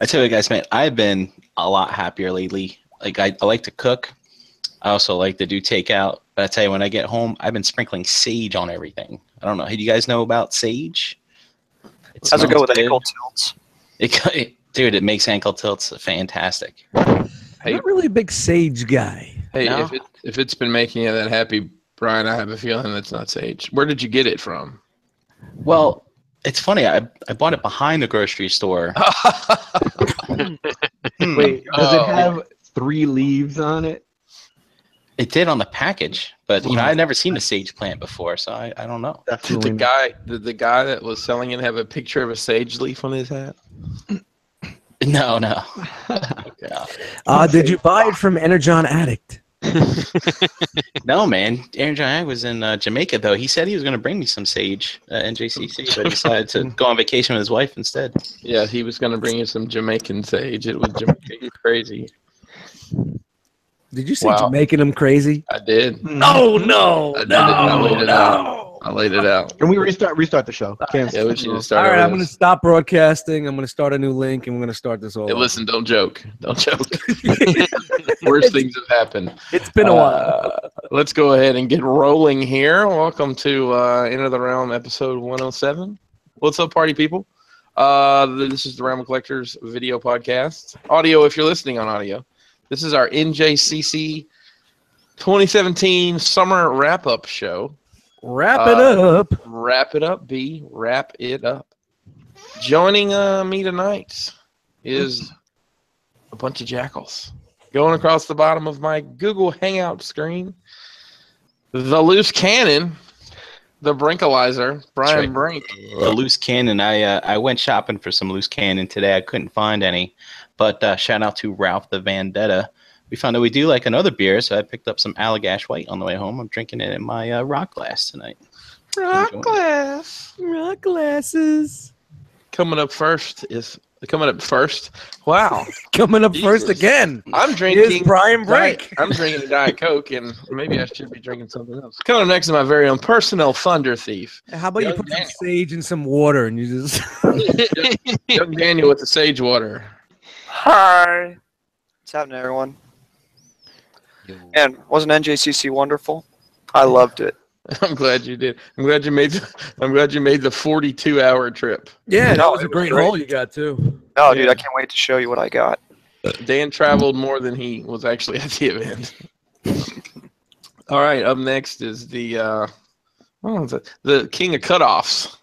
I tell you guys, man, I've been a lot happier lately. Like I like to cook. I also like to do takeout. But I tell you, when I get home, I've been sprinkling sage on everything. I don't know. Do you guys know about sage? How's it go with good. ankle tilts? Dude, it makes ankle tilts fantastic. I'm not really a big sage guy. Hey, No? if it's been making you that happy, Brian, I have a feeling that's not sage. Where did you get it from? Well, it's funny. I bought it behind the grocery store. Wait, does it have 3 leaves on it? It did on the package, but I'd never seen a sage plant before, so I don't know. Did the guy that was selling it have a picture of a sage leaf on his hat? No. Did you buy it from Energon Addict? No, man. Aaron John was in Jamaica, though. He said he was going to bring me some sage at NJCC, but he decided to go on vacation with his wife instead. Yeah, he was going to bring you some Jamaican sage. It was Jamaican crazy. Did you say Jamaican him crazy? I did. No. I laid it out. Can we restart the show? Yeah, we should start. All right, I'm going to stop broadcasting. I'm going to start a new link, and we're going to start this all Hey, over. listen, don't joke. Worst things have happened. It's been a while. Let's go ahead and get rolling here. Welcome to Enter the Realm, episode 107. What's up, party people? This is the Realm of Collectors video podcast. Audio, if you're listening on audio. This is our NJCC 2017 summer wrap-up show. Wrap it up. Wrap it up, B. Wrap it up. Joining me tonight is a bunch of jackals. Going across the bottom of my Google Hangout screen, the loose cannon, the Brinkalizer, Brian Brink. The loose cannon. I went shopping for some loose cannon today. I couldn't find any. But shout out to Ralph the Vendetta. We found out we do like another beer, so I picked up some Allagash White on the way home. I'm drinking it in my rock glass tonight. Rock glass. Rock glasses. Coming up first. Wow. Coming up Jesus. First again. I'm drinking Here's Brian Brink. I'm drinking Diet Coke, and maybe I should be drinking something else. Coming up next is my very own personal Thunder Thief. How about you put some sage in some water and you just... Young Daniel with the sage water. Hi. What's happening, everyone? And wasn't NJCC wonderful? I loved it. I'm glad you did. I'm glad you made the 42-hour trip. Yeah, No, that was a it was great great. haul you got, too. Oh, dude, I can't wait to show you what I got. Dan traveled more than he was actually at the event. All right, up next is the king of cutoffs,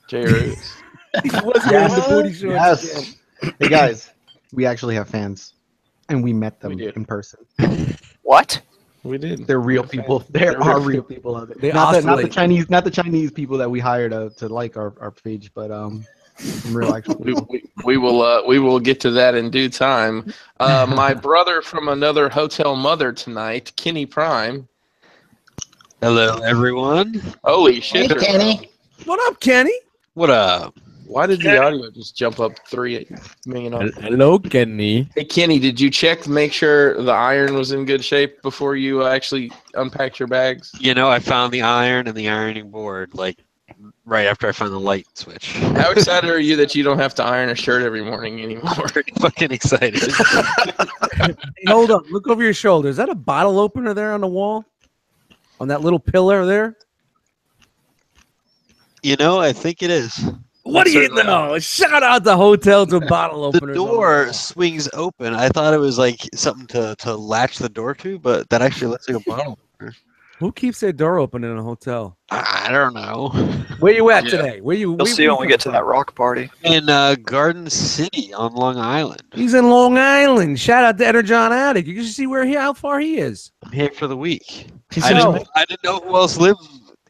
Jay Roots. He was wearing the booty shorts again. Yes. Hey guys, we actually have fans, and we met them We did. in person. What? We did. They're real people. There are real people out there. They Not the oscillate. Chinese people that we hired to like our page, but some real actual people. We will get to that in due time. My brother from another hotel mother tonight, Kenny Prime. Hello, everyone. Holy shit! Kenny. What up, Kenny? What up? Why did the audio just jump up 3 million? Hello, Kenny. Hey Kenny, did you check to make sure the iron was in good shape before you actually unpacked your bags? You know, I found the iron and the ironing board, like, right after I found the light switch. How excited are you that you don't have to iron a shirt every morning anymore? Pretty fucking excited. Hey, hold up. Look over your shoulder. Is that a bottle opener there on the wall? On that little pillar there? You know, I think it is. What do you know? Shout out the hotel to bottle The openers. door swings open. I thought it was like something to latch the door to, but that actually looks like a bottle opener. Who keeps their door open in a hotel? I don't know. Where you at Yeah. today? Where you? You'll see when we get to that rock party. In Garden City on Long Island. He's in Long Island. Shout out to Energon Attic. You can see how far he is. I'm here for the week. He's I in- didn't know who else lived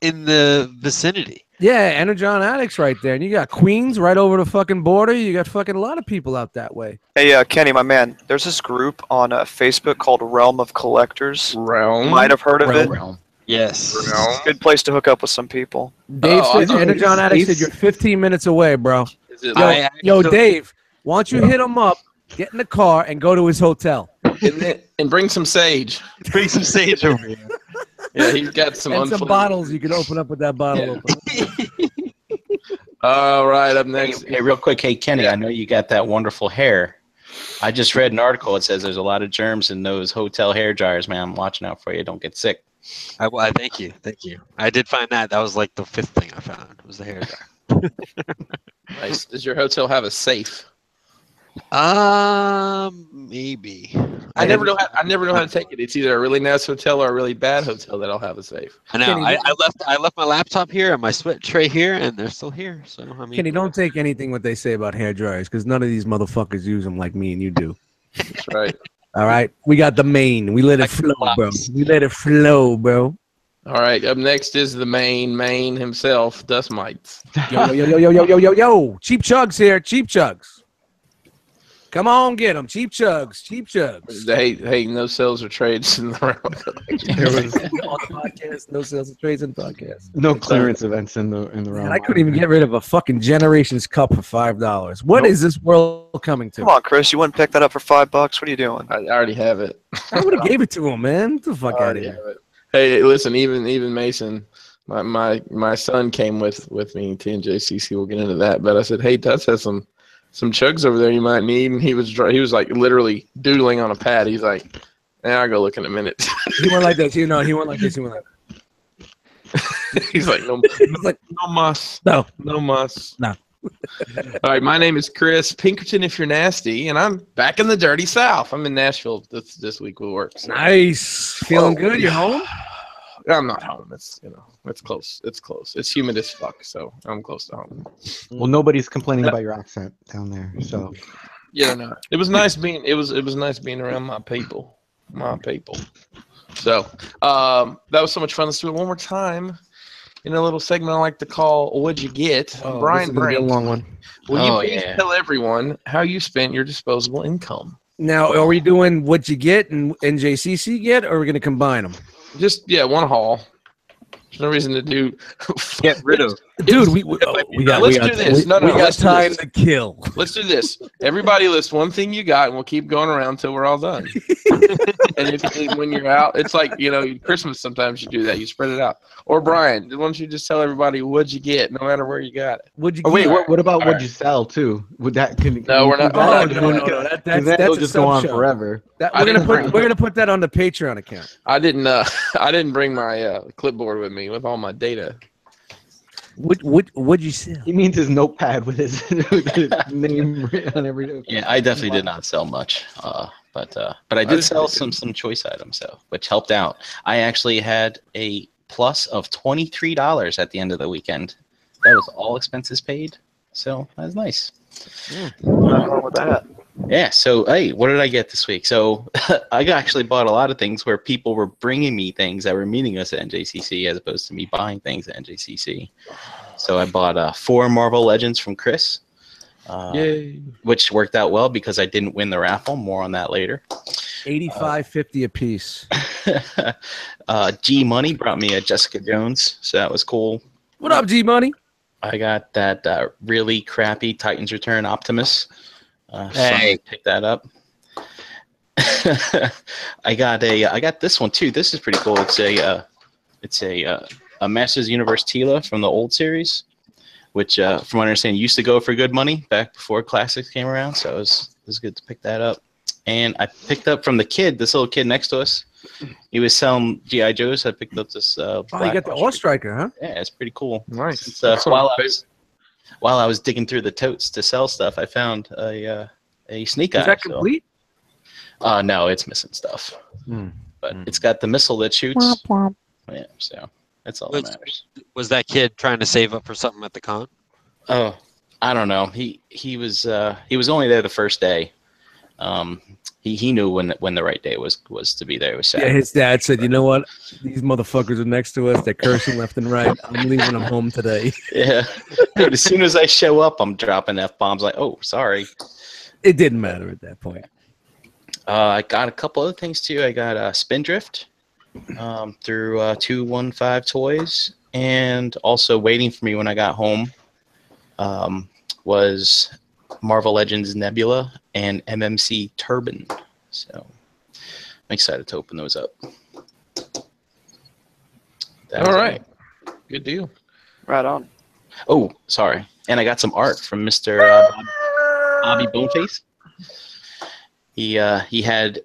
in the vicinity. Yeah, Energon Addict's right there. And you got Queens right over the fucking border. You got fucking a lot of people out that way. Hey, Kenny, my man, there's this group on Facebook called Realm of Collectors. Realm. You might have heard of it. Realm. Yes. Good place to hook up with some people. Dave Oh, I said, thought Energon Addict said you're 15 minutes away, bro. Is it Yo, Dave, why don't you hit him up, get in the car, and go to his hotel? and bring some sage. Bring some sage over here. Yeah, he's got some And some unflavored- bottles you can open up with that bottle Yeah. opener. All right, up Hey, next. hey, real quick, hey Kenny, I know you got that wonderful hair. I just read an article. It says there's a lot of germs in those hotel hair dryers, man. I'm watching out for you. Don't get sick. I thank you, thank you. I did find that. That was like the 5th thing I found. Was the hair dryer. Nice. Does your hotel have a safe? Maybe. I never know how to take it. It's either a really nice hotel or a really bad hotel that'll have a safe. I know. Kenny, I left my laptop here and my sweat tray here, and they're still here. So I mean, Kenny, don't take anything what they say about hair dryers because none of these motherfuckers use them like me and you do. That's right. All right, we got the main. We let it flow, bro. We let it flow, bro. All right. Up next is the main himself, Dust Mites. Yo. Cheap Chugs here. Cheap Chugs. Come on, get them. Cheap Chugs. Cheap Chugs. Hey, no sales or trades in the round. There was On the podcast, no sales and trades in the podcast. no clearance events in the Man, realm. I couldn't even get rid of a fucking Generations Cup for $5. What is this world coming to? Come on, Chris. You wouldn't pick that up for $5? What are you doing? I already have it. I would have gave it to him, man. Get the fuck I out of already here. have it. Hey, listen, even Mason, my son came with me to NJCC. We'll get into that, but I said, hey, Dust has some chugs over there you might need, and he was like literally doodling on a pad. He's like, I'll go look in a minute. He went like this. He went like this. He went like He's like, no, He's like, no muss. no. No muss. No. All right, my name is Chris Pinkerton, if you're nasty, and I'm back in the dirty South. I'm in Nashville this week with work. So. Nice. Feeling good? You're home? I'm not home. It's it's close. It's close. It's humid as fuck, so I'm close to home. Well, nobody's complaining about your accent down there. So Yeah, no. It was nice being nice being around my people. So that was so much fun. Let's do it one more time in a little segment I like to call "What'd You Get?" Brian this is gonna be a Brink, long one. will you Oh, please yeah. tell everyone how you spent your disposable income? Now, are we doing what you get and NJCC get, or are we going to combine them? Just one haul. There's no reason to do. get rid of. Dude, we got Let's do this. No, we got let's do time this. to kill. Let's do this. Everybody list one thing you got, and we'll keep going around until we're all done. And when you're out, it's like Christmas. Sometimes you do that. You spread it out. Or Brian, why don't you just tell everybody what'd you get, no matter where you got it. What'd you oh, wait, get? what about All what'd right. you sell too? Would that No, we're not- Oh, no, no. That's That's will a just go on sub-show. forever. We're gonna put that on the Patreon account. I didn't bring my clipboard with me with all my data. What'd you sell? He means his notepad with his, with his name written on every notepad. Yeah, I definitely did not sell much, but I did sell some choice items, though, which helped out. I actually had a plus of $23 at the end of the weekend. That was all expenses paid, so that was nice. Nothing wrong with that. Yeah, so hey, what did I get this week? So I actually bought a lot of things where people were bringing me things that were meeting us at NJCC as opposed to me buying things at NJCC. So I bought 4 Marvel Legends from Chris, Yay. which worked out well because I didn't win the raffle. More on that later. $85.50 a piece. G Money brought me a Jessica Jones, so that was cool. What up, G Money? I got that really crappy Titans Return Optimus. Hey. So pick that up. I got this one too. This is pretty cool. It's a Masters Universe Tila from the old series, which from what I understand used to go for good money back before Classics came around. So it was good to pick that up. And I picked up from this little kid next to us. He was selling G.I. Joes. I picked up this. Oh, you got the All Striker, huh? Yeah, it's pretty cool. Nice. It's, while I was digging through the totes to sell stuff, I found a sneak eye. Is that complete? No, it's missing stuff. But it's got the missile that shoots. Yeah, so that's all that matters. Was that kid trying to save up for something at the con? Oh, I don't know. He was only there the first day. He knew when the right day was to be there. It was Saturday. Yeah, his dad said, "You know what? These motherfuckers are next to us. They're cursing left and right. I'm leaving them home today." Yeah. Dude, as soon as I show up, I'm dropping F-bombs like, oh, sorry. It didn't matter at that point. I got a couple other things too. I got Spindrift through 215 Toys, and also waiting for me when I got home was Marvel Legends Nebula and MMC Turban. So I'm excited to open those up. All right. Good deal. Right on. Oh, sorry. And I got some art from Mr. Bobby Boneface. He had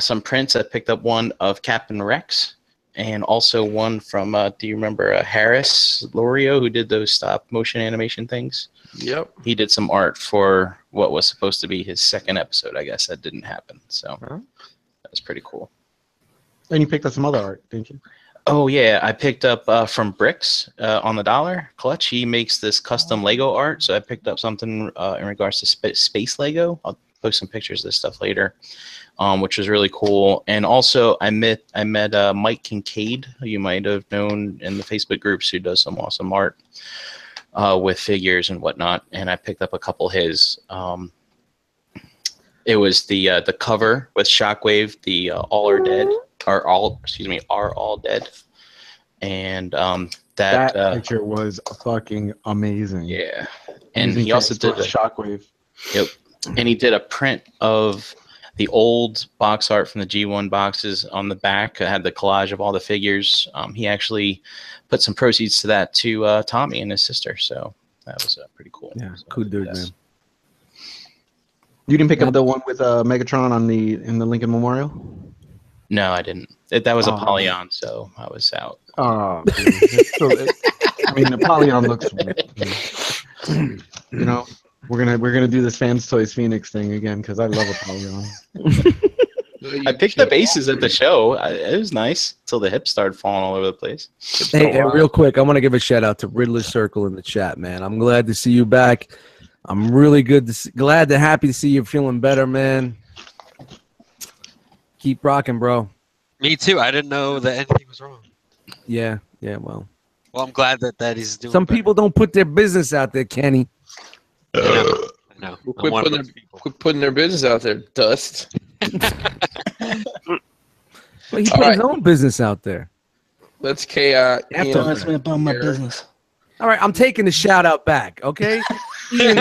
some prints. I picked up one of Captain Rex, and also one from do you remember Harris Lorio, who did those stop motion animation things? Yep. He did some art for what was supposed to be his second episode. I guess that didn't happen. So that was pretty cool. And you picked up some other art, didn't you? Oh yeah, I picked up from Bricks on the Dollar Clutch. He makes this custom Lego art, so I picked up something in regards to space Lego. I'll post some pictures of this stuff later, which was really cool. And also, I met Mike Kincaid, who you might have known in the Facebook groups, who does some awesome art with figures and whatnot. And I picked up a couple of his. It was the cover with Shockwave, the All Are Dead. Are all dead, and that picture was fucking amazing. Yeah, and he also did a Shockwave. Yep, and he did a print of the old box art from the G1 boxes on the back. I had the collage of all the figures. He actually put some proceeds to that to Tommy and his sister. So that was pretty cool. Yeah, so, cool dude, yes. man. You didn't pick up the one with Megatron in the Lincoln Memorial? No, I didn't. That was a Polyon, so I was out. Oh, I mean, the Polyon looks. You know, we're gonna do this Fans Toys Phoenix thing again because I love a Polyon. I picked up Aces at the show. It was nice until the hips started falling all over the place. Hey, real quick, I want to give a shout out to Riddler Circle in the chat, man. I'm glad to see you back. I'm really happy to see you feeling better, man. Keep rocking, bro. Me too. I didn't know that anything was wrong. Yeah, well. Well, I'm glad that he's doing. Some better. people don't put their business out there, Kenny. I know. Quit putting their business out there, Dust. Well, he put his own business out there. Let's chaos. about my business. All right, I'm taking the shout out back, okay? Ian,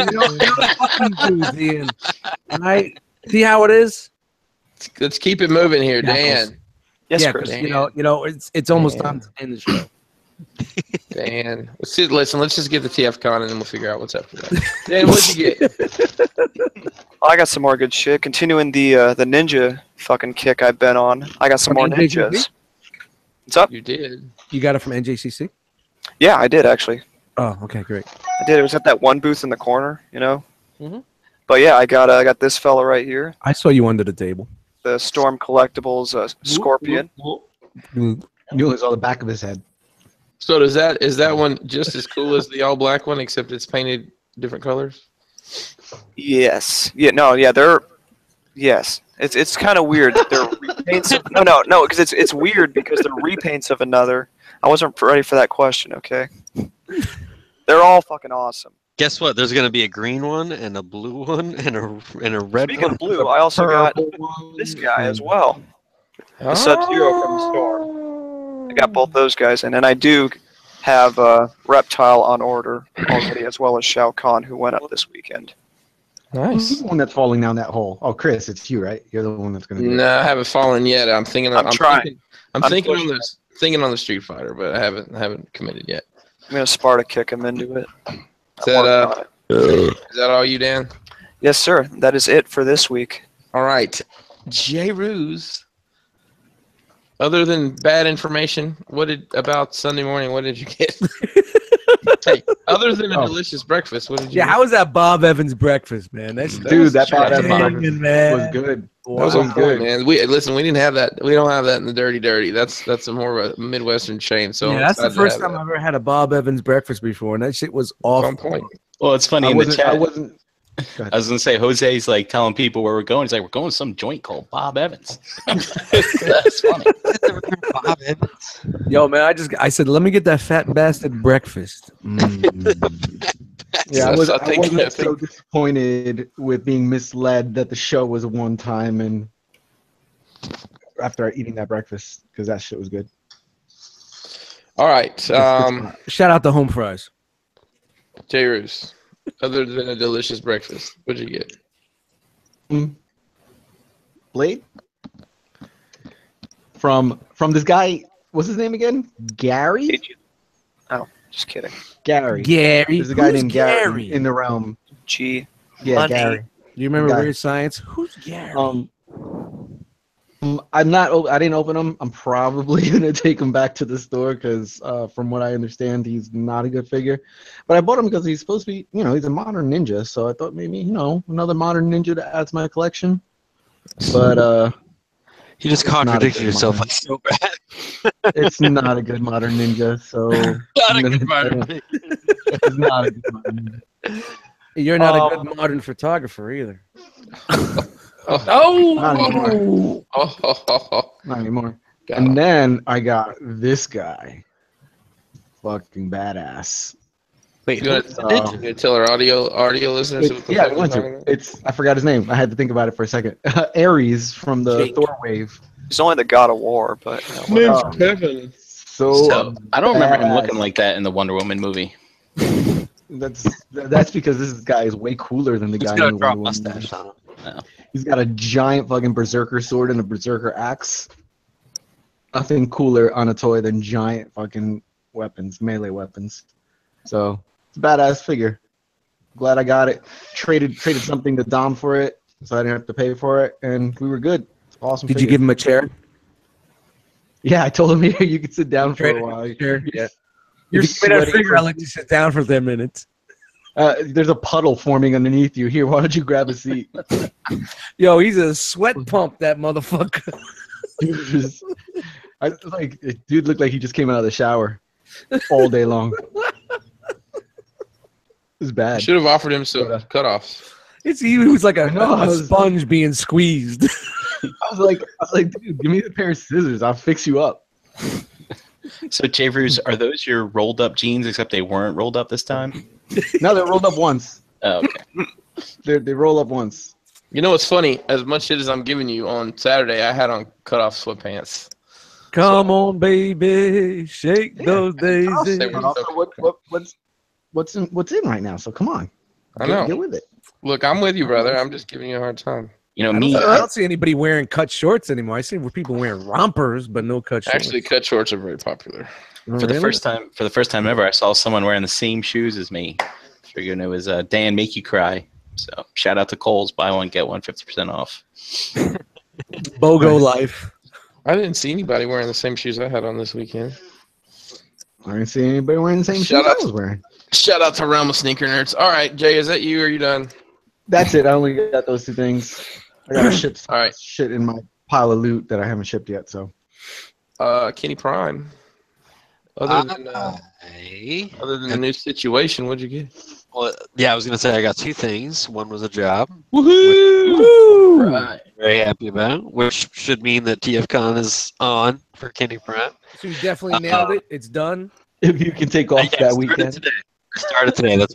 Ian. All right, see how it is? Let's keep it moving here, Dan. Yes, yeah, Chris. you know, it's almost time to end the show. Dan, listen. Let's just get the TF con and then we'll figure out what's up with that. Dan, what'd you get? I got some more good shit. Continuing the ninja fucking kick I've been on. I got some more NJCC? ninjas. What's up? You did. You got it from NJCC? Yeah, I did actually. Oh, okay, great. I did. It was at that one booth in the corner, you know. Mhm. But yeah, I got this fella right here. I saw you under the table. The Storm Collectibles Scorpion. You lose all the back of his head. So is that one just as cool as the all black one, except it's painted different colors? Yes. Yeah. No. Yeah. Yes. It's kind of weird. They're repaints. No. Because it's weird because they're repaints of another. I wasn't ready for that question. Okay. They're all fucking awesome. Guess what? There's gonna be a green one and a blue one and a red Speaking one. of blue, I also got this guy as well. The Sub-Zero from the Storm. I got both those guys in, and I do have Reptile on order already, as well as Shao Kahn, who went up this weekend. Who's Nice. the one that's falling down that hole? Oh, Chris, it's you, right? You're the one that's gonna. No, I haven't fallen yet. I'm thinking. I'm trying. thinking pushing on the Street Fighter, but I haven't committed yet. I'm gonna Sparta kick him into it. Is that all you, Dan? Yes, sir. That is it for this week. All right, J. Ruse. Other than bad information, about Sunday morning? What did you get? Hey, other than a delicious breakfast, what did you? Yeah, get? how was that Bob Evans breakfast, man? Dude, that Bob Evans banging, man. was good. That was on point, man. We didn't have that. We don't have that in the Dirty. That's a more of a Midwestern chain. So Yeah, that's the first time I've ever had a Bob Evans breakfast before, and that shit was on awful. point. Well, it's funny in the chat. I wasn't. I was gonna say Jose's like telling people where we're going. He's like, we're going to some joint called Bob Evans. That's funny. Bob Evans. Yo, man, I said, let me get that fat bastard breakfast. Yeah, I I wasn't think- so disappointed with being misled that the show was a one time and after eating that breakfast because that shit was good. All right, Shout out to Home Fries. J. Roos. Other than a delicious breakfast, what'd you get? Blade from this guy. What's his name again? Gary. Just kidding. Gary. Gary. There's a guy Who's named Gary? Gary in the realm. G. Yeah, Money. Gary. Do you remember Guy. Weird Science? Who's Gary? I'm not. I didn't open him. I'm probably gonna take him back to the store because, from what I understand, he's not a good figure. But I bought him because he's supposed to be, he's a modern ninja. So I thought maybe, another modern ninja to add to my collection. But You just It's not a contradicted good yourself modern. like so bad. it's not a good modern ninja. So Not I'm a gonna good tell modern you, thing. it's not a good modern ninja. You're not a good modern photographer either. Not anymore. Oh, Not anymore. got And him. then I got this guy. Fucking badass. Wait, You gonna, who's the ninja? you gonna tell our audio listeners what the Yeah, I fuck we're want talking to. about? I forgot his name. I had to think about it for a second. Ares from the Jake. Thor wave. He's only the god of war, but whatever. Kevin. So I don't remember him badass. looking like that in the Wonder Woman movie. That's because this guy is way cooler than the He's guy got in a the drop Wonder Woman mustache movie. on him. He's got a giant fucking berserker sword and a berserker axe. Nothing cooler on a toy than giant fucking weapons, melee weapons. So it's a badass figure. Glad I got it. Traded something to Dom for it, so I didn't have to pay for it, and we were good. It's an awesome. Did you give him a chair? Yeah, I told him here you could sit down for a while. Chair? Yeah. You're If you made a sweating figure, from- I'll let you sit down for 10 minutes. There's a puddle forming underneath you. Here, why don't you grab a seat? Yo, he's a sweat pump, that motherfucker. Dude looked like he just came out of the shower all day long. It was bad. Should have offered him some cutoffs. He was like I know, I a was- sponge being squeezed. I was like, dude, give me a pair of scissors. I'll fix you up. So, Javers, are those your rolled up jeans, except they weren't rolled up this time? No, they're rolled up once. Oh, okay. They roll up once. You know what's funny? As much shit as I'm giving you on Saturday, I had on cutoff sweatpants. Come on, baby, shake those They daisies. were Also, so- what's in right now? So come on, I know. get with it. Look, I'm with you, brother. I'm just giving you a hard time. You know, I me, don't see anybody wearing cut shorts anymore. I see people wearing rompers, but no cut shorts. Actually, cut shorts are very popular. for the first time ever, I saw someone wearing the same shoes as me. Figuring it was Dan Make You Cry. So shout out to Kohl's, buy one get one, 50% off. BOGO life. I didn't see anybody wearing the same shoes I had on this weekend. I didn't see anybody wearing the same Shout shoes out I was wearing. Shout out to Realm of Sneaker Nerds. All right, Jay, is that you or are you done? That's it. I only got those two things. I got shit All right. shit in my pile of loot that I haven't shipped yet. So Kenny Prime. Other than the new situation, what'd you get? Well, yeah, I was gonna say I got two things. One was a job, Woo! Right. very happy about, which should mean that TFCon is on for Kenny Pratt. So you definitely nailed it. It's done. if you can take off that weekend, Started today. That's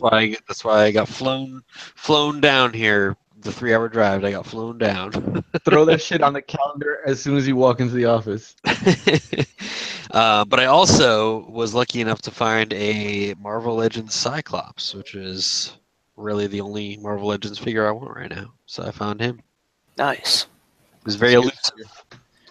why I got flown down here. The 3-hour drive. I got flown down. throw that shit on the calendar as soon as you walk into the office. But I also was lucky enough to find a Marvel Legends Cyclops, which is really the only Marvel Legends figure I want right now. So I found him. Nice. It was very elusive.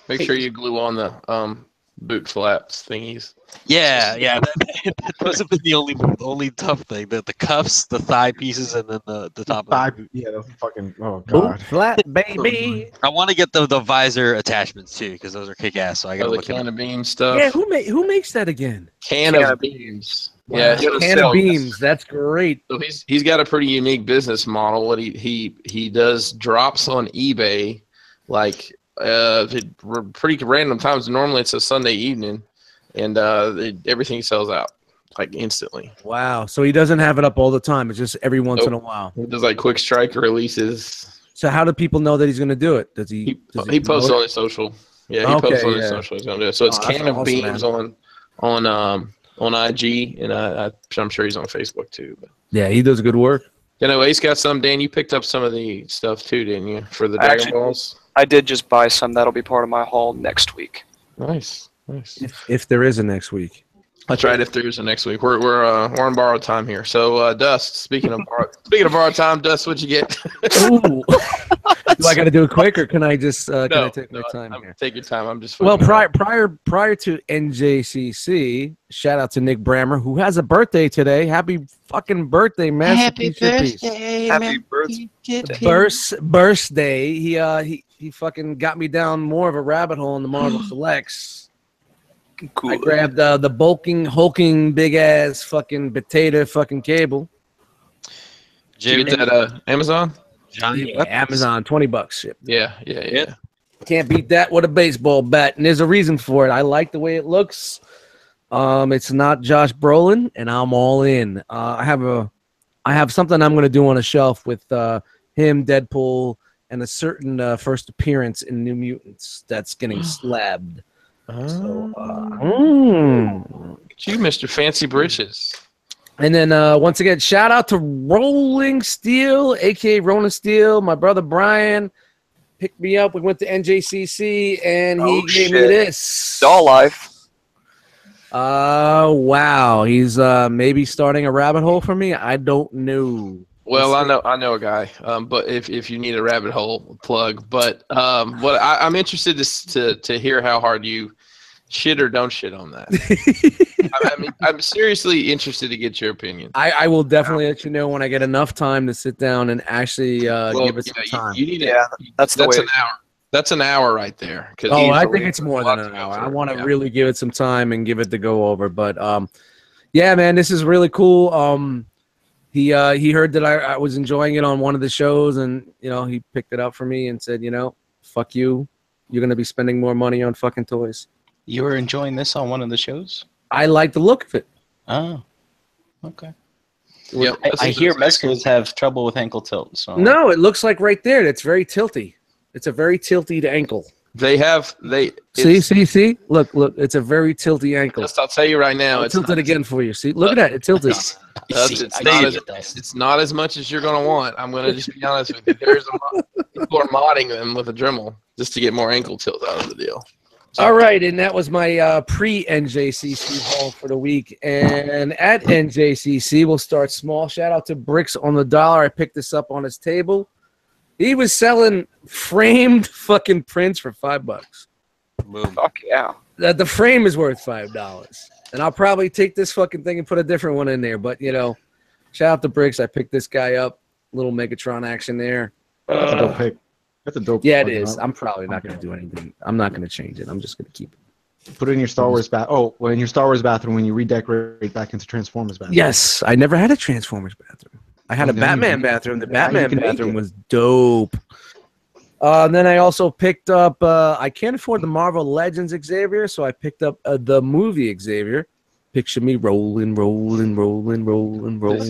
Make sure you glue on the boot flaps thingies. Yeah. That those have been the only tough thing. The cuffs, the thigh pieces, and then the top of the boot. Yeah, those fucking. Oh Boot god. flat, baby. I want to get the visor attachments too, because those are kick ass. So I gotta The look at can of beam stuff. Yeah, who makes that again? Can of beams. Yeah, Wow, can of beams. That's great. So he's got a pretty unique business model. What he does drops on eBay, like pretty random times. Normally it's a Sunday evening, and everything sells out like instantly. Wow. So he doesn't have it up all the time. It's just every once in a while. He does like quick strike releases. So how do people know that he's going to do it? Does he? He posts promote on it? his social. Yeah, he posts on his yeah. social. He's gonna do it. So it's Oh, that's Can of awesome, Beams man. on IG, and I'm sure he's on Facebook too. But Yeah, he does good work. anyway, he's got some. Dan, you picked up some of the stuff too, didn't you, for the Dragon Balls? I did just buy some. That'll be part of my haul next week. Nice. If there is a next week. That's right. If there's a next week, we're on borrowed time here. So Dust, speaking of borrowed time, Dust, what'd you get? Ooh. Do I got to do it quick, or can I just can I take my time here? Take your time. I'm just Well, prior to NJCC, shout out to Nick Brammer, who has a birthday today. Happy fucking birthday, man! Happy birthday, Happy birthday. Birthday. He fucking got me down more of a rabbit hole in the Marvel Selects. Cool. I grabbed the hulking big ass fucking potato fucking cable. Did you get that Amazon? Yeah, Amazon, $20 ship. Yeah. Can't beat that with a baseball bat, and there's a reason for it. I like the way it looks. It's not Josh Brolin, and I'm all in. I have something I'm going to do on a shelf with him, Deadpool, and a certain first appearance in New Mutants that's getting slabbed. So, you, Mr. Fancy Britches. And then once again, shout out to Rolling Steel, aka Rolling Steel. My brother Brian picked me up. We went to NJCC, and he gave me this. Doll life. Wow. He's maybe starting a rabbit hole for me. I don't know. Well, I know a guy. But if you need a rabbit hole plug, but what I'm interested to hear how hard you shit or don't shit on that. I mean, I'm seriously interested to get your opinion. I will definitely let you know when I get enough time to sit down and actually give it some time. You need that's an hour. That's an hour right there. Oh, I think it's more than an hour. I want to really give it some time and give it the go over. But yeah, man, this is really cool. He heard that I was enjoying it on one of the shows, and he picked it up for me and said, fuck you. You're gonna be spending more money on fucking toys. You were enjoying this on one of the shows? I like the look of it. Oh, okay. Yep. I hear Mezcos have trouble with ankle tilt. So no, it looks like right there. It's very tilty. It's a very tilty ankle. See. Look. It's a very tilty ankle. I'll tell you right now. I'll tilt it again for you. See, look at that. It tilted. It's not as much as you're going to want. I'm going to just be honest with you. People are modding them with a Dremel just to get more ankle tilt out of the deal. So. All right, and that was my pre-NJCC haul for the week. And at NJCC, we'll start small. Shout out to Bricks on the Dollar. I picked this up on his table. He was selling framed fucking prints for $5. Fuck yeah. The frame is worth $5. And I'll probably take this fucking thing and put a different one in there. But, shout out to Bricks. I picked this guy up. Little Megatron action there. That's a dope pick. That's a dope. Yeah, it is. I'm probably not going to do anything. I'm not going to change it. I'm just going to keep it. Put it in your Star Wars in your Star Wars bathroom when you redecorate back into Transformers bathroom. Yes, I never had a Transformers bathroom. I had a Batman bathroom. The Batman bathroom was dope. Then I also picked up. I can't afford the Marvel Legends Xavier, so I picked up the movie Xavier. Picture me rolling. Just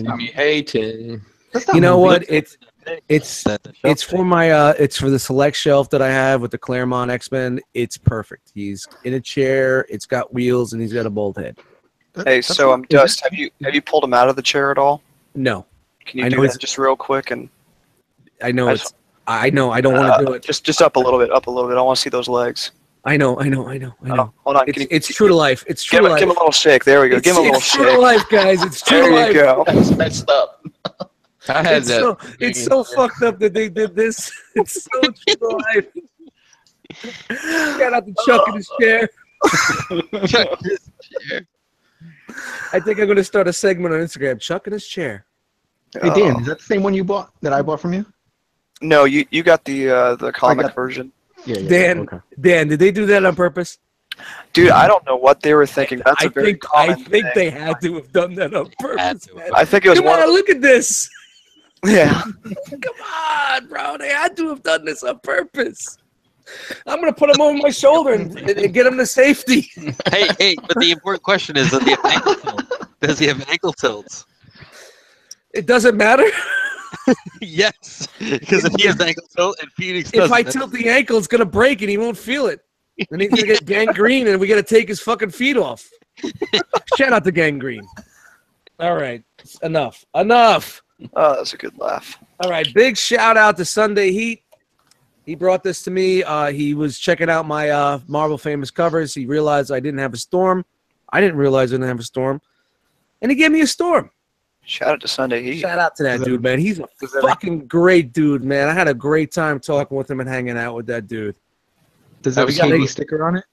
got me hating. You know what? It's for my it's for the select shelf that I have with the Claremont X-Men. It's perfect. He's in a chair. It's got wheels, and he's got a bald head. Hey, so Dust, have you pulled him out of the chair at all? No. Can you do that just real quick? And I know I know. I don't want to do it. Just up a little bit. I want to see those legs. I know. Oh, hold on. It's true to life. It's true to life. Give him a little shake. There we go. Give him a little shake. It's true to life, guys. It's true to life. There you go. That's messed up. I had that. It's so fucked up that they did this. It's so true to life. Shout out to Chuck in his chair. I think I'm going to start a segment on Instagram. Chuck in his chair. Hey Dan, is that the same one you bought that I bought from you? No, you got the comic version. Yeah. Dan, did they do that on purpose? Dude, I don't know what they were thinking. That's a very common I think thing. they had to have done that on purpose. Man. I think it was Come one. on, look at this. Yeah. Come on, bro. They had to have done this on purpose. I'm gonna put him over my shoulder and get him to safety. Hey, but the important question is, does he have ankle tilts? Does he have ankle tilts? It doesn't matter. Yes, because if he has ankle tilt and Phoenix doesn't. If I tilt the ankle, it's gonna break and he won't feel it. And he's gonna get gangrene, and we gotta take his fucking feet off. Shout out to gangrene. All right, enough. Oh, that's a good laugh. All right, big shout out to Sunday Heat. He brought this to me. He was checking out my Marvel Famous covers. He realized I didn't have a Storm. I didn't realize we didn't have a storm, and he gave me a storm. Shout out to Sunday Heat. Shout out to that dude, man. He's a fucking great dude, man. I had a great time talking with him and hanging out with that dude. Does that have a KB sticker on it?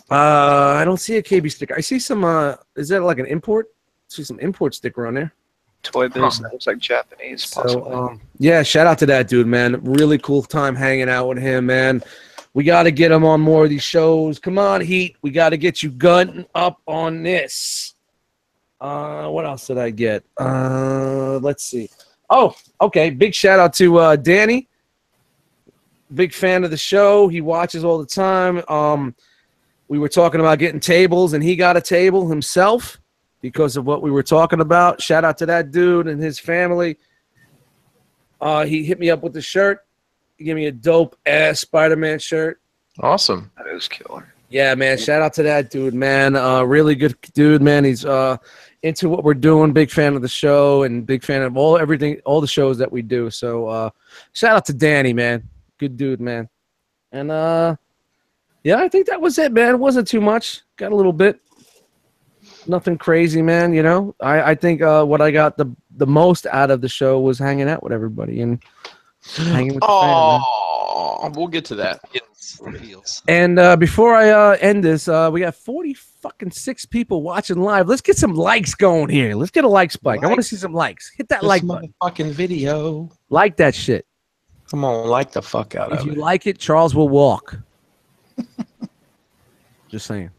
I don't see a KB sticker. I see some. Is that like an import? I see some import sticker on there. Toy Biz. That looks like Japanese. Possibly. So, yeah, shout out to that dude, man. Really cool time hanging out with him, man. We got to get him on more of these shows. Come on, Heat. We got to get you gunning up on this. What else did I get? Let's see. Oh, okay. Big shout out to Danny. Big fan of the show. He watches all the time. We were talking about getting tables, and he got a table himself because of what we were talking about. Shout out to that dude and his family. He hit me up with the shirt. He gave me a dope-ass Spider-Man shirt. Awesome. That is killer. Yeah, man. Shout out to that dude, man. Really good dude, man. He's into what we're doing. Big fan of the show and big fan of all the shows that we do. So shout out to Danny, man. Good dude, man. And yeah, I think that was it, man. It wasn't too much. Got a little bit. Nothing crazy, man. You know, I think what I got the most out of the show was hanging out with everybody and hanging with the fam, man. We'll get to that. And before I end this, we got 46 people watching live. Let's get some likes going here. Let's get a like spike. I want to see some likes. Hit that like button. Fucking video. Like that shit. Come on, like the fuck out of it. If you like it, Charles will walk. Just saying.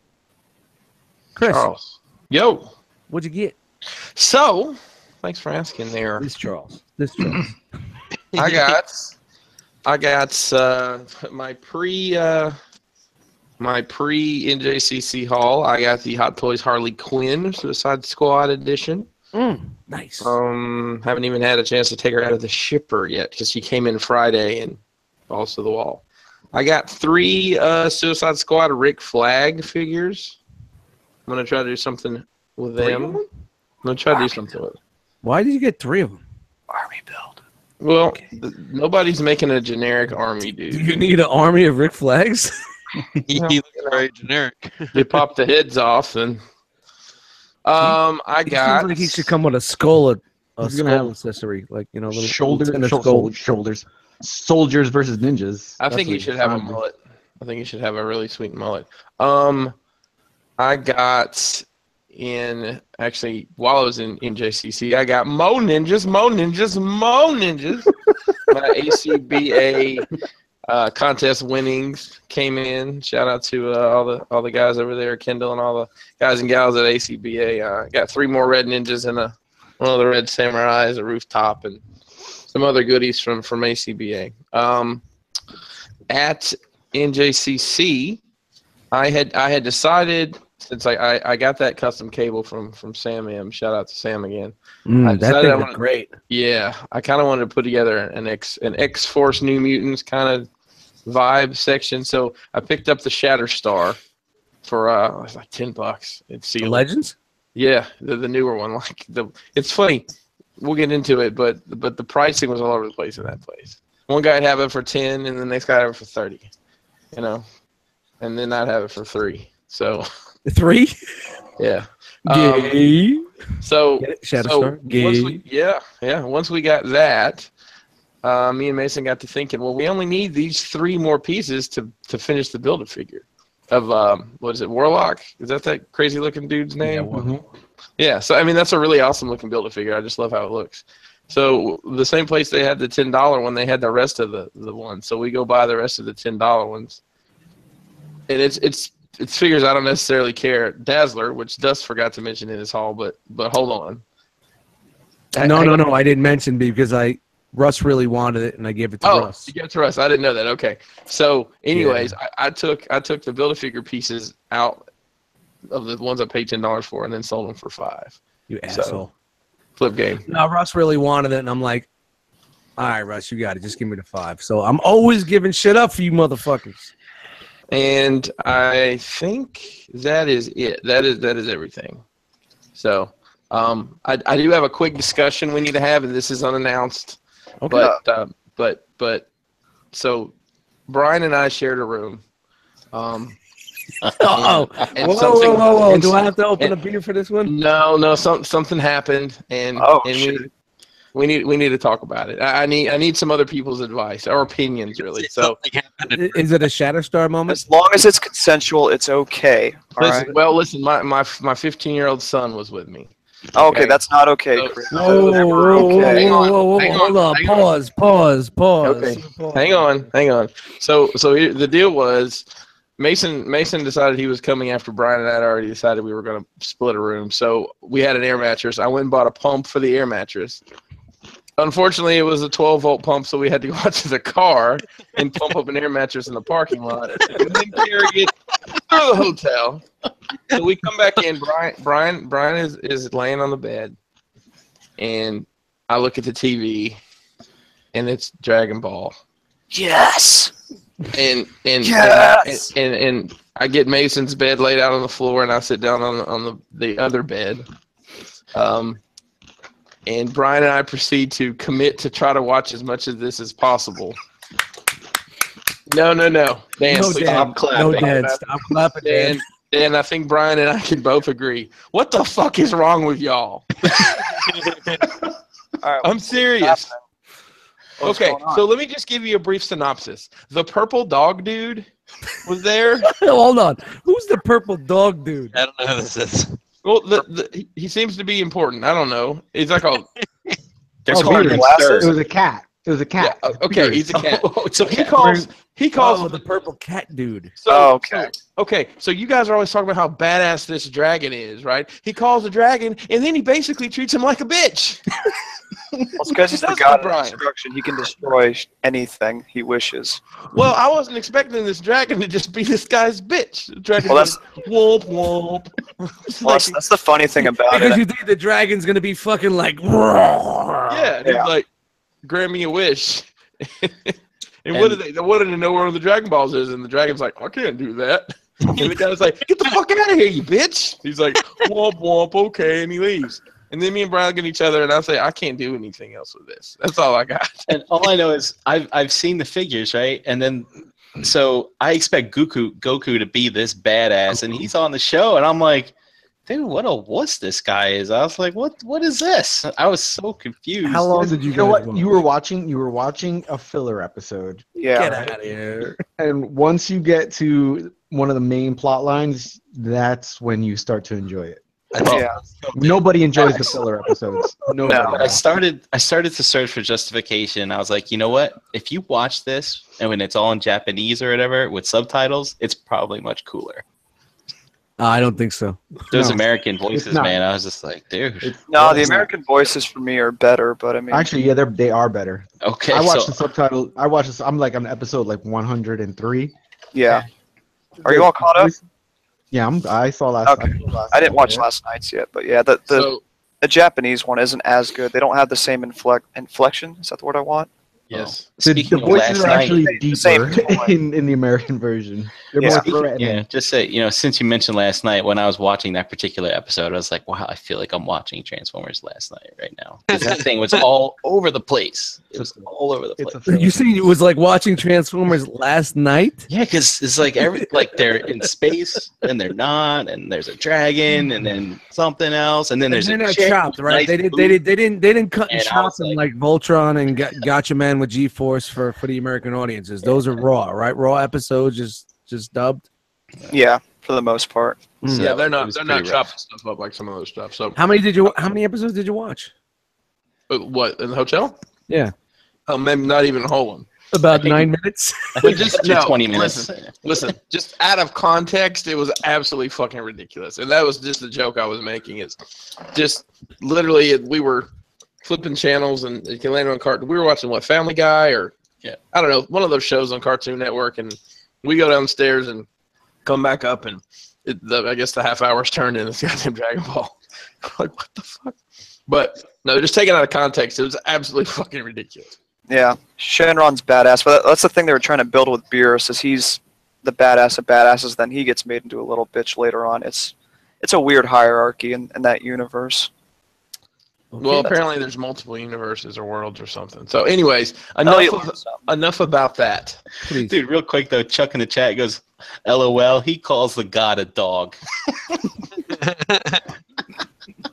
Chris. Charles. Yo. What'd you get? So, thanks for asking there. This Charles. I got my pre NJCC haul. I got the Hot Toys Harley Quinn Suicide Squad edition. Nice. Haven't even had a chance to take her out of the shipper yet because she came in Friday and falls to the wall. I got 3 Suicide Squad Rick Flag figures. I'm gonna try to do something with them. I'm gonna try to do something with them. Why did you get 3 of them? Army build. Well, nobody's making a generic army, dude. Do you need an army of Rick Flags? He looks very generic. They pop the heads off, and I got. Seems like he should come with a skull accessory, like you know, little shoulders versus ninjas. I think he should have a mullet. I think he should have a really sweet mullet. I got actually while I was in NJCC, I got Mo Ninjas. My ACBA contest winnings came in. Shout out to all the guys over there, Kendall and all the guys and gals at ACBA. Got 3 more red ninjas and one of the red samurais, a rooftop, and some other goodies from ACBA. At NJCC, I had decided, since I got that custom cable from Sam M. Shout out to Sam again. That thing was great. Yeah, I kind of wanted to put together an X-Force New Mutants kind of vibe section, so I picked up the Shatterstar for it was like $10. It's sealed. Legends. Yeah, the newer one. It's funny. We'll get into it, but the pricing was all over the place in that place. One guy'd have it for 10, and the next guy have it for 30. You know, and then I'd have it for 3. So 3. Yeah. Gay. So Shatterstar. Gay. Once we got that, me and Mason got to thinking, well, we only need these 3 more pieces to finish the Build-A-Figure of what is it, Warlock? Is that crazy looking dude's name? Yeah. So I mean, that's a really awesome looking Build-A-Figure. I just love how it looks. So the same place they had the $10 one, they had the rest of the ones. So we go buy the rest of the $10 ones, and it's figures I don't necessarily care. Dazzler, which Dust forgot to mention in his haul, but hold on. No, I didn't mention because Russ really wanted it, and I gave it to Russ. You gave it to Russ. I didn't know that. Okay. So, anyways, I took the Build-A-Figure pieces out of the ones I paid $10 for, and then sold them for $5. You asshole. Flip game. No, Russ really wanted it, and I'm like, all right, Russ, you got it. Just give me the 5. So I'm always giving shit up for you motherfuckers. And I think that is it. That is everything. So I do have a quick discussion we need to have, and this is unannounced. Okay. But so Brian and I shared a room. Oh, And whoa! Do I have to open a beer for this one? No. Something happened, and shit. we need to talk about it. I need some other people's advice or opinions, really. So, Is it a Shatterstar moment? As long as it's consensual, it's okay. All right. listen. My 15-year-old son was with me. Okay, that's not okay, So- Chris. Whoa, Okay. whoa, Hang on, hold on, hang on. pause. Okay. Hang on. So here, the deal was, Mason decided he was coming after Brian, and I'd already decided we were going to split a room. So we had an air mattress. I went and bought a pump for the air mattress. Unfortunately, it was a 12-volt pump, so we had to go out to the car and pump up an air mattress in the parking lot, and then carry it through the hotel. So we come back in. Brian is laying on the bed, and I look at the TV, and it's Dragon Ball. Yes. And Yes! and I get Mason's bed laid out on the floor, and I sit down on the other bed. And Brian and I proceed to commit to try to watch as much of this as possible. No. Dan, please stop clapping. No, Dan, stop clapping, Dan. Dan, I think Brian and I can both agree. What the fuck is wrong with y'all? All right. I'm serious. What's Okay, going on? so let me just give you a brief synopsis. The purple dog dude was there. Hold on. Who's the purple dog dude? I don't know who this is. Well, he seems to be important. I don't know. He's like a There's Oh, hard Beard. glasses? It was a cat. It was a cat. yeah, okay. He's a cat. It's okay. He calls Oh, the purple cat dude. Okay. So you guys are always talking about how badass this dragon is, right? He calls the dragon, and then he basically treats him like a bitch. Well, it's because he's the That's god the Brian. of destruction. He can destroy anything he wishes. Well, I wasn't expecting this dragon to just be this guy's bitch. The dragon Well, goes, womp womp. It's Well, like, that's the funny thing about Because it. you think the dragon's gonna be fucking like. yeah, and Yeah. he's like, grant me a wish. And what did they wanted to know where the Dragon Balls is, and the dragon's like, I can't do that. And the guy's like, get the fuck out of here, you bitch. He's like, womp womp, okay, and he leaves. And then me and Brian look at each other, and I say, I can't do anything else with this. That's all I got. And all I know is I've seen the figures, right? And then so I expect Goku to be this badass, and he's on the show, and I'm like, dude, what a wuss this guy is. I was like, what is this? I was so confused. How long did you You know guys what? watch? You were watching a filler episode, Yeah. Get out of here. and once you get to one of the main plot lines, that's when you start to enjoy it. Yeah. Nobody enjoys the filler episodes. Nobody. No. But I started to search for justification. I was like, you know what? If you watch this and when it's all in Japanese or whatever with subtitles, it's probably much cooler. I don't think so. Those No, American voices, not. man. I was just like, dude. No, the American voices for me are better, but I mean, Actually, yeah, they are better. Okay, I watched so the subtitle. I watched this. I'm like on episode like 103. yeah. Are you all caught up? Yeah, I saw last. Okay. I didn't watch last night's yet, but yeah, the Japanese one isn't as good. They don't have the same inflection. Is that the word I want? Yes. The speaking of voices last are actually The same deeper tone. in the American version. They're Yeah. more threatening. yeah, just say, since you mentioned last night, when I was watching that particular episode, I was like, wow, I feel like I'm watching Transformers last night right now. 'Cause that thing was all over the place. It was all over the It's place. a filler. You see, it was like watching Transformers last night. Yeah, because it's like they're in space and they're not, and there's a dragon, and then something else, and then there's They're a not chick chopped, with right? nice They boobs. didn't cut and And I chop was them like- like Voltron and Gotcha Man with G-Force for the American audiences. Those are raw, right? Raw episodes, just dubbed. Yeah, for the most part. Mm. Yeah, it they're not was chopping pretty rough. stuff up like some of those stuff. So How many episodes did you watch? what, in the hotel? Yeah, Maybe not even a whole one. about think- 9 minutes. I think just- it's up to no, 20 minutes. Listen, just out of context, it was absolutely fucking ridiculous. And that was just the joke I was making. Is just literally we were flipping channels and it can land on cartoon. We were watching what, Family Guy or I don't know, one of those shows on Cartoon Network, and we go downstairs and come back up, and I guess the half hour's turned into this goddamn Dragon Ball. Like, what the fuck? But no, just taken out of context, it was absolutely fucking ridiculous. Yeah, Shenron's badass, but that's the thing they were trying to build with Beerus, is he's the badass of badasses. Then he gets made into a little bitch later on. It's a weird hierarchy in that universe. Well, apparently there's multiple universes or worlds or something. So, anyways, enough about that. Please. Dude, real quick though, Chuck in the chat goes, LOL. He calls the god a dog.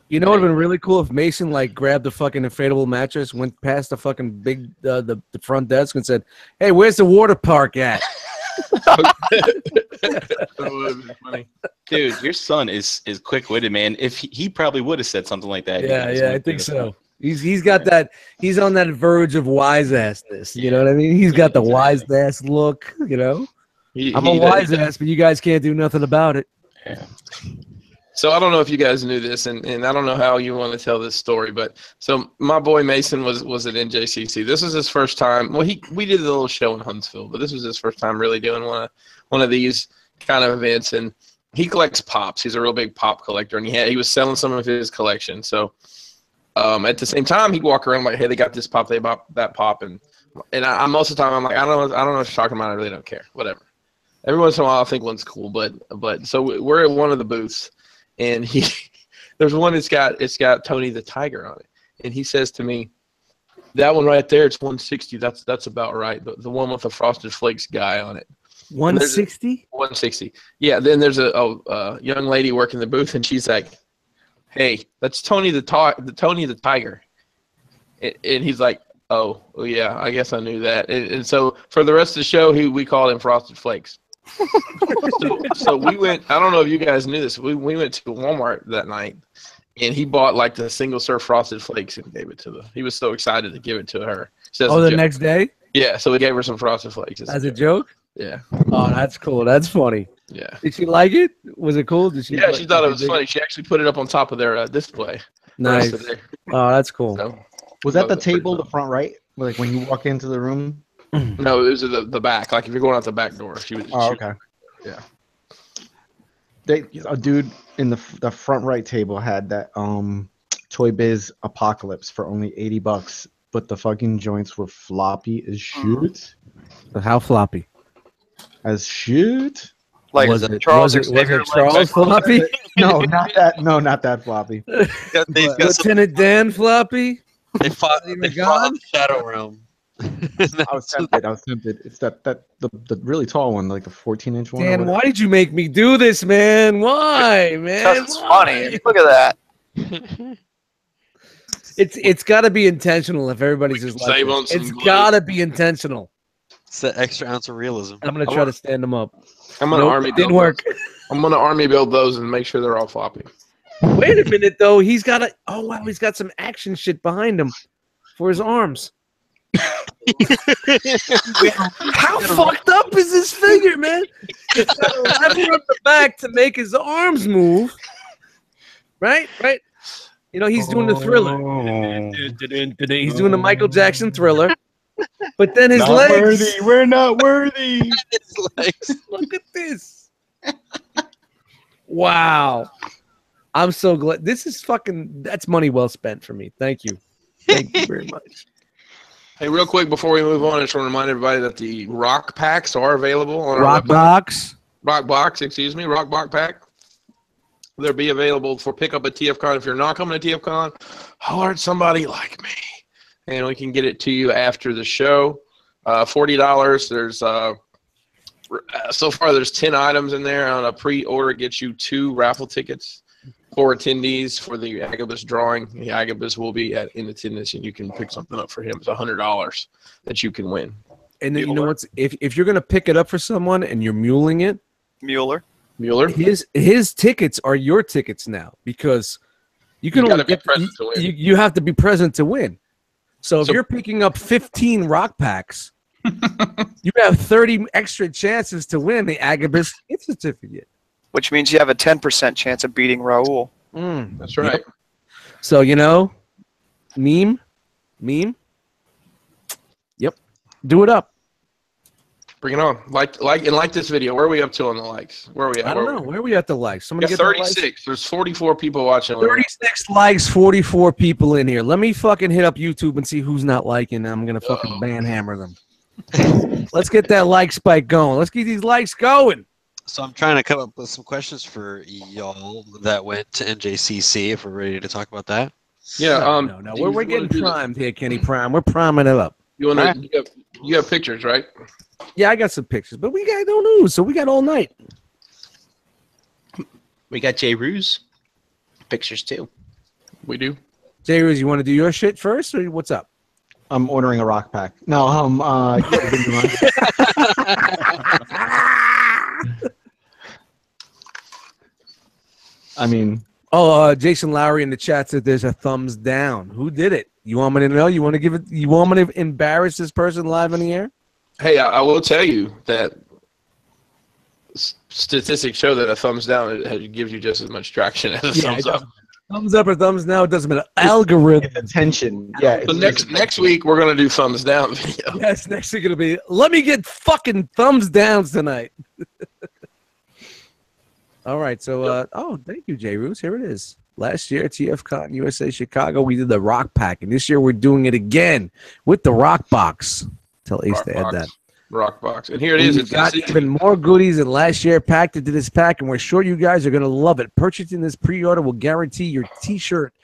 You know what would have been really cool if Mason like grabbed the fucking inflatable mattress, went past the fucking big the front desk and said, "Hey, where's the water park at?" That would have been funny. Dude, your son is quick-witted, man. If he probably would have said something like that. Yeah, I think so. He's got that. He's on that verge of wise assness. You know what I mean? He's got the wise ass look. You know, I'm a wise ass, but you guys can't do nothing about it. Yeah. So I don't know if you guys knew this, and I don't know how you want to tell this story, but so my boy Mason was at NJCC. This was his first time. Well, we did a little show in Huntsville, but this was his first time really doing one of these kind of events. And he collects pops. He's a real big pop collector, and he was selling some of his collection. So at the same time, he'd walk around like, "Hey, they got this pop, they bought that pop," and I most of the time I'm like, I don't know what you're talking about. I really don't care. Whatever. Every once in a while, I think one's cool, but so we're at one of the booths. And there's one it's got Tony the Tiger on it, and he says to me, "That one right there, it's 160. That's about right. The one with the Frosted Flakes guy on it." 160. 160. Yeah. Then there's a young lady working the booth, and she's like, "Hey, that's Tony the Tiger," and he's like, "Oh, well, yeah, I guess I knew that." And so for the rest of the show, we called him Frosted Flakes. So we went. I don't know if you guys knew this. We went to Walmart that night, and he bought like the single serve Frosted Flakes and gave it to He was so excited to give it to her. Oh, the next day? Yeah. So we gave her some Frosted Flakes as a joke. Yeah. Oh, that's cool. That's funny. Yeah. Did she like it? Was it cool? Did she? Yeah, she thought it was funny. She actually put it up on top of their display. Nice. Oh, that's cool. So, Was that the table, the front right? Like when you walk into the room? No, it was the back. Like if you're going out the back door, she was. Oh, okay. Yeah. A dude in the front right table had that Toy Biz Apocalypse for only $80, but the fucking joints were floppy as shit. How floppy? As shit. Like was it Charles was Xavier, it Charles floppy? No, not that. No, not that floppy. Lieutenant Dan floppy? They fought in the Shadow Realm. I was tempted. It's the really tall one, like the 14-inch one. Dan, why did you make me do this, man? Why, man? Because it's funny. Look at that. It's got to be intentional if everybody's just like this. It's got to be intentional. It's that extra ounce of realism. I'm gonna try to stand them up. I'm gonna army build. Didn't work. I'm gonna army build those and make sure they're all floppy. Wait a minute, though. He's got he's got some action shit behind him for his arms. How fucked up is this figure, man? It's got a lever on the back to make his arms move. Right? You know, he's doing the Thriller. He's doing the Michael Jackson Thriller. But then his legs. Worthy. We're not worthy. His legs. Look at this. Wow. I'm so glad. This is that's money well spent for me. Thank you. Thank you very much. Hey, real quick before we move on, I just want to remind everybody that the rock packs are available on our Rock box. Rock box pack. They'll be available for pickup at TFCon. If you're not coming to TFCon, holler at somebody like me, and we can get it to you after the show. $40. There's so far there's 10 items in there. On a pre-order, gets you 2 raffle tickets for attendees for the Agabus drawing. The Agabus will be in attendance, and you can pick something up for him. It's $100 that you can win. And then, you know what's if you're gonna pick it up for someone and you're muling it, Mueller. His tickets are your tickets now, because you can only get you have to be present to win. So if you're picking up 15 rock packs, you have 30 extra chances to win the Agabus gift certificate. Which means you have a 10% chance of beating Raul. That's right. Yep. So, you know, meme. Yep. Do it up. Bring it on. Like this video. Where are we up to on the likes? Where are we at? I don't know. Where are we at the likes? Somebody get 36. The likes? There's 44 people watching. 36 likes, 44 people in here. Let me fucking hit up YouTube and see who's not liking. I'm going to fucking banhammer them. Let's get that like spike going. Let's get these likes going. So I'm trying to come up with some questions for y'all that went to NJCC, if we're ready to talk about that. Yeah. No. We're getting primed here, Kenny Prime. We're priming it up. You have pictures, right? Yeah, I got some pictures, but we got no news, so we got all night. We got J. Ruse pictures too. We do. Jay Ruse, you want to do your shit first, or what's up? I'm ordering a rock pack. No, yeah, give me mine. I mean, Jason Lowry in the chat said there's a thumbs down. Who did it? You want me to know? You want to give it? You want me to embarrass this person live on the air? Hey, I will tell you that statistics show that a thumbs down gives you just as much traction as a thumbs up. Thumbs up or thumbs down, it doesn't matter. Algorithm. attention. Yeah. So next week we're gonna do thumbs down video. Yes, next week it'll be. Let me get fucking thumbs downs tonight. All right, so thank you, J. Roos. Here it is. Last year, TFCon USA Chicago, we did the Rock Pack, and this year we're doing it again with the Rock Box. Tell Ace to add that. Rock Box, and here it is. We've got even more goodies than last year packed into this pack, and we're sure you guys are going to love it. Purchasing this pre-order will guarantee your T-shirt,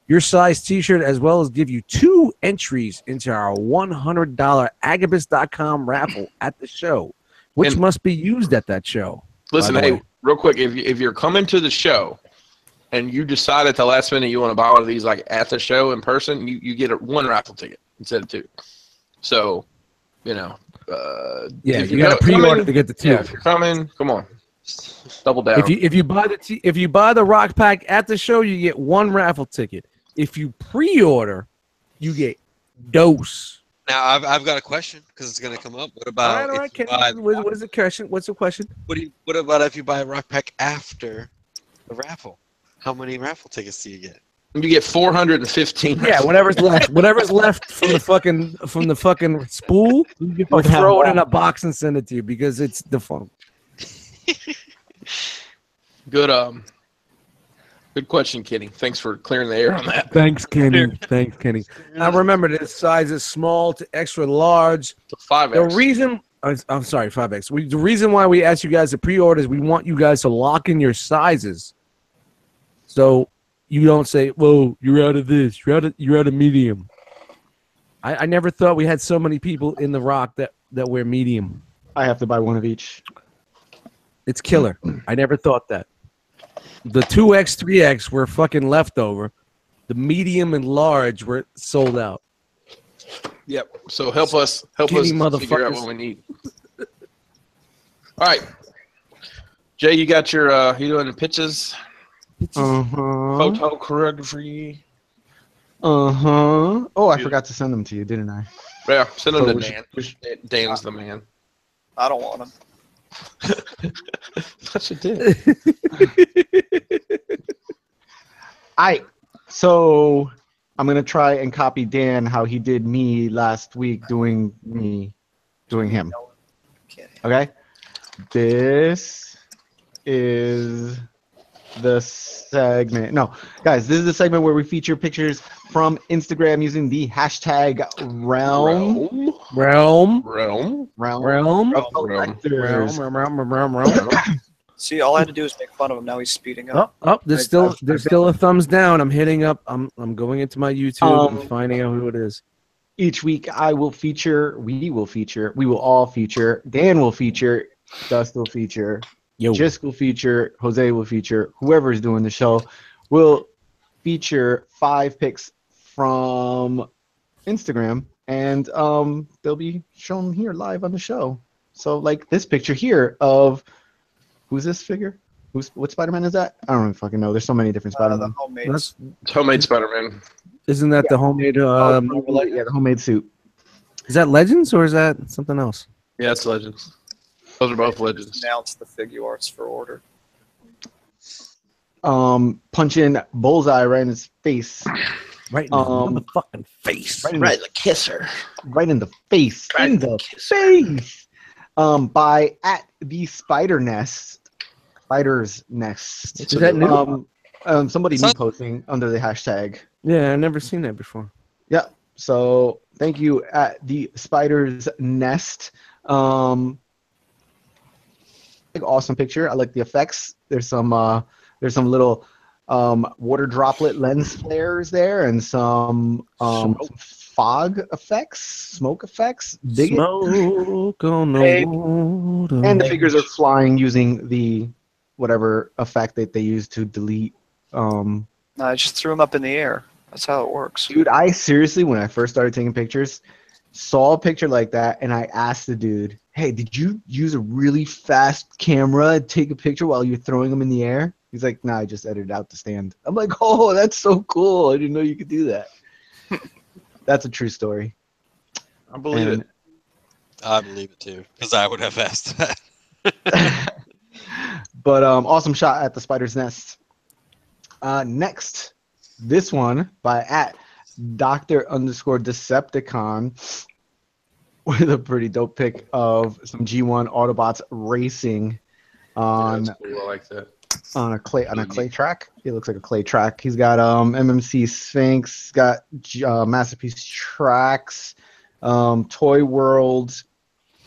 your size T-shirt, as well as give you 2 entries into our $100 Agabus.com raffle at the show, which must be used at that show. Listen, hey, real quick, if you're coming to the show and you decide at the last minute you want to buy one of these like at the show in person, you get one raffle ticket instead of 2. So, you know. You got to pre-order to get the 2. Yeah, if you're coming, come on, double down. If you buy the Rock Pack at the show, you get 1 raffle ticket. If you pre-order, you get dose. Now I've got a question because it's going to come up. What about? All right. What is the question? What's the question? What about if you buy a Rock Pack after the raffle? How many raffle tickets do you get? You get 415. Yeah, whatever's left. Whatever's left from the fucking spool, we'll throw it in a box and send it to you because it's defunct. Good question, Kenny. Thanks for clearing the air on that. Thanks, Kenny. Now remember, this size is small to extra large. To 5X. The reason I'm sorry, 5X. The reason why we ask you guys to pre-order is we want you guys to lock in your sizes. So you don't say, "Whoa, you're out of this. You're out of medium." I never thought we had so many people in the Rock that wear medium. I have to buy one of each. It's killer. I never thought that. The 2X, 3X were fucking leftover. The medium and large were sold out. Yep. So help us figure out what we need. All right, Jay, you got your you doing the pitches? Photo choreography. Oh, I forgot to send them to you, didn't I? Yeah, send them to Dan. Dan's the man. I don't want them. Such a dick. So I'm gonna try and copy Dan how he did me last week doing him. Okay? This is the segment. No, guys, this is the segment where we feature pictures from Instagram using the hashtag realm. See, all I had to do is make fun of him. Now he's speeding up. There's still a thumbs down. I'm hitting up. I'm going into my YouTube and finding out who it is. Each week we will all feature, Dan will feature, Dust will feature, Jisk will feature, Jose will feature, whoever is doing the show will feature 5 pics from Instagram, and they'll be shown here live on the show. So like this picture here of who's this figure? What Spider-Man is that? I don't even fucking know. There's so many different Spider-Man. It's homemade Spider-Man. Isn't that the homemade? The homemade suit. Is that Legends or is that something else? Yeah, it's Legends. Those are both Legends. Announce the figure arts for order. Punching Bullseye right in his face. Right in the motherfucking face. Right in the kisser. Right in the face. Right in the face. By at the Spider's Nest. Is that new? Somebody new posting under the hashtag. Yeah, I've never seen that before. Yeah. So thank you at the Spider's Nest. Awesome picture. I like the effects. There's some little water droplet lens flares there, and some fog effects, smoke effects. Dig it. Smoke on the Hey. water. And the figures are flying using the whatever effect that they use to delete. No, I just threw them up in the air. That's how it works. Dude, I seriously, when I first started taking pictures, saw a picture like that, and I asked the dude, "Hey, did you use a really fast camera to take a picture while you're throwing them in the air?" He's like, "Nah, I just edited out the stand." I'm like, "Oh, that's so cool! I didn't know you could do that." That's a true story. I believe it. I believe it too, because I would have asked that. But awesome shot at the spider's nest. Next, this one by @Dr_Decepticon with a pretty dope pic of some G1 Autobots racing on That's cool. I like that. on a clay track. It looks like a clay track. He's got MMC Sphinx, got Masterpiece Tracks, Toy World,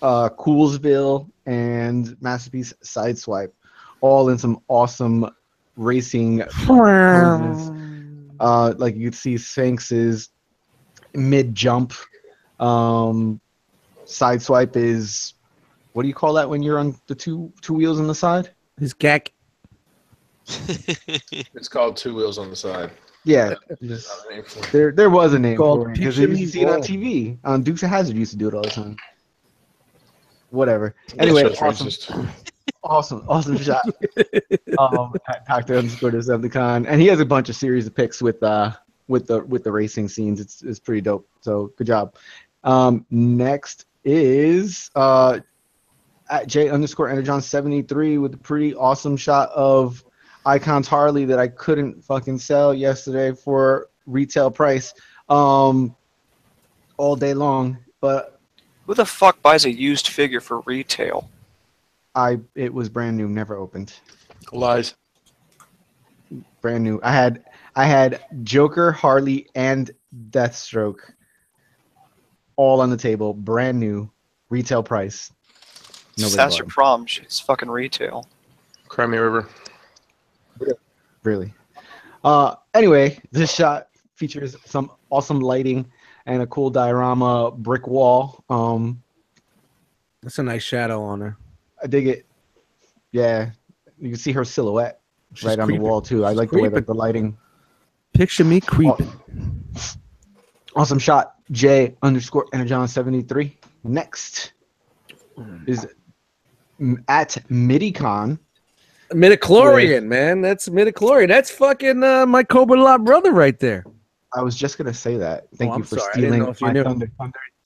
Coolsville, and Masterpiece Sideswipe, all in some awesome racing poses. Like you can see Sphinx is mid jump. Sideswipe is, what do you call that when you're on the two wheels on the side? His gack. It's called Two Wheels on the Side. Yeah, There's not a name for it. there was a name Called for it because Picture you Me used to see it on Roll. TV. On Dukes of Hazzard used to do it all the time. Whatever. Anyway, That show's racist. awesome shot. @Dr_Decepticon, and he has a bunch of series of pics with the racing scenes. It's pretty dope. So good job. Next is @J_Energon73 with a pretty awesome shot of Icon's Harley that I couldn't fucking sell yesterday for retail price all day long, but Who the fuck buys a used figure for retail? it was brand new, never opened. Lies. Brand new. I had Joker, Harley, and Deathstroke all on the table, brand new, retail price. Nobody That's bought your them. problem. It's fucking retail. Crimea River. Really. Anyway, this shot features some awesome lighting and a cool diorama brick wall. That's a nice shadow on her. I dig it. Yeah, you can see her silhouette She's right on the creeping. wall too. I She's like the way creeping. that the lighting. Picture me creeping. Awesome shot. J_Energon73. Next is @MidiCon. Midichlorian, man. That's midichlorian. That's fucking my Cobra Lot brother right there. I was just gonna say that. Thank I'm you for sorry. I didn't stealing know if you my knew.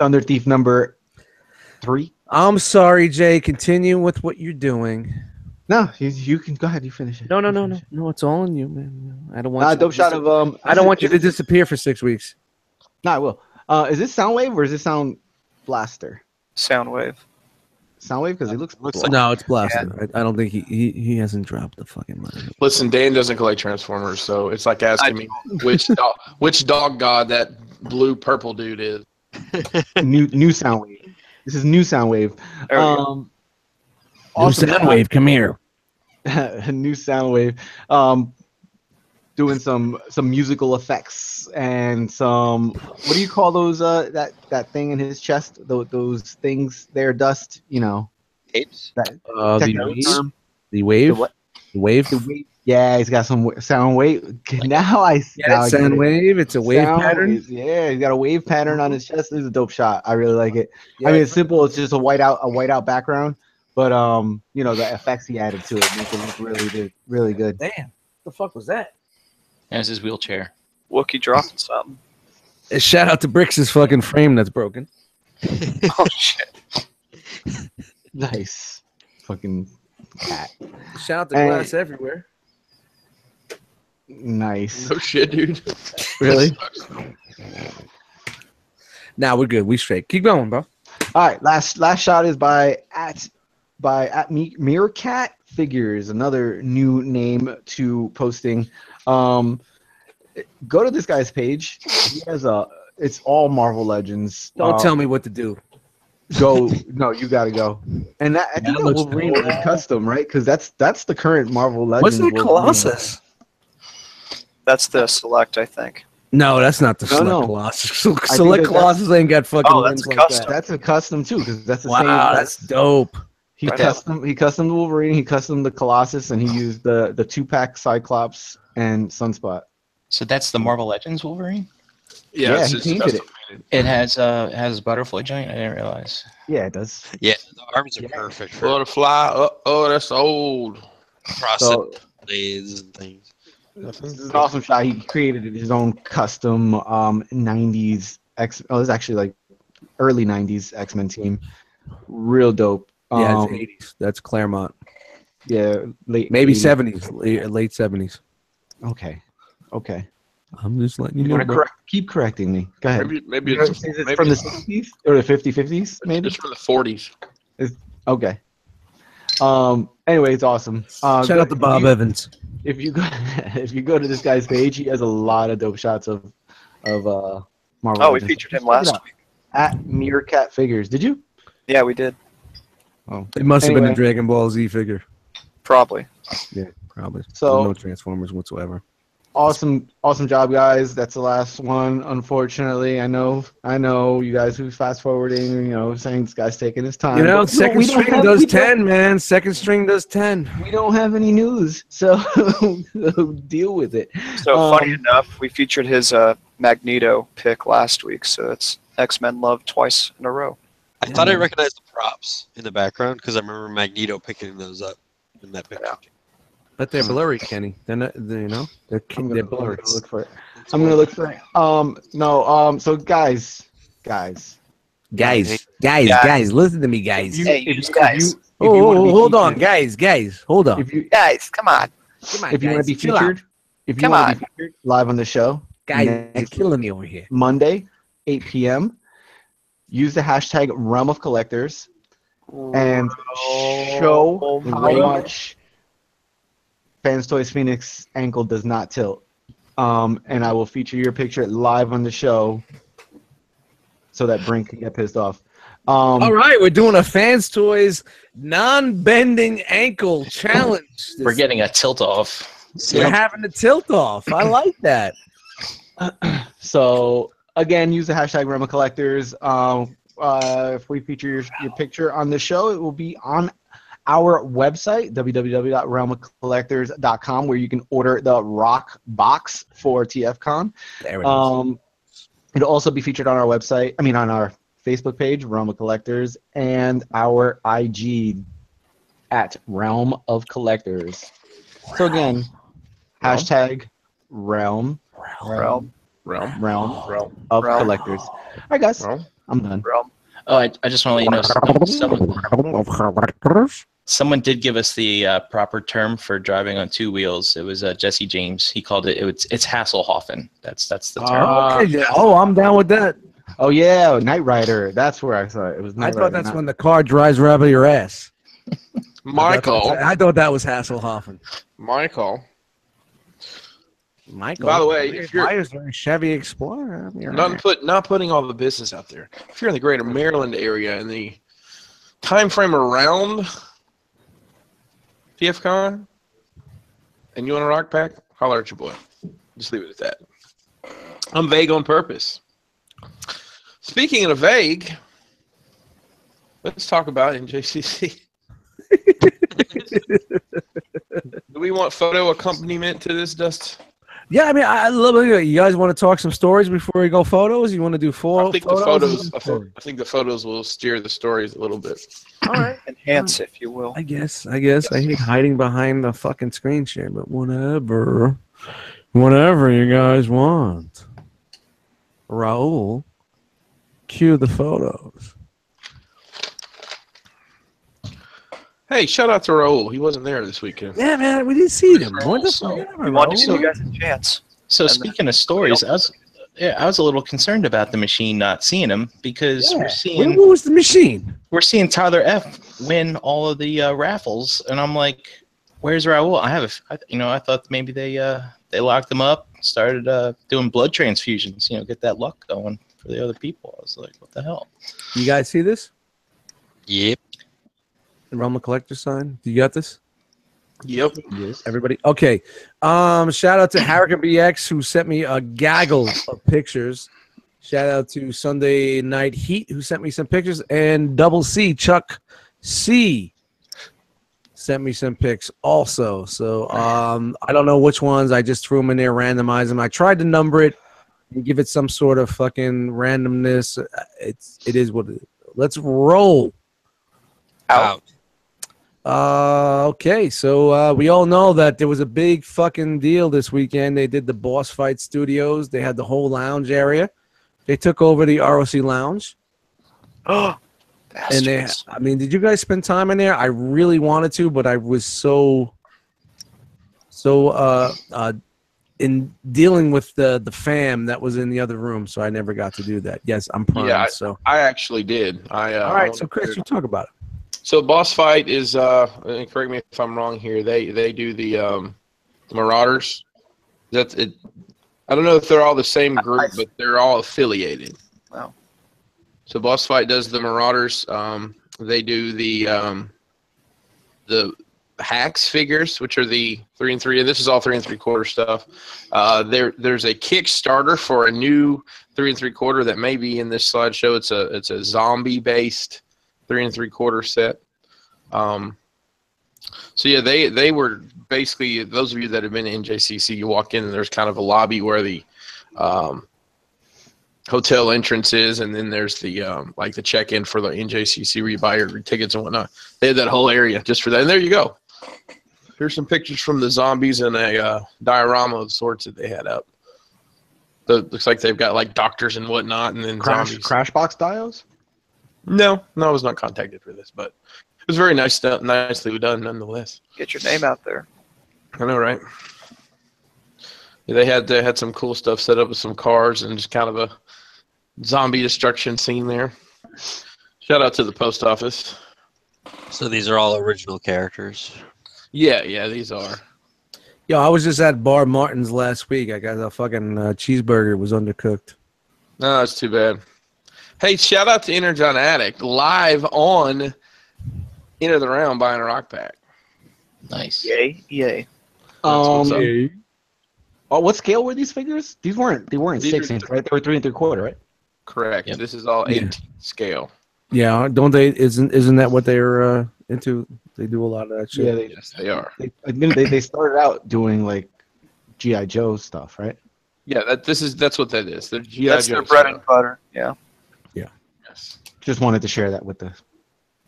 Thunder Thief number 3. I'm sorry, Jay. Continue with what you're doing. No, you can go ahead. You finish it. No. You finish it. No, it's all on you, man. I don't want you Dope to shot of I don't want you to disappear for 6 weeks. No, I will. Is this Soundwave or is this Sound Blaster? Soundwave. Soundwave, because he looks Looks No, it's Blaster. I don't think he hasn't dropped the fucking money. Listen, Dan doesn't collect Transformers, so it's like asking me which dog god that blue purple dude is. new Soundwave. This is new Soundwave. There we go. Awesome Soundwave, come here. new Soundwave. Doing some musical effects and some, what do you call those? That thing in his chest. Those things there, dust. You know. Tapes? That The technical wave. term. The wave. The what? The wave. The wave. Yeah, he's got some sound wave. Now I see. Yeah, it's sound wave. It's a wave Sound pattern. waves. Yeah, he's got a wave pattern on his chest. This is a dope shot. I really like it. Yeah, I mean, it's simple. It's just a whiteout background, but you know, the effects he added to it make it look really good. Damn. What the fuck was that? There's his wheelchair. Wookie dropping something. Shout out to Brix's fucking frame that's broken. Oh shit. Nice, fucking cat. Shout out to And- Glass Everywhere. Nice. No shit, dude. Really? Now we're good. We straight. Keep going, bro. All right. Last shot is by Meerkat Figures, another new name to posting. Go to this guy's page. He has it's all Marvel Legends. Don't tell me what to do. Go. No, you gotta go. And I think that looks Wolverine is custom, right? Because that's the current Marvel Legends. What's that Wolverine. Colossus? That's the select, I think. No, that's not the No, Select no. Colossus. think Select that's- Colossus ain't got fucking Oh, that's limbs a like custom. that. That's a custom too, because that's the Wow, same. that's dope. He Right. custom the Wolverine, he custom the Colossus, and he used the 2-pack Cyclops and Sunspot. So that's the Marvel Legends Wolverine. Yeah, it's he it's painted it. custom painted. It has a butterfly joint. I didn't realize. Yeah, it does. Yeah, the arms are Yeah. perfect for Butterfly. Oh, that's old. crossing So blades and things. this is an awesome shot. He created his own custom 90s X. Oh, it's actually like early 90s X-Men team. Real dope. Yeah, it's 80s. That's Claremont. Yeah, late Maybe 80s. 70s, late 70s. Okay. I'm just letting You you know. want to keep correcting me? Go ahead. Maybe You know, it's is it maybe from the it's, 60s or the 50s, maybe? it's from the 40s. Okay. Anyway, it's awesome. Shout out to Bob Evans. If you go if you go to this guy's page, he has a lot of dope shots of Marvel. Oh, we Legends. featured him Check it last out. week. At Meerkat Figures. Did you? Yeah, we did. Oh, It must have been a Anyway. Dragon Ball Z figure. Probably. Yeah, probably. So- no Transformers whatsoever. awesome job, guys. That's the last one. Unfortunately, I know you guys who's fast forwarding, saying this guy's taking his time. You know, But second we don't string have- does we don't- 10, man. Second string does 10. We don't have any news, so deal with it. So funny enough, we featured his Magneto pick last week, so it's X-Men Love twice in a row. I thought I recognized the props in the background because I remember Magneto picking those up in that picture. But they're blurry, Kenny. They're not, they're I'm they're gonna blurry. look for it. I'm gonna look for it. So guys, Guys, Yeah. listen to me, guys. Hey, you guys. Hold on, guys, hold on. If you Guys, come on. Come on, if you want to be chill out. featured, if you Come want on. to be featured live on the show, Guys, you're next killing me over here. Monday, 8 p.m. Use the hashtag Realm of Collectors and show how much Fans Toys Phoenix ankle does not tilt. And I will feature your picture live on the show so that Brink can get pissed off. All right, we're doing a Fans Toys non-bending ankle challenge. We're getting a tilt off. We're having a tilt off. I like that. So again, use the hashtag Realm of Collectors. If we feature your picture on the show, it will be on our website, www.realmofcollectors.com, where you can order the rock box for TFCon. There it is. It'll also be featured on our website, on our Facebook page, Realm of Collectors, and our IG at Realm of Collectors. So again, hashtag Realm Realm. of Realm. Collectors. All right, guys, Realm. I'm done. Realm. Oh, I just want to let you know someone did give us the proper term for driving on two wheels. It was Jesse James. He called it's Hasselhoffen. That's the term. Okay, I'm down with that. Oh yeah, Knight Rider. That's where I saw it. It was I Knight thought Rider. that's not- when the car drives right up your ass. Michael. I thought that was Hasselhoffen. Michael. Michael. By the way, if you're- why is there a Chevy Explorer? Not putting all the business out there. If you're in the greater Maryland area in the time frame around TFCon and you want a rock pack, holler at your boy. Just leave it at that. I'm vague on purpose. Speaking of vague, let's talk about NJCC. Do we want photo accompaniment to this, Dust? Yeah, I love it. You guys want to talk some stories before we go photos? You want to do I think photos? I think the photos will steer the stories a little bit. All right. Enhance, if you will. I guess. I hate hiding behind the fucking screen share, but whatever. Whatever you guys want. Raul, cue the photos. Hey, shout out to Raul. He wasn't there this weekend. Yeah, man, we didn't see them. What the So, fuck? We wanted to give you guys a chance. So speaking of stories, I was a little concerned about the machine not seeing him because Where was the machine? we're seeing Tyler F win all of the raffles, and I'm like, where's Raul? I thought maybe they locked him up, started doing blood transfusions, get that luck going for the other people. I was like, what the hell? You guys see this? Yep. The Realm of Collector sign? You got this? Yep. Yes. Everybody. Okay. Shout out to Harrigan BX who sent me a gaggle of pictures. Shout out to Sunday Night Heat who sent me some pictures, and Double C Chuck C sent me some pics also. So I don't know which ones. I just threw them in there, randomized them. I tried to number it and give it some sort of fucking randomness. It is what it is. Let's roll. Out. Okay, so we all know that there was a big fucking deal this weekend. They did the Boss Fight Studios. They had the whole lounge area. They took over the R.O.C. lounge. Oh, And I mean, did you guys spend time in there? I really wanted to, but I was so in dealing with the fam that was in the other room, so I never got to do that. Yes, I'm primed. Yeah, so I actually did. all right, so Chris, you talk about it. So Boss Fight is and correct me if I'm wrong here. They do the Marauders. That's it. I don't know if they're all the same group, but they're all affiliated. Wow. So Boss Fight does the Marauders. They do the Hacks figures, which are the 3 and 3. And this is all 3 3/4 stuff. There's a Kickstarter for a new 3 3/4 that may be in this slideshow. It's a zombie based 3 3/4 set. So yeah, they were basically, those of you that have been to NJCC, you walk in and there's kind of a lobby where the hotel entrance is, and then there's the like the check-in for the NJCC where you buy your tickets and whatnot. They had that whole area just for that, and there you go. Here's some pictures from the zombies and a diorama of sorts that they had up. Looks like they've got like doctors and whatnot, and then zombies. Crashbox dials? No, I was not contacted for this, but it was very nicely done nonetheless. Get your name out there. I know, right? Yeah, they had some cool stuff set up with some cars and just kind of a zombie destruction scene there. Shout out to the post office. So these are all original characters. Yeah, these are. Yo, I was just at Bar Martin's last week. I got a fucking cheeseburger. It was undercooked. No, that's too bad. Hey, shout out to Energon Addict live on Enter the Round buying a rock pack. Nice. Yay. What's up. Oh, what scale were these figures? These weren't 6 inch, right? They were 3 3/4, right? Correct. Yep. This is all 18 scale. Yeah, don't they? Isn't that what they're into? They do a lot of that shit. Yeah, Yes, they are. they started out doing like GI Joe stuff, right? Yeah, that's what that is. They're GI That's Joe their bread stuff. and butter. Yeah. Yes. Just wanted to share that with the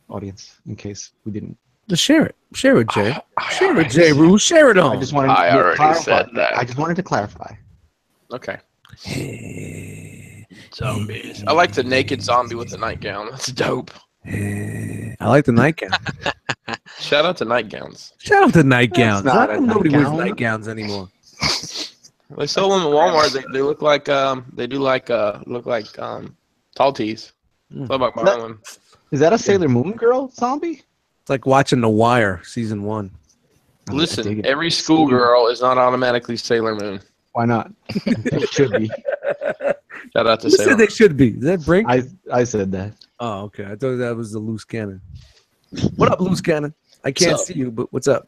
audience in case we didn't. Just share it, Jay. I Share it, already Jay. Roo. Share it on. I just wanted I to already clarify. said that. I just wanted to clarify. Okay. Zombies. I like the naked zombie with the nightgown. That's dope. I like the nightgown. Shout out to nightgowns. Shout out to nightgowns. That's not How a come nobody wears nightgown. nightgowns anymore? They sell them at Walmart. They look like tall tees. Thought about buying one. Is that a Sailor Moon girl zombie? It's like watching The Wire season 1. I dig Listen, it. every schoolgirl is not automatically Sailor Moon. Why not? It should be. Shout out to Who Sailor said Moon. they should be? Is that Brink? I said that. Oh, okay. I thought that was the loose cannon. What up, loose cannon? I can't What's up? see you, but what's up?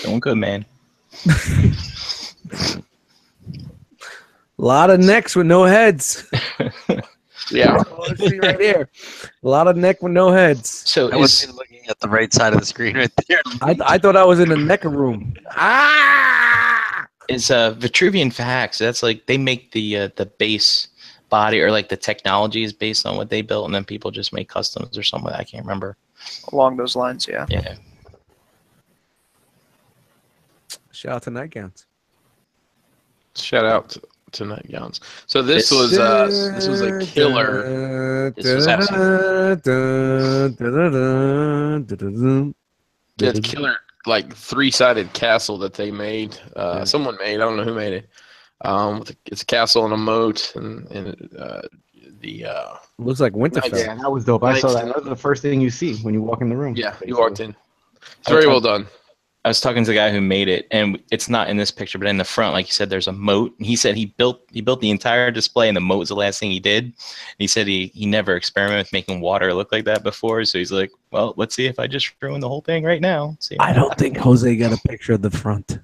Doing good, man. A lot of necks with no heads. Yeah. Let's see right here. A lot of neck with no heads. So I wasn't looking at the right side of the screen right there. I thought I was in the necker room. Ah! is Vitruvian Facts. That's like they make the base body, or like the technology is based on what they built, and then people just make customs or something. I can't remember. Along those lines, yeah. Yeah. Shout out to nightgowns. Shout out to nightgowns. So this was a killer. This was Yeah, it's a killer, like 3-sided castle that they made. Someone made. I don't know who made it. It's a castle and a moat, and the Looks like Winterfell. Yeah, that was dope. I saw that. That was the first thing you see when you walk in the room. yeah, you walked in. It's very well done. I was talking to the guy who made it, and it's not in this picture, but in the front, like you said, there's a moat. And he said he built the entire display, and the moat was the last thing he did. And he said he never experimented with making water look like that before. So he's like, well, let's see if I just ruin the whole thing right now. See I don't think Jose got a picture of the front.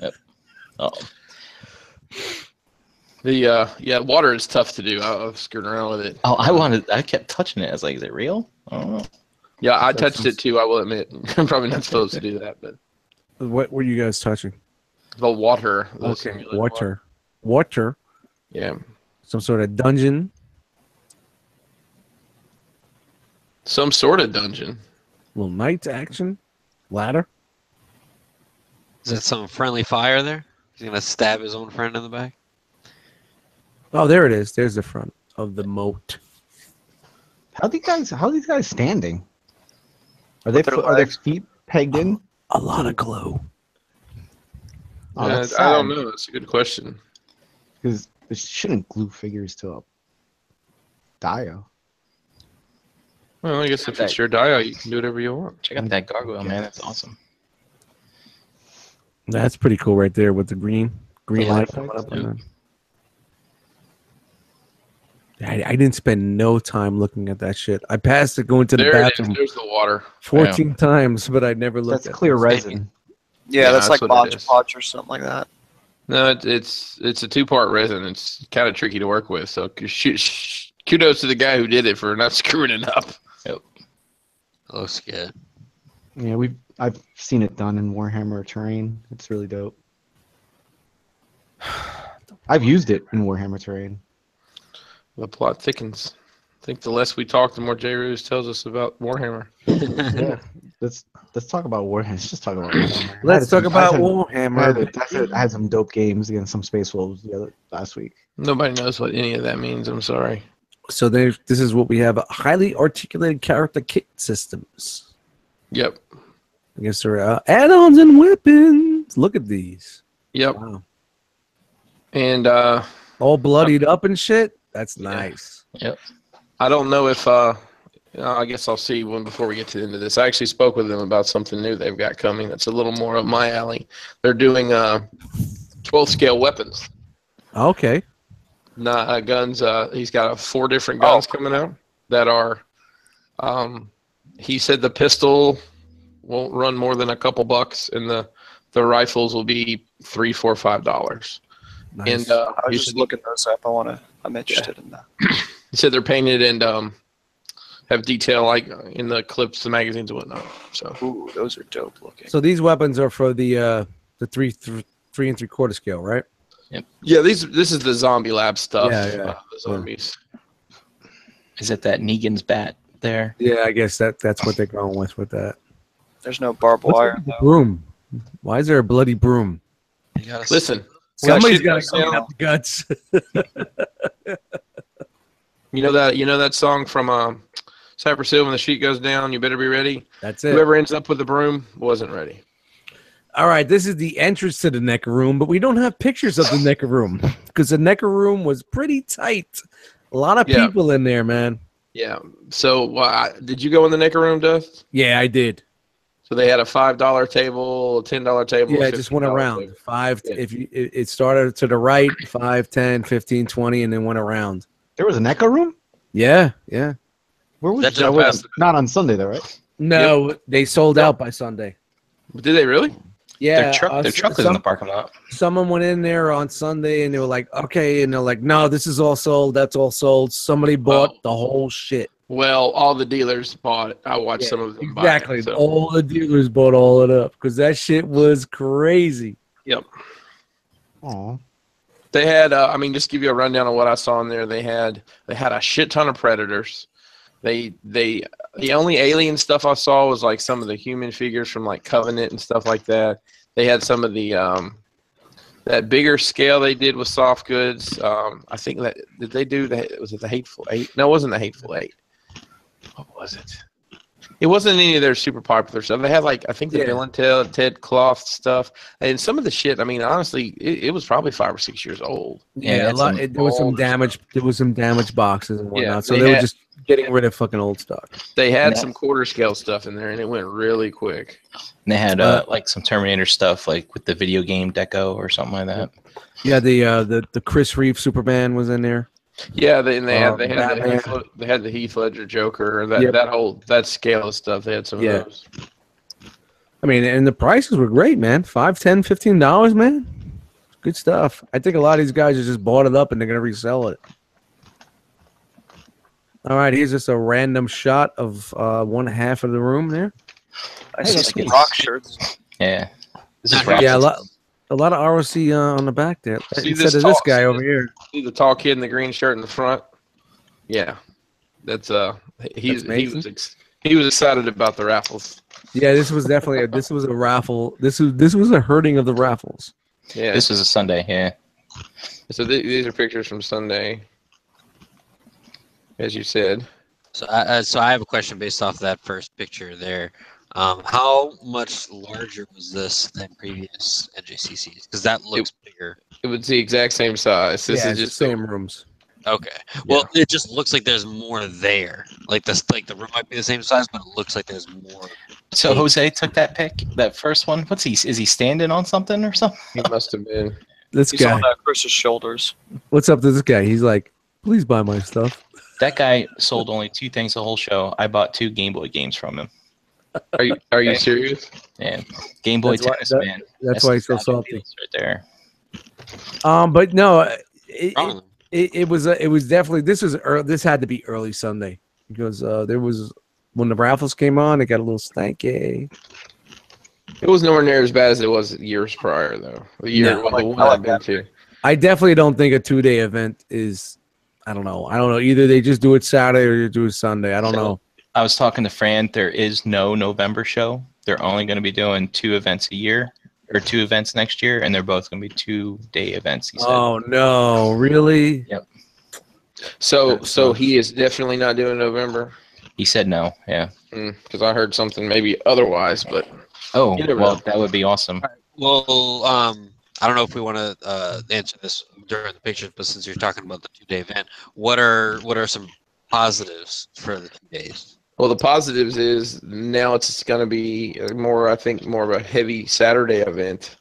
Yep. Oh. The water is tough to do. I was screwing around with it. Oh, I kept touching it. I was like, is it real? I don't know. Yeah, I touched it too. I will admit, I'm probably not supposed to do that, but What were you guys touching? the water. Okay, water. Yeah, Some sort of dungeon. some sort of dungeon. Little knight action. Ladder. Is that some friendly fire there? He's gonna stab his own friend in the back. Oh, there it is. There's the front of the moat. How are these guys standing? Are their feet pegged in? A lot of glue. Oh, that's I don't sad, know. That's a good question. because they shouldn't glue figures to a dio. Well, I guess if it's your dial, you can do whatever you want. Check out that gargoyle, man. That's awesome. That's pretty cool right there with the green Yeah, light coming up. On I didn't spend no time looking at that shit. I passed it going to the There it is. bathroom There's the water. 14 times, but I never looked That's at clear it. resin. Yeah, that's like what Mod it is. Podge or something like that. No, it's a 2-part resin. It's kind of tricky to work with. So kudos to the guy who did it for not screwing it up. It looks good. Yeah, I've seen it done in Warhammer Terrain. It's really dope. I've used it in Warhammer Terrain. The plot thickens. I think the less we talk, the more J. Ruse tells us about Warhammer. Yeah, let's talk about Warhammer. Let's just talk about Warhammer. Let's talk about I Warhammer. had some dope games against some Space Wolves last week. Nobody knows what any of that means. I'm sorry. So this is what we have: highly articulated character kit systems. Yep. I guess there are add-ons and weapons. Look at these. Yep. Wow. And All bloodied up and shit. That's nice. Yep. I don't know if I guess I'll see one before we get to the end of this. I actually spoke with them about something new they've got coming that's a little more up my alley. They're doing 12 scale weapons. Okay. Not guns. He's got 4 different guns coming out that are. He said the pistol won't run more than a couple bucks, and the rifles will be $3, $4, $5. Nice. And I was just looking those up. I'm interested in that. he said they're painted and have detail like in the clips, the magazines, and whatnot. So Ooh, those are dope looking. So these weapons are for the 3 3/3 scale, right? yeah, this is the zombie lab stuff. Yeah. The zombies. Is it that Negan's bat there? Yeah, I guess that's what they're going with that. There's no barbed What's wire. with the broom? Why is there a bloody broom? You gotta Listen, Somebody's got to shit clean down. up the guts. You know that song from Cypress Hill, when the sheet goes down, you better be ready. That's it. Whoever ends up with the broom wasn't ready. All right, this is the entrance to the NECA room, but we don't have pictures of the NECA room because the NECA room was pretty tight. A lot of Yeah. people in there, man. Yeah. So did you go in the NECA room, Dust? Yeah, I did. So they had a $5 table, a $10 table. Yeah, a it just went $15 around. table. 5 Yeah. if you it started to the right, 5, 10, 15, 20 and then went around. There was an Echo room? Yeah. Where was That that? just Wasn't, not on Sunday though, right? No, they sold out by Sunday. Did they really? Yeah, Their truck was in the parking lot. someone went in there on Sunday and they were like, okay, and they're like, no, this is all sold. That's all sold. Somebody bought the whole shit. Well, all the dealers bought it. I watched Yeah, some of them buy Exactly. it. So. All the dealers bought all it up because that shit was crazy. Yep. Oh. They had, just to give you a rundown of what I saw in there. They had a shit ton of predators. The only alien stuff I saw was like some of the human figures from like Covenant and stuff like that. They had some of the that bigger scale they did with soft goods. I think that did they do that? Was it the Hateful Eight? No, it wasn't the Hateful Eight. What was it? It wasn't any of their super popular stuff. They had like I think the Yeah. Bill and Ted Cloth stuff, and some of the shit. I mean, honestly, it was probably 5 or 6 years old. Yeah, Yeah, a that's lot. some There was some older damage. There was some damaged boxes and whatnot. So they they were had- just getting rid of fucking old stock. They had And some quarter scale stuff in there, and it went really quick. And they had Uh, like some Terminator stuff, like with the video game deco or something like that. Yeah, the Chris Reeve Superman was in there. Yeah, they had Batman. they had the Heath Ledger Joker, Yep. that scale of stuff. They had some Yeah. of those. I mean, and the prices were great, man. $5, $10, $15, man. Good stuff. I think a lot of these guys just bought it up and they're gonna resell it. All right, here's just a random shot of one half of the room there. I Hey, see that's some good. rock shirts. Yeah. This is Yeah, Raph. a lot of R.O.C. On the back there. See Instead this of this tall- guy see over this- here. See the tall kid in the green shirt in the front? Yeah, that's he Mason? was excited about the raffles. Yeah, this was definitely this was a raffle. This was a herding of the raffles. Yeah, This was a Sunday, yeah. so these are pictures from Sunday, as you said. So I have a question based off that first picture there. How much larger was this than previous NJCCs? Because that looks bigger. It was the exact same size. This Yeah, is it's just the same rooms. Okay. Well, it just looks like there's more there. Like the room might be the same size, but it looks like there's more. So Jose took that pic, that first one. Is he standing on something or something? He must have been. This He's guy. on Chris's shoulders. What's up to this guy? He's like, please buy my stuff. That guy sold only 2 things the whole show. I bought 2 Game Boy games from him. Are you serious? Yeah. Game Boy That's why- Tennis, that- man. That's why he's so some salty. deals right there. But no, Wrong. it was definitely this had to be early Sunday because there was when the raffles came on, it got a little stanky. It was nowhere near as bad as it was years prior, though. The year No, the one I've been to. I definitely don't think a 2-day event is. I don't know. Either they just do it Saturday or you do it Sunday. I don't know. I was talking to Fran. There is no November show. They're only going to be doing 2 events a year, or 2 events next year, and they're both going to be 2-day events. He said. Oh no, really? Yep. So he is definitely not doing November. He said no. Yeah. Because I heard something maybe otherwise, but Oh, You never well, know. that would be awesome. Well, I don't know if we want to answer this during the pictures, but since you're talking about the 2-day event, what are some positives for the 2 days? well, the positives is now it's going to be more of a heavy Saturday event,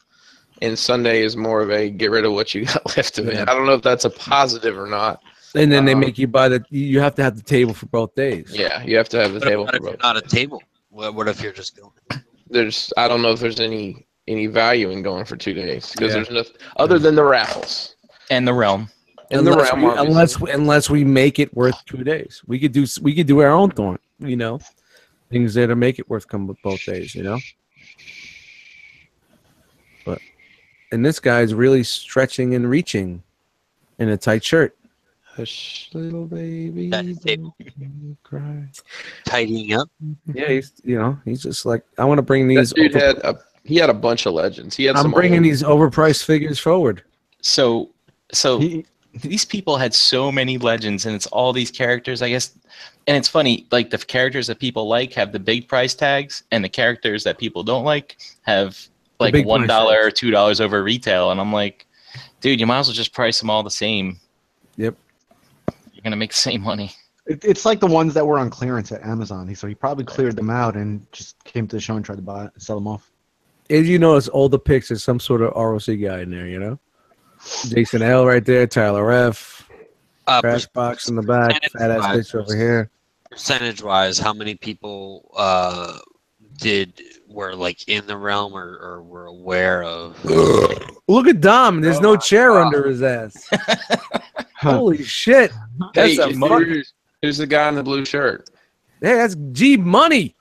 and Sunday is more of a get rid of what you got left event. Yeah. I don't know if that's a positive or not. And then they make you buy you have to have the table for both days. Yeah, you have to have the What table if for you're both. not a table? What if you're just going? I don't know if there's any value in going for 2 days because Yeah. there's nothing other than the raffles. And the realm. In the realm, obviously. unless we make it worth 2 days, we could do our own thing, things that make it worth coming with both days, But and this guy's really stretching and reaching in a tight shirt. Hush, little baby, That is don't cry. Tidying up. Yeah, he's just like I want to bring these. That dude had a bunch of legends. He had I'm some bringing old- these overpriced figures forward. So He, these people had so many legends, and it's all these characters, I guess. And it's funny, like the characters that people like have the big price tags, and the characters that people don't like have like big $1 price or $2 over retail. And I'm like, dude, you might as well just price them all the same. Yep. You're gonna make the same money. it's like the ones that were on clearance at Amazon. So he probably cleared them out and just came to the show and tried to sell them off. As you notice, all the pics is some sort of ROC guy in there, Jason L right there, Tyler F, Crash Box in the back, fat ass bitch over here. Percentage-wise, how many people were like in the realm or were aware of? Look at Dom. There's no chair under his ass. Holy shit. Hey, That's a fucking, who's the guy in the blue shirt? hey, that's G Money.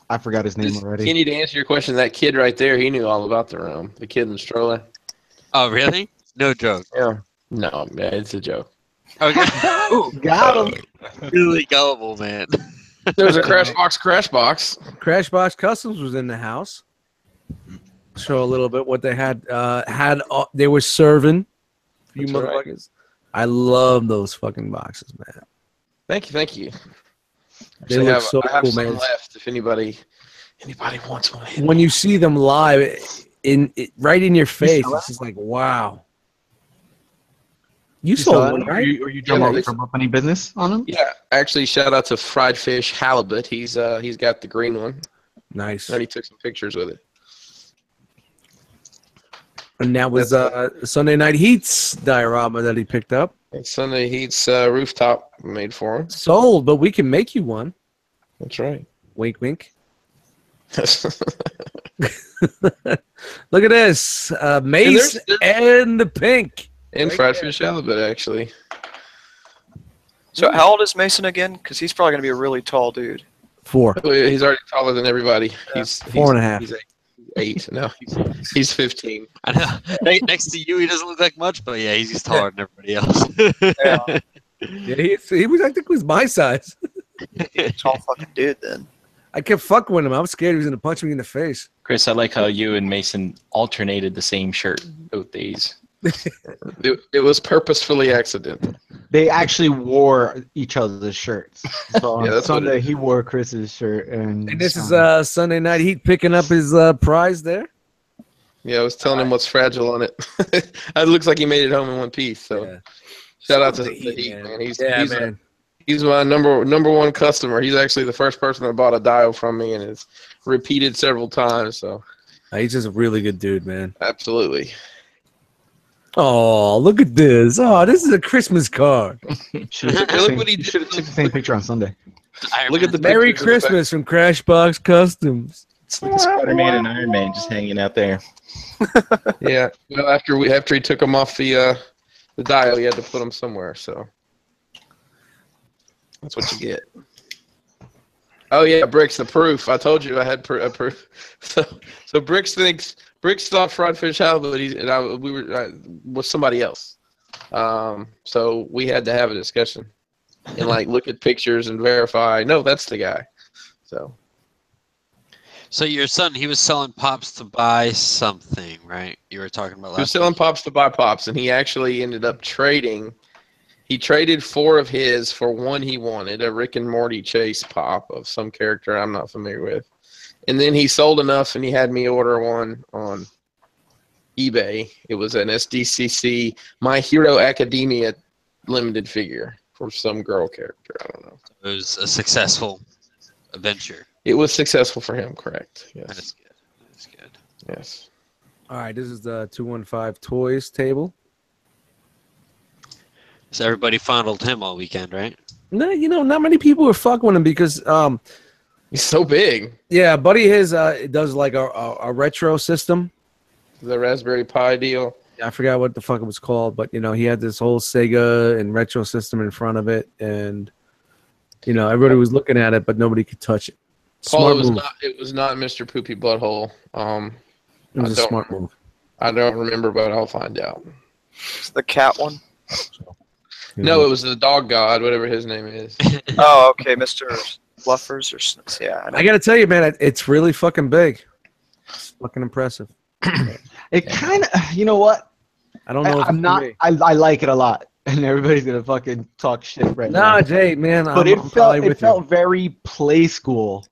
I forgot his name already. Kenny, to answer your question, that kid right there, he knew all about the realm. The kid in the stroller. Oh, really? No joke. Yeah. No, man, it's a joke. Okay. Ooh, Got him. really gullible, man. There's a crash box. Crash Box Customs was in the house. Show a little bit what they had. They were serving. You That's right. motherfuckers. I love those fucking boxes, man. Thank you. They Actually, look so I have cool, some man. left. If anybody wants one, hit When me. you see them live, right in your face, saw it's just like, wow. You You saw sold that? one, Or right? you drum Yeah, up any business on them? Yeah, actually, shout out to Fried Fish Halibut. He's got the green one. Nice. And he took some pictures with it. And that was That's Sunday Night Heat's diorama that he picked up. And Sunday Heat's rooftop made for him. Sold, but we can make you one. That's right. Wink, wink. Look at this. Mace and the pink. And Right Fried there. Fish Halibut, actually. So how old is Mason again? Because he's probably going to be a really tall dude. 4. He's already taller than everybody. He's 4.5. He's 8. No, he's 15. I know. Next to you, he doesn't look like much, but yeah, he's taller than everybody else. Yeah. Yeah, he was. I think he was my size. Tall fucking dude then. I kept fucking with him. I was scared he was gonna punch me in the face. Chris, I like how you and Mason alternated the same shirt both days. It was purposefully accidental. They actually wore each other's shirts. So on Yeah, that's what Sunday it he wore Chris's shirt, and And this is Sunday Night Heat picking up his prize there. Yeah, I was telling him what's fragile on it. It looks like he made it home in one piece. So Yeah. shout out to The the Heat, Heat, man. man. Man. He's my number one customer. He's actually the first person that bought a dial from me, and it's repeated several times. So He's just a really good dude, man. absolutely. Oh, look at this. Oh, this is a Christmas card. should have Look what he did. took the same picture on Sunday. Look at the Merry pictures in the back. Christmas from Crashbox Customs. It's like Spider-Man and Iron Man just hanging out there. Yeah. Well, after he took him off the dial, he had to put them somewhere. So that's what you get. Oh yeah, Bricks, the proof. I told you I had a proof. So Bricks thought Fried Fish Halibut was somebody else. So we had to have a discussion and like look at pictures and verify. No, that's the guy. So your son, he was selling pops to buy something, right? You were talking about last He was selling week. pops to buy pops, and he actually ended up trading. He traded 4 of his for one he wanted, a Rick and Morty chase pop of some character I'm not familiar with. And then he sold enough, and he had me order one on eBay. It was an SDCC My Hero Academia limited figure for some girl character. I don't know. It was a successful adventure. It was successful for him, correct? That Yes. is good. That is good. Yes. All right, this is the 215 Toys table. So everybody fondled him all weekend, right? No, not many people were fucking with him because, He's so big. yeah, buddy his does like a retro system. The Raspberry Pi deal. I forgot what the fuck it was called, but he had this whole Sega and retro system in front of it, and everybody was looking at it, but nobody could touch it. Paul, Smart move. it was not Mr. Poopy Butthole. It was I a don't smart move. I don't remember, but I'll find out. It's the cat one. No, it was the dog god, whatever his name is. Oh, okay, Mr. Fluffers or yeah. I know. I gotta tell you, man, it's really fucking big. It's fucking impressive. It kind of, you know what? I don't know. if I'm it's not. me. I like it a lot, and everybody's gonna fucking talk shit right now. Nah, Jay, man, But I'm probably with it felt very play school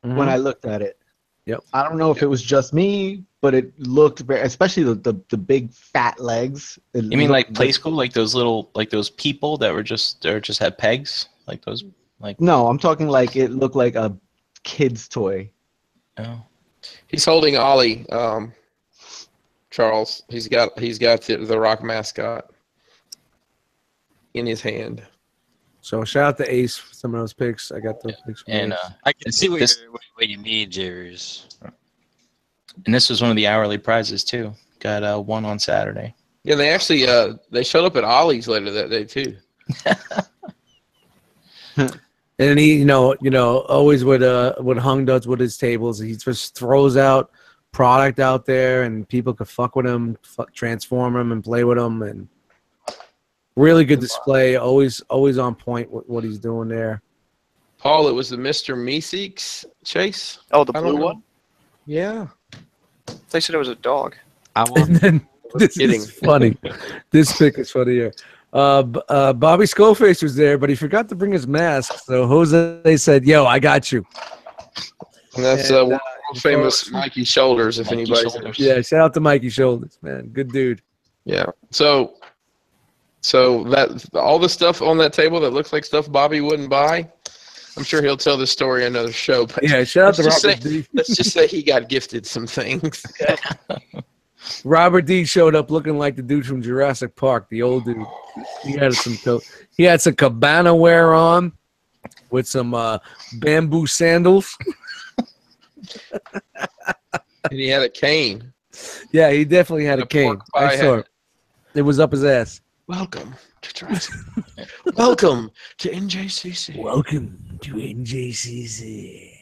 you. when Mhm. I looked at it. Yep. I don't know if it was just me, but it looked very, especially the big fat legs. You mean like play school, like those people that were just had pegs, like those, like No, I'm talking like it looked like a kid's toy. oh. He's holding Ollie, Charles. He's got the Rock mascot in his hand. So shout out to Ace for some of those picks. I got those picks. From And Ace. I can see what this- you mean, Jairus. And this was one of the hourly prizes too. Got one on Saturday. Yeah, they actually they showed up at Ollie's later that day too. And he, always what Hung does with his tables, he just throws out product out there, and people could fuck with him, transform him, and play with him, and really good display. Always on point with what he's doing there. Paul, it was the Mr. Meeseeks chase. Oh, the I don't blue know. one? Yeah. They said it was a dog. I And want then this kidding. is funny. This pick is funny here. Bobby Skullface was there, but he forgot to bring his mask. So Jose said, "Yo, I got you." And that's famous Mikey Shoulders, if Mikey anybody's Shoulders. Yeah, shout out to Mikey Shoulders, man. Good dude. Yeah. So that all the stuff on that table that looks like stuff Bobby wouldn't buy, I'm sure he'll tell this story in another show. But Yeah, shout out to let's Robert D. let's just say he got gifted some things. Robert D showed up looking like the dude from Jurassic Park, the old dude. He had some cabana wear on with some bamboo sandals. And he had a cane. Yeah, he definitely had a cane. pork pie I saw hat. it. It was up his ass. Welcome to Jurassic. Welcome to NJCC. Welcome to NJCC.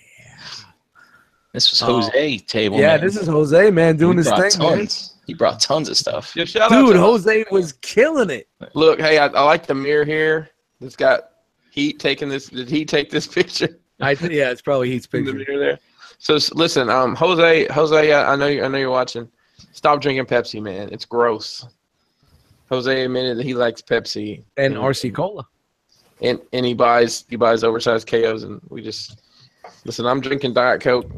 This was Jose table. Yeah, man. this is Jose, man, doing He his brought thing, man. tons. He brought tons of stuff. Yeah, shout out Dude, to Jose was killing it. Look, hey, I like the mirror here. It's got Heat taking this. Did he take this picture? Yeah, it's probably Heat's In the picture. mirror there. So listen, Jose, I know you're watching. Stop drinking Pepsi, man. It's gross. Jose admitted that he likes Pepsi And RC Cola. and he buys oversized KOs, and we just listen. I'm drinking Diet Coke.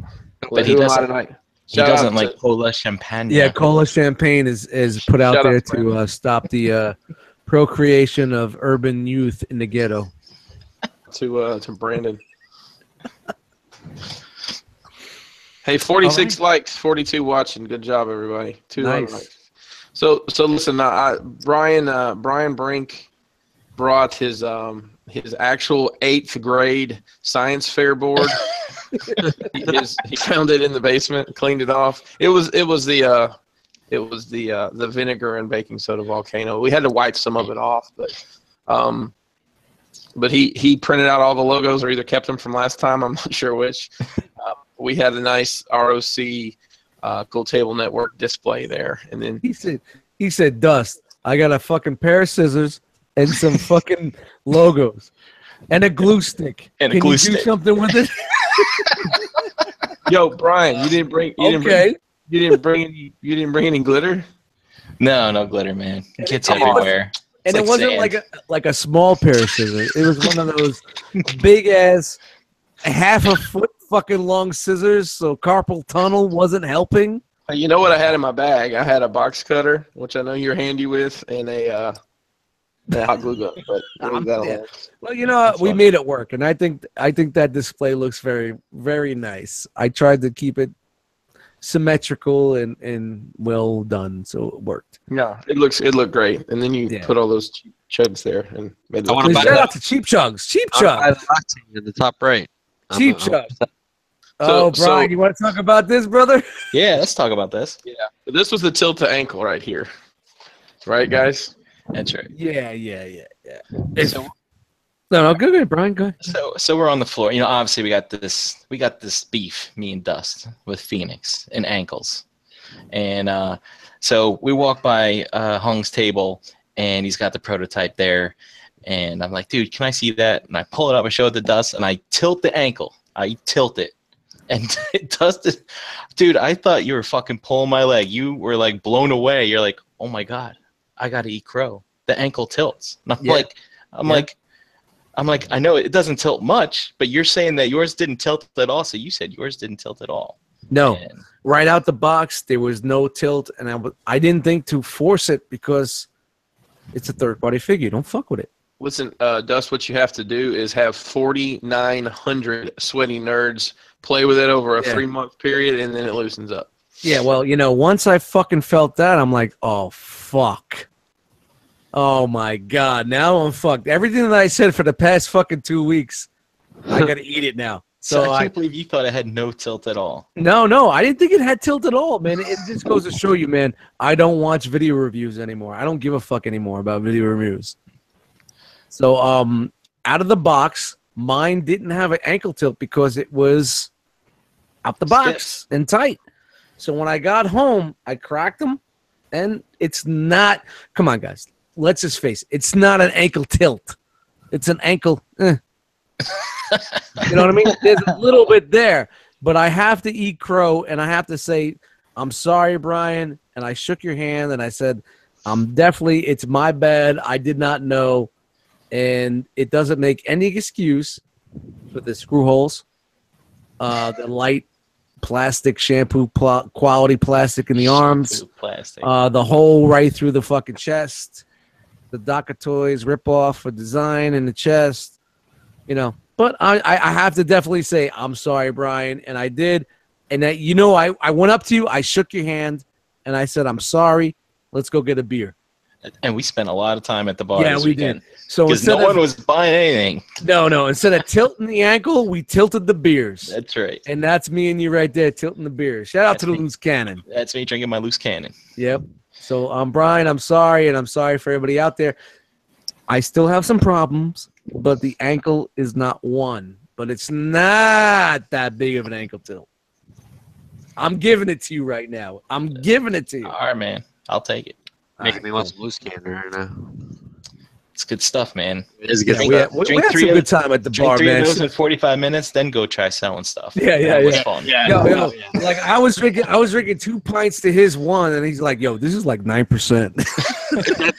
But he Who am I doesn't. tonight? He Shout doesn't out like to- cola champagne. Yeah, Cola Champagne is put out Shout out there to Brandon. to stop the procreation of urban youth in the ghetto. to Brandon. Hey, 46 likes, 42 watching. Good job, everybody. 200 Nice. likes. So listen, Brian Brink brought his actual 8th grade science fair board. He found it in the basement, cleaned it off. It was the vinegar and baking soda volcano. We had to wipe some of it off, but he printed out all the logos, or either kept them from last time. I'm not sure which. We had a nice R.O.C. Cool Table Network display there, and then He said, Dust, I got a fucking pair of scissors and some fucking logos and a glue stick. And a Can glue you do stick. something with it? yo, Brian, you didn't bring any glitter. No glitter, man. It gets Come on. everywhere. And It's it wasn't sand. like a small pair of scissors. It was one of those big ass, half a foot fucking long scissors. So carpal tunnel wasn't helping. You know what I had in my bag? I had a box cutter, which I know you're handy with, and a hot glue gun. But leave that Yeah. alone. Well, you know, we made it work, and I think that display looks very, very nice. I tried to keep it symmetrical and well done, so it worked. Yeah, it looked great, and then you put all those cheap chugs there and made it I look wanna good. buy Shout that. out to Cheap Chugs, Cheap I'm Chugs, boxing in the top right. Cheap Chugs. So- Brian, you want to talk about this, brother? Yeah, let's talk about this. But this was the tilt to ankle right here, right, guys? That's right. Yeah. So, No, go ahead, Brian. Go ahead. so we're on the floor. You know, obviously we got this beef, me and Dust, with Phoenix and ankles, and so we walk by Hung's table, and he's got the prototype there, and I'm like, dude, can I see that? And I pull it up, I show it to Dust, and I tilt the ankle. I tilt it. And Dustin, dude, I thought you were fucking pulling my leg. You were like blown away. You're like, oh my God, I got to eat crow. The ankle tilts. And I'm like, I know it doesn't tilt much, but you're saying that yours didn't tilt at all. So you said yours didn't tilt at all. No, And right out the box, there was no tilt, and I didn't think to force it because it's a third-party figure. Don't fuck with it. Listen, Dust, what you have to do is have 4,900 sweaty nerds play with it over a 3-month period, and then it loosens up. Yeah, well, you know, once I fucking felt that, I'm like, oh, fuck. Oh, my God. Now I'm fucked. Everything that I said for the past fucking 2 weeks, I got to eat it now. so So I can't believe you thought it had no tilt at all. No, I didn't think it had tilt at all, man. It just goes to show you, man, I don't watch video reviews anymore. I don't give a fuck anymore about video reviews. So, out of the box, mine didn't have an ankle tilt because it was out the box and tight. So when I got home, I cracked them, and it's not. Come on, guys. Let's just face it. It's not an ankle tilt. It's an ankle. You know what I mean? There's a little bit there, but I have to eat crow, and I have to say, I'm sorry, Brian. And I shook your hand, and I said, It's my bad. I did not know. And it doesn't make any excuse for the screw holes, the light plastic shampoo quality plastic in the arms, Plastic. the hole right through the fucking chest, the DACA toys rip off for design in the chest, But I have to definitely say I'm sorry, Brian, and I did, and that I went up to you, I shook your hand, and I said I'm sorry. Let's go get a beer. And we spent a lot of time at the bar. Yeah, this we weekend. did. So because no one was buying anything. No. Instead of tilting the ankle, we tilted the beers. That's right. And that's me and you right there, tilting the beers. Shout out to the loose cannon. That's me drinking my loose cannon. Yep. So, Brian, I'm sorry, and I'm sorry for everybody out there. I still have some problems, but the ankle is not one. But it's not that big of an ankle tilt. I'm giving it to you right now. I'm giving it to you. All right, man. I'll take it. Making me want some loose cannon right now. It's good stuff, man. It is good We had some good time at the bar, man. Drink 3 of those in 45 minutes, then go try selling stuff. Yeah. That was fun. Yo. Like I was drinking 2 pints to his 1, and he's like, "Yo, this is like 9%."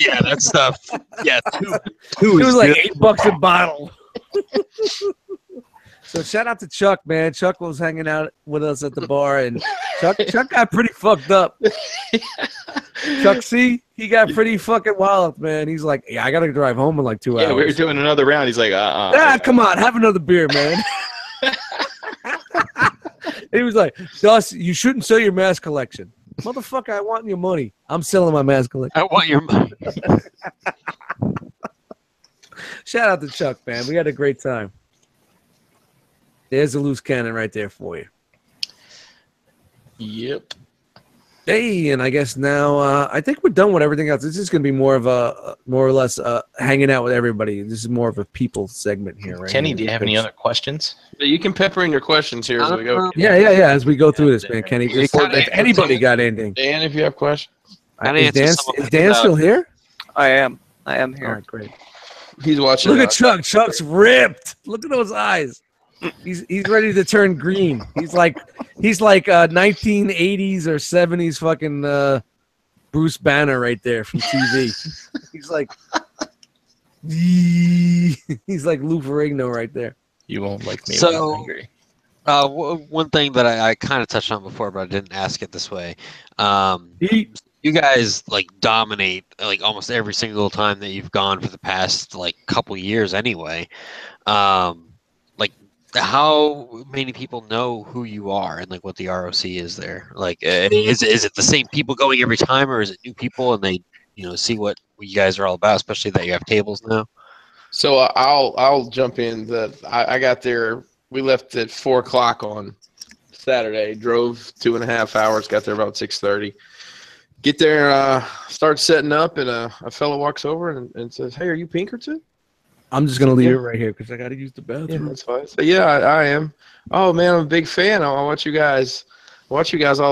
Yeah, that stuff. Yeah, two It was like good. $8 a bottle. So shout out to Chuck, man. Chuck was hanging out with us at the bar, and Chuck got pretty fucked up. Chuck C, he got pretty fucking wild, man. He's like, yeah, I gotta drive home in like 2 hours. Yeah, we were doing another round. He's like, come on, have another beer, man. He was like, Dust, you shouldn't sell your mask collection. Motherfucker, I want your money. I'm selling my mask collection. I want your money. Shout out to Chuck, man. We had a great time. There's a loose cannon right there for you. Yep. Hey, and I guess now I think we're done with everything else. This is going to be more or less hanging out with everybody. This is more of a people segment here, right? Kenny, do you have any other questions? You can pepper in your questions here as we go. Yeah. As we go through this, man, Kenny. Just, if anybody got anything, Dan, if you have questions. Is Dan still here? I am here. All right, great. He's watching. Look at Chuck. Chuck's ripped. Look at those eyes. He's ready to turn green. He's like 1980s or 70s fucking Bruce Banner right there from TV. He's like Lou Ferrigno right there. You won't like me. So- when I'm angry. One thing that I kind of touched on before, but I didn't ask it this way. He You guys like dominate like almost every single time that you've gone for the past like couple years anyway. Like how many people know who you are and like what the R.O.C is there? Like is it the same people going every time, or is it new people and they see what you guys are all about, especially that you have tables now? So I'll jump in. I got there. We left at 4:00 on Saturday. Drove 2.5 hours. Got there about 6:30. Get there, start setting up, and a fellow walks over and says, "Hey, are you Pinkerton?" I'm just gonna leave it right here because I gotta use the bathroom. Yeah, that's fine. So, yeah, I am. Oh man, I'm a big fan. I watch you guys. All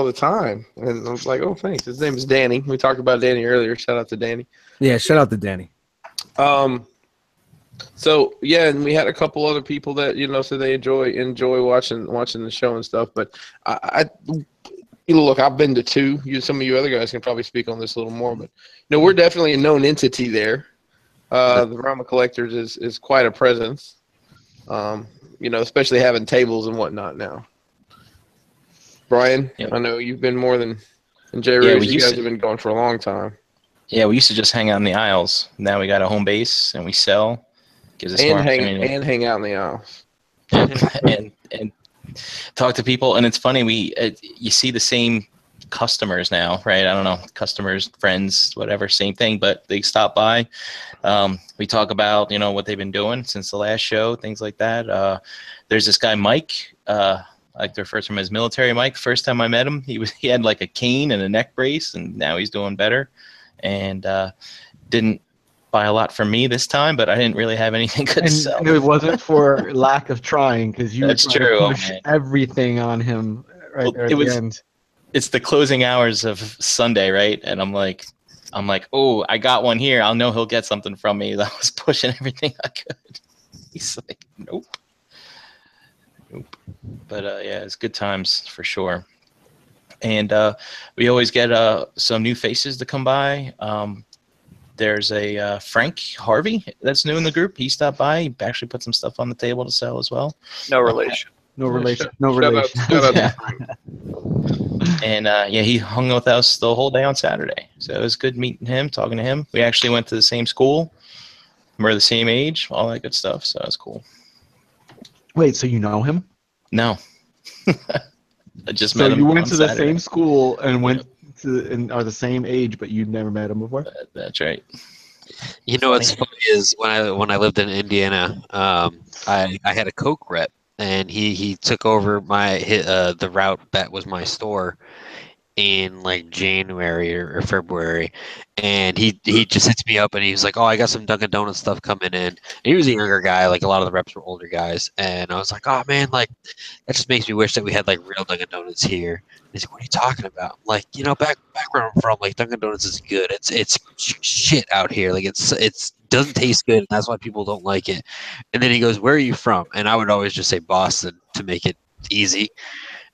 the time. And I was like, "Oh, thanks." His name is Danny. We talked about Danny earlier. Shout out to Danny. Yeah, shout out to Danny. So yeah, and we had a couple other people that so they enjoy watching the show and stuff. But I look, I've been to 2. Some of you other guys can probably speak on this a little more, but we're definitely a known entity there. The Realm of Collectors is quite a presence. Especially having tables and whatnot now. Brian, Yep. I know you've been more than Jay Yeah, Ray. we You used guys to- have been going for a long time. Yeah, we used to just hang out in the aisles. Now we got a home base and we sell. Gives us more And opportunity. hang out in the aisles. and talk to people. And it's funny, you see the same customers now, right? I don't know, customers, friends, whatever, same thing, but they stop by. We talk about what they've been doing since the last show, things like that. There's this guy Mike, I like to refer to him as Military Mike. First time I met him, he had like a cane and a neck brace, and now he's doing better. And didn't buy a lot from me this time, but I didn't really have anything good to sell. And it wasn't for lack of trying, because you That's were trying true, to push man. everything on him Well, there at it the was- end. It's the closing hours of Sunday, right? And I'm like, oh, I got one here. I'll know he'll get something from me. I was pushing everything I could. He's like, nope. But yeah, it's good times for sure. And we always get some new faces to come by. There's a Frank Harvey that's new in the group. He stopped by. He actually put some stuff on the table to sell as well. No relation. No relation. No Shout out- relation. shout out to Yeah. Frank. And yeah, he hung with us the whole day on Saturday. So it was good meeting him, talking to him. We actually went to the same school. We're the same age, all that good stuff. So that's cool. Wait, so you know him? No. I just So met him you went on to the Saturday. same school and went to and are the same age, but you'd never met him before? That's right. You know what's funny is when I lived in Indiana, I had a Coke rep, and he took over the route that was my store in like January or February, and he just hits me up and he's like, "Oh, I got some Dunkin' Donuts stuff coming in." And he was a younger guy, like a lot of the reps were older guys, and I was like, "Oh man, like that just makes me wish that we had like real Dunkin' Donuts here." And he's like, "What are you talking about?" I'm like, back where I'm from, like Dunkin' Donuts is good. It's shit out here. Like it's doesn't taste good, and that's why people don't like it. And then he goes, "Where are you from?" And I would always just say Boston to make it easy.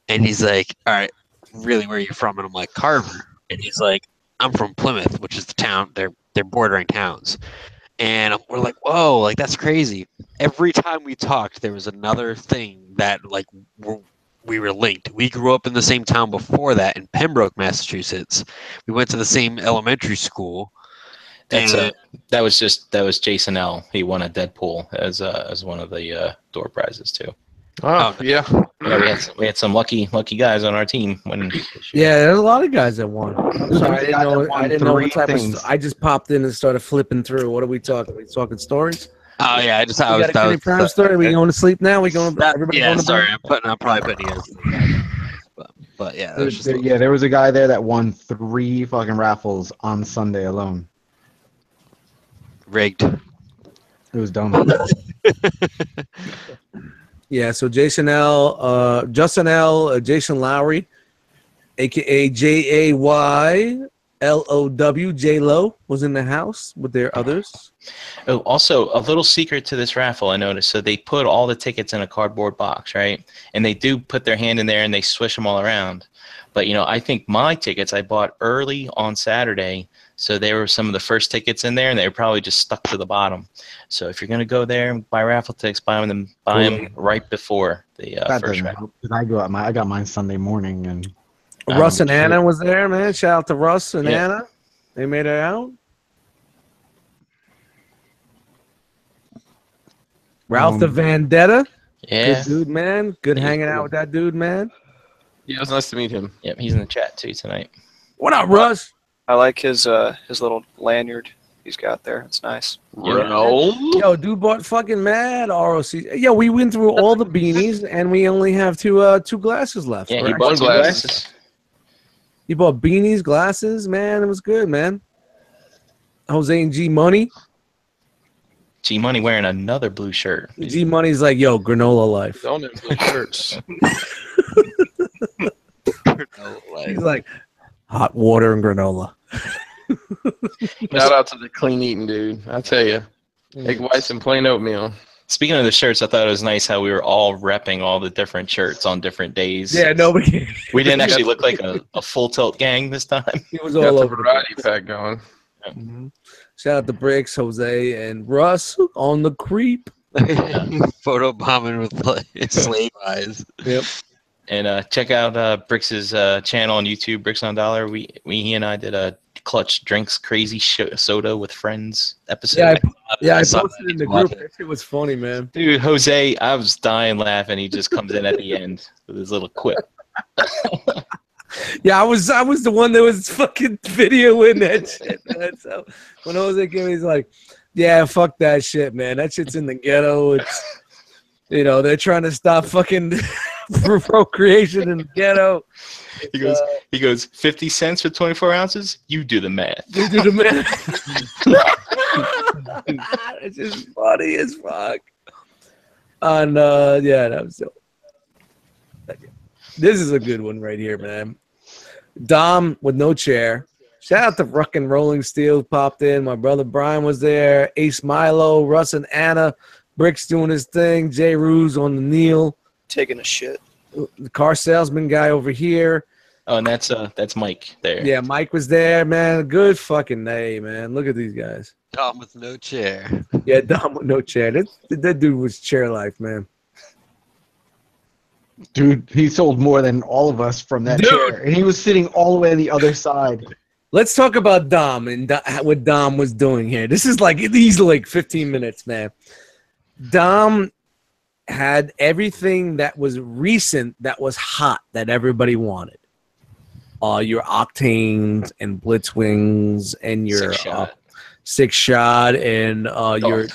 And he's like, "All right, really, where are you from?" And I'm like, "Carver." And he's like, "I'm from Plymouth, which is the town. They're bordering towns." And we're like, "Whoa, like that's crazy." Every time we talked, there was another thing that like we were linked. We grew up in the same town before that in Pembroke, Massachusetts. We went to the same elementary school. That's And- that was Jason L. He won a Deadpool as one of the door prizes too. Oh, yeah. Yeah, we had some lucky guys on our team when. Yeah, there's a lot of guys that won. Sorry, I Guy that didn't won know three what type things. of. I just popped in and started flipping through. What are we talking? Are we talking stories? Oh yeah, We got a Kenny Brown story. We going to sleep now? We going? Everybody yeah, going to sorry, bed? I'm probably putting you guys. But yeah, that was just There was a guy there that won 3 fucking raffles on Sunday alone. rigged. It was dumb. Yeah. So Jason L, Justin L, Jason Lowry, aka JAYLOW, J Lo, was in the house with their others. Oh, also a little secret to this raffle I noticed. So they put all the tickets in a cardboard box, right? And they do put their hand in there and they swish them all around. But I think my tickets I bought early on Saturday, so they were some of the first tickets in there, and they were probably just stuck to the bottom. So if you're gonna go there and buy raffle tickets, buy them right before the That first doesn't raffle. help, 'cause I got mine Sunday morning, and Russ and shit. Anna was there, man. Shout out to Russ and Yeah. Anna. They made it out. Ralph the Vendetta. Yeah. Good dude, man. Good He's hanging cool. out with that dude, man. Yeah, it was nice to meet him. Yep, he's in the chat too tonight. What up, Russ? I like his little lanyard he's got there. It's nice. Yo, dude bought fucking mad R.O.C. Yo, we went through all the beanies, and we only have two glasses left. Yeah, he correct? bought One two glass. glasses. He bought beanies, glasses, man. It was good, man. Jose and G Money. G Money wearing another blue shirt. G Money's like, yo, granola life. Don't have blue shirts. He's like, hot water and granola. Shout out to the clean eating dude. I tell you, egg whites and plain oatmeal. Speaking of the shirts, I thought it was nice how we were all repping all the different shirts on different days. Yeah, nobody. We didn't actually look like a full tilt gang this time. It was Got all the over the variety place. pack going. Mhm. Shout out to Bricks, Jose, and Russ on the creep. Photo bombing with like, slave eyes. Yep. And check out Brix's channel on YouTube, Bricks on Dollar. He and I did a Clutch Drinks Crazy Soda with Friends episode. Yeah, I saw posted that. in the group. That shit was funny, man. Dude, Jose, I was dying laughing. He just comes in at the end with his little quip. Yeah, I was the one that was fucking videoing that shit, man. So when Jose came, he's like, "Yeah, fuck that shit, man. That shit's in the ghetto. It's they're trying to stop fucking procreation in the ghetto." He goes, 50 cents for 24 ounces? You do the math. You do the math. It's just funny as fuck. And yeah, that was so. This is a good one right here, man. Dom with no chair. Shout out to fucking Rolling Steel popped in. My brother Brian was there. Ace Milo, Russ and Anna. Bricks doing his thing. Jay Ruse on the kneel. Taking a shit. The car salesman guy over here. Oh, and that's Mike there. Yeah, Mike was there, man. Good fucking day, man. Look at these guys. Tom with no chair. Yeah, Dom with no chair. That dude was chair life, man. Dude, he sold more than all of us from that Dude. chair, and he was sitting all the way on the other side. Let's talk about Dom and what Dom was doing here. This is like easily like 15 minutes, man. Dom had everything that was recent, that was hot, that everybody wanted. Your Octanes and Blitzwings and your six shot and your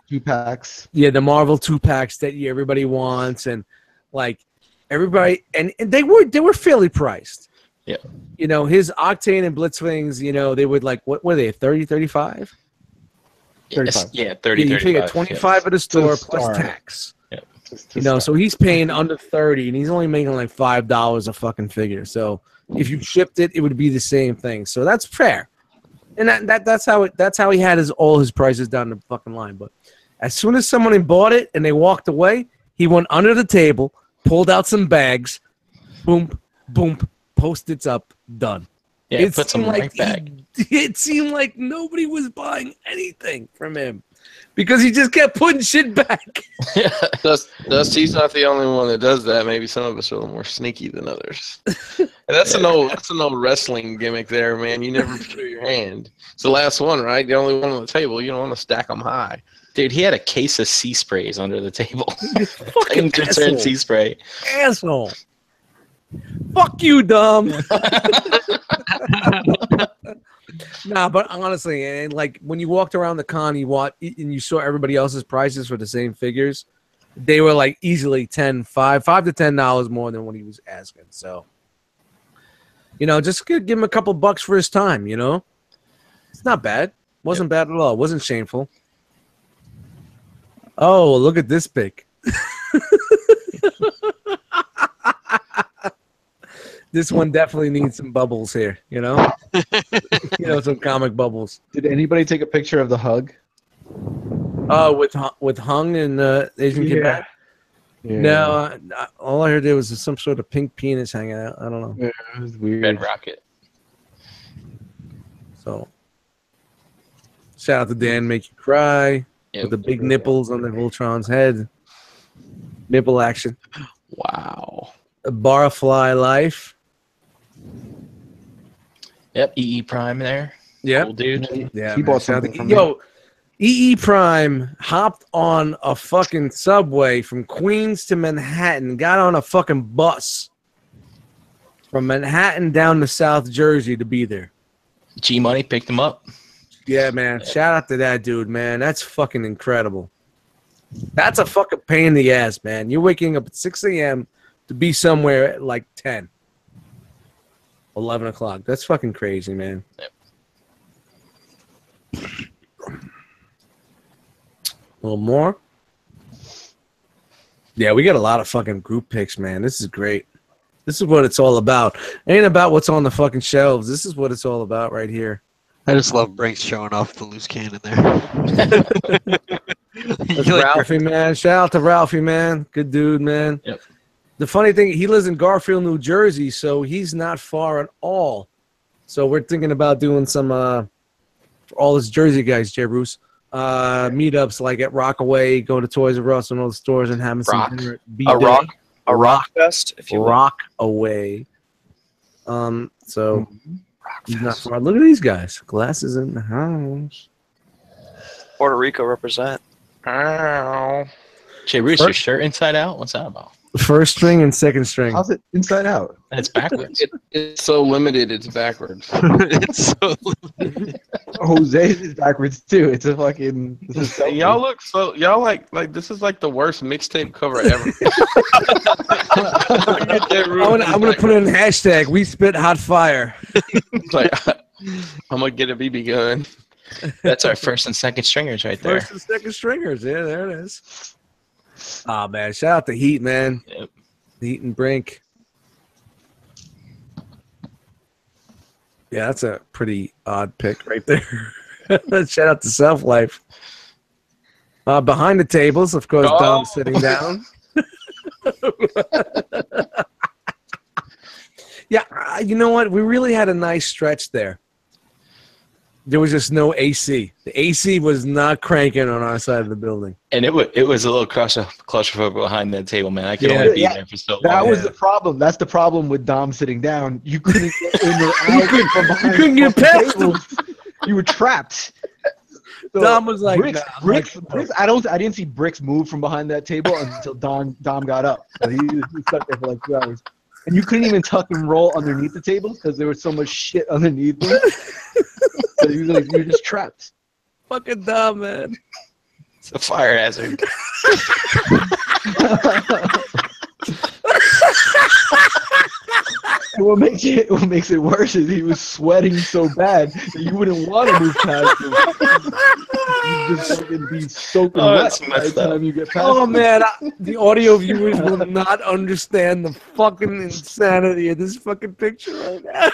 2-packs. Yeah, the Marvel 2-packs that everybody wants, and like everybody, and they were fairly priced. Yeah. You know, his Octane and Blitzwings, you know, they would like, what were they, 30, 35? 35. Yeah, 30, You 35. figure 25 at the store To plus start. tax. You know, so he's paying under 30, and he's only making like $5 a fucking figure. So if you shipped it, it would be the same thing. So that's fair, and that's how he had all his prices down the fucking line. But as soon as someone bought it and they walked away, he went under the table, pulled out some bags, boom, boom, Post-its up, done. Yeah, It put some seemed right back. It seemed like nobody was buying anything from him because he just kept putting shit back. Dusty's not the only one that does that. Maybe some of us are a little more sneaky than others. And that's an old wrestling gimmick there, man. You never show your hand. It's the last one, right? The only one on the table. You don't want to stack them high. Dude, he had a case of sea sprays under the table. Fucking Return sea spray. asshole. Fuck you, Dom. Nah, but honestly, and like when you walked around the con, and you saw everybody else's prices for the same figures, they were like easily $5 to $10 more than what he was asking. So, you know, just give him a couple bucks for his time. You know, it's not bad. Wasn't bad at all. It wasn't shameful. Oh, look at this pic. This one definitely needs some bubbles here, you know? You know, some comic bubbles. Did anybody take a picture of the hug? Oh, with Hung and Asian Kid Back? Yeah. No, all I heard there was some sort of pink penis hanging out. I don't know. Yeah, it was weird. Red Rocket. So, shout out to Dan, Make You Cry, with the big nipples on the Voltron's head. Nipple action. Wow. Barfly Life. Yep, EE Prime there. Yeah. Cool dude. Yeah, He man. bought Shout out something to- from Yo, EE Prime hopped on a fucking subway from Queens to Manhattan, got on a fucking bus from Manhattan down to South Jersey to be there. G Money picked him up. Yeah, man. Shout out to that dude, man. That's fucking incredible. That's a fucking pain in the ass, man. You're waking up at 6 a.m. to be somewhere at like 10, 11 o'clock. That's fucking crazy, man. Yep. A little more. Yeah, we got a lot of fucking group picks, man. This is great. This is what it's all about. It ain't about what's on the fucking shelves. This is what it's all about right here. I just love Brinks showing off the loose cannon there. That's Ralphie, man. Shout out to Ralphie, man. Good dude, man. Yep. The funny thing, he lives in Garfield, New Jersey, so he's not far at all. So we're thinking about doing some, for all his Jersey guys, Jay Bruce, meetups like at Rockaway, go to Toys R Us and all the stores and having some dinner at B-Day. A rock fest, if you will. Rockaway. So he's not far. Look at these guys. Glasses in the house. Puerto Rico represent. Ow. Jay Roos, your shirt inside out? What's that about? First string and second string. How's it inside out? It's backwards. It's so limited, it's backwards. It's so Jose's is backwards too. It's a fucking. It's a Y'all look so y'all like this is like the worst mixtape cover ever. I'm gonna put in hashtag we spit hot fire. Like, I'm gonna get a BB gun. That's our first and second stringers right there. First and second stringers. Yeah, there it is. Oh man, shout out to Heat, man. Yep. Heat and Brink. Yeah, that's a pretty odd pick right there. Shout out to Self Life. Behind the tables, of course, Oh. Dom sitting down. Yeah, you know what? We really had a nice stretch there. There was just no AC. The AC was not cranking on our side of the building. And it was a little claustrophobic behind that table, man. I could only be there for so long. That was the problem. That's the problem with Dom sitting down. You couldn't get in or out from behind. You couldn't get past him. You were trapped. So Dom was like, Bricks. I didn't see Bricks move from behind that table until Dom got up. So he stuck there for like 2 hours. And you couldn't even tuck and roll underneath the table because there was so much shit underneath them. So you were just trapped. Fucking Dom, man. It's a fire hazard. What makes it worse is he was sweating so bad that you wouldn't want to move past him. You'd just fucking be soaking wet by the time you get past him. Man, the audio viewers will not understand the fucking insanity of this fucking picture right now.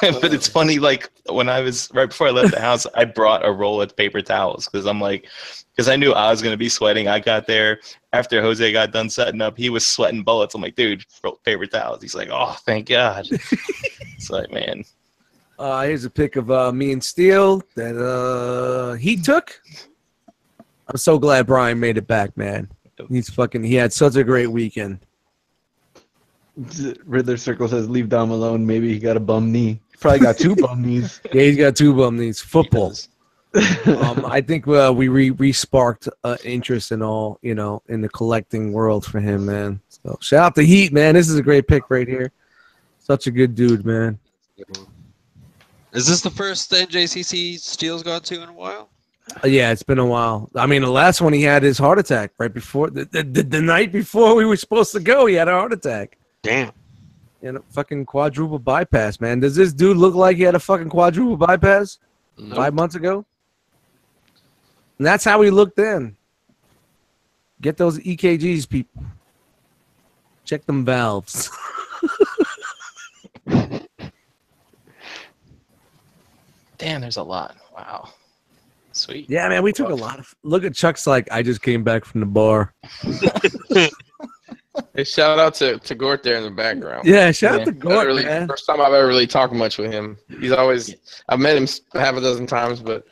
But it's funny, like when I was right before I left the house, I brought a roll of paper towels because I knew I was gonna be sweating. I got there after Jose got done setting up. He was sweating bullets. I'm like, dude, paper towels. He's like, oh, thank God. It's like, man. Here's a pic of me and Steele that he took. I'm so glad Brian made it back, man. He had such a great weekend. Riddler Circle says, leave Dom alone. Maybe he got a bum knee. Probably got 2 bum knees. Yeah, he's got 2 bum knees. Football. I think we re-sparked interest in all, in the collecting world for him, man. So shout out to Heat, man. This is a great pick right here. Such a good dude, man. Is this the first NJCC Steele's gone to in a while? Yeah, it's been a while. I mean, the last one he had his heart attack right before the night before we were supposed to go. He had a heart attack. Damn. And a fucking quadruple bypass, man. Does this dude look like he had a fucking quadruple bypass 5 months ago? And that's how he looked then. Get those EKGs, people. Check them valves. Damn, there's a lot. Wow. Sweet. Yeah, man, we took a lot of... Look at Chuck's like, I just came back from the bar. Hey, shout out to Gort there in the background. Yeah, shout out to Gort, man. First time I've ever really talked much with him. He's always... I've met him half a dozen times, but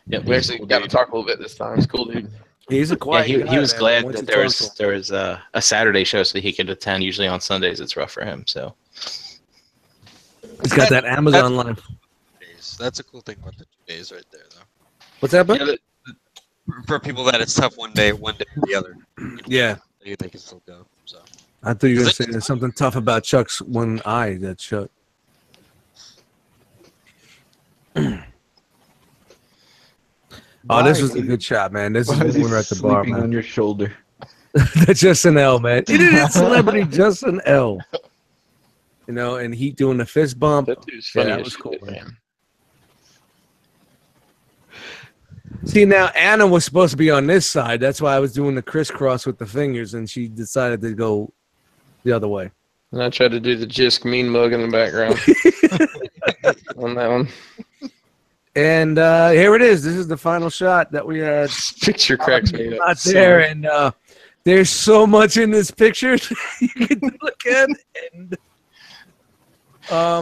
we actually got to talk a little bit this time. He's a cool dude. He's a quiet guy, he was man. glad that there was a Saturday show so that he could attend. Usually on Sundays it's rough for him. So he's got that Amazon life. That's a cool thing about the 2 days right there, though. What's that, bud? For people that it's tough one day or the other. Yeah. They can still go. So I thought you were going to say there's something tough about Chuck's one eye that's shut. Oh, this was a good shot, man. This is when we were at the bar, man. On your shoulder. That's just an L, man. Internet celebrity, just an L. And he doing the fist bump. That dude's funny. That was cool, man. See, now Anna was supposed to be on this side. That's why I was doing the crisscross with the fingers, and she decided to go the other way. And I tried to do the Jisk mean mug in the background on that one. And here it is. This is the final shot that we had. Picture cracks me up. Not there, and there's so much in this picture you can look at. And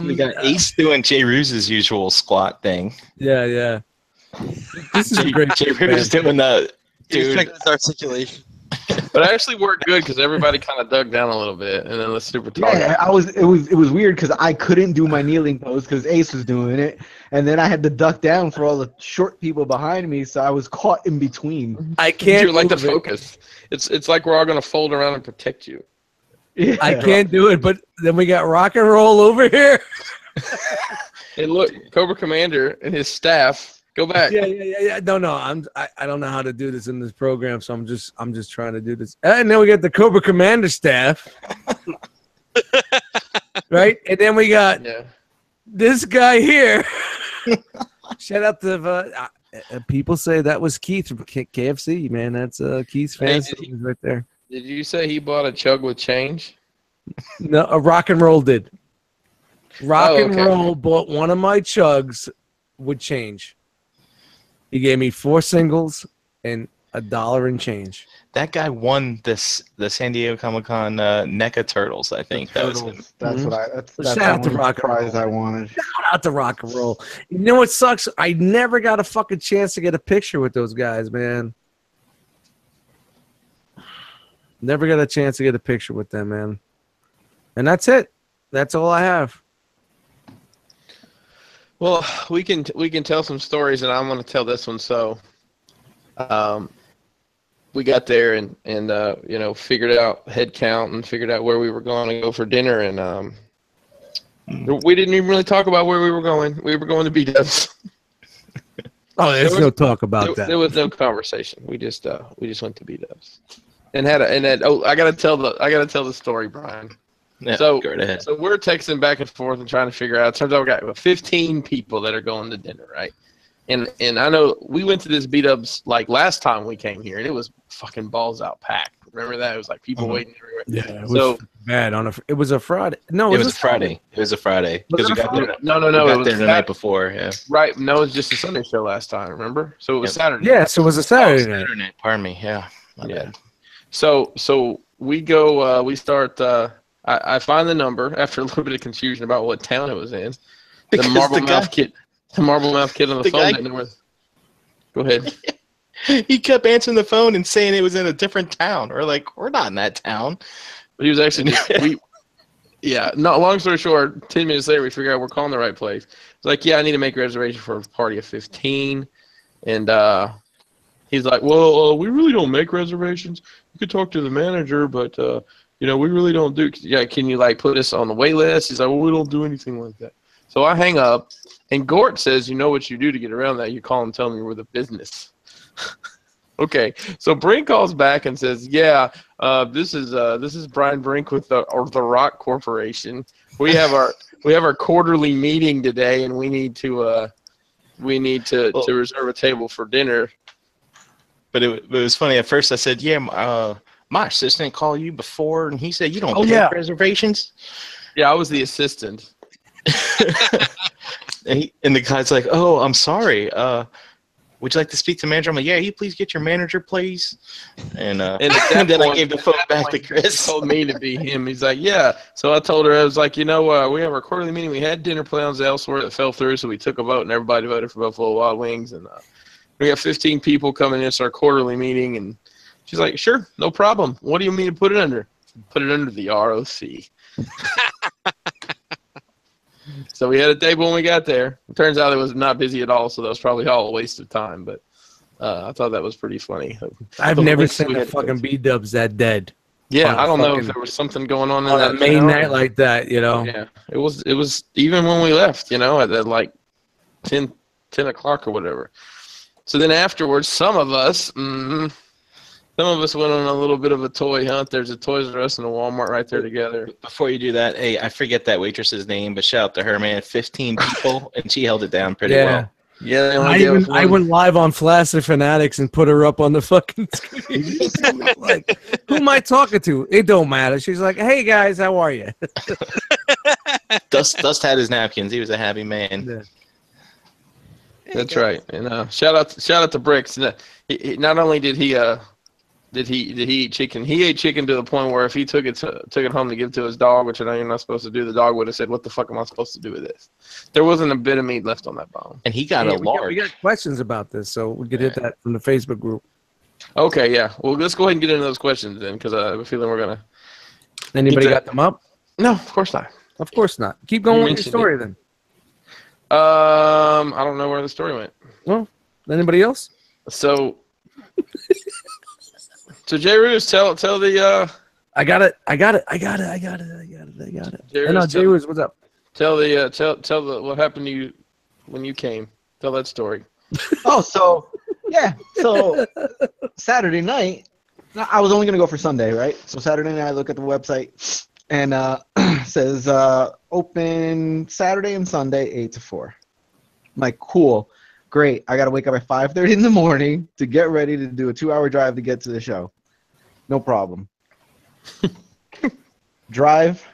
we got Ace doing Jay Ruse's usual squat thing. Yeah. This is great. Jay Ruse doing the dude. His articulation. But it actually worked good because everybody kind of dug down a little bit, and then the super tall. Yeah, it was weird because I couldn't do my kneeling pose because Ace was doing it, and then I had to duck down for all the short people behind me, so I was caught in between. I can't. You like to focus. It's like we're all gonna fold around and protect you. Yeah. I can't do it, but then we got rock and roll over here. And look, Cobra Commander and his staff. Go back. Yeah. No. I don't know how to do this in this program, so I'm just trying to do this. And then we got the Cobra Commander staff, right? And then we got this guy here. Shout out to people say that was Keith from KFC, man. That's Keith's fans right there. Did you say he bought a chug with change? No, a rock and roll did. Rock and roll bought one of my chugs with change. He gave me 4 singles and $1 and change. That guy won the San Diego Comic-Con NECA Turtles, I think. That was him. Turtles. That's what I. That's Shout the out to only Rock and prize Roll. I wanted. Shout out to Rock and Roll. You know what sucks? I never got a fucking chance to get a picture with those guys, man. Never got a chance to get a picture with them, man. And that's it. That's all I have. Well, we can tell some stories, and I'm going to tell this one. So, we got there and you know, figured out head count and figured out where we were going to go for dinner, and we didn't even really talk about where we were going. We were going to B-Dubs. Oh, there's no talk about that. There was no conversation. We just went to B-Dubs and had I gotta tell the story, Brian. Yeah, So, go right ahead. so we're texting back and forth and trying to figure out. It turns out we got 15 people that are going to dinner, right? And I know we went to this B-Dubs like last time we came here, and it was fucking balls out packed. Remember that? It was like people waiting everywhere. Yeah, it was bad it was a Friday. No, It was a Friday. It was a Friday because we got there. No, We it got was there the night before. Yeah. Right? No, it was just a Sunday show last time. Remember? So it was Saturday. Yes, it was a Saturday night. Saturday night. Pardon me. Yeah. My bad. So we go. We start. I find the number after a little bit of confusion about what town it was in. The Because Marble the guy- Mouth kid. The Marble Mouth kid on the The phone guy- didn't know where. Go ahead. He kept answering the phone and saying it was in a different town. We're like, we're not in that town. But he was actually no, long story short, 10 minutes later we figure out we're calling the right place. It's like, yeah, I need to make a reservation for a party of 15. And he's like, well, we really don't make reservations. You could talk to the manager, but you know, we really don't do. Yeah, can you like put us on the wait list? He's like, well, we don't do anything like that. So I hang up, and Gort says, you know what you do to get around that? You call and tell me we're the business. Okay, so Brink calls back and says, yeah, this is Brian Brink with the R.O.C Corporation. We have our quarterly meeting today, and we need to reserve a table for dinner. But it was funny. At first I said, yeah, my assistant called you before, and he said you don't take reservations. Yeah, I was the assistant. and the guy's like, oh, I'm sorry. Would you like to speak to the manager? I'm like, yeah, you please get your manager, please. And then I gave the phone back to Chris. He told me to be him. He's like, yeah. So I told her, I was like, you know, we have our quarterly meeting. We had dinner plans elsewhere that fell through, so we took a vote, and everybody voted for Buffalo Wild Wings. And we got 15 people coming in. It's our quarterly meeting. And she's like, sure, no problem. What do you mean to put it under? Put it under the R.O.C. So we had a table when we got there. It turns out it was not busy at all, so that was probably all a waste of time. But I thought that was pretty funny. I've never seen a fucking B-Dubs that dead. Yeah, I don't know if there was something going on in On that a main town. night like that, you know. Yeah, it was even when we left, you know, at like 10 o'clock or whatever. So then afterwards, some of us went on a little bit of a toy hunt. There's a Toys R Us and a Walmart right there together. Before you do that, hey, I forget that waitress's name, but shout out to her, man. 15 people, and she held it down pretty well. Yeah, they only gave us I one. went live on Flaccid Fanatics and put her up on the fucking screen. Like, who am I talking to? It don't matter. She's like, hey guys, how are you? Dust had his napkins. He was a happy man. Yeah. That's right. And shout out to Bricks. Not only did he eat chicken, he ate chicken to the point where if he took it home to give to his dog, which I know you're not supposed to do, the dog would have said, what the fuck am I supposed to do with this? There wasn't a bit of meat left on that bone. And he got We got questions about this, so we could hit that from the Facebook group. Okay, yeah. Well, let's go ahead and get into those questions then, because I have a feeling we're gonna. Anybody got them up? No, of course not. Of course not. Keep going with your mentioned story then. I don't know where the story went. Well, anybody else? So J. Roos, tell the. I got it. J. No, Roos, Jay Roos, what's up? tell the what happened to you when you came. Tell that story. Oh, so Saturday night, I was only gonna go for Sunday, right? So Saturday night, I look at the website and says open Saturday and Sunday 8 to 4. I'm like, cool, great. I gotta wake up at 5:30 in the morning to get ready to do a 2-hour drive to get to the show. No problem. Drive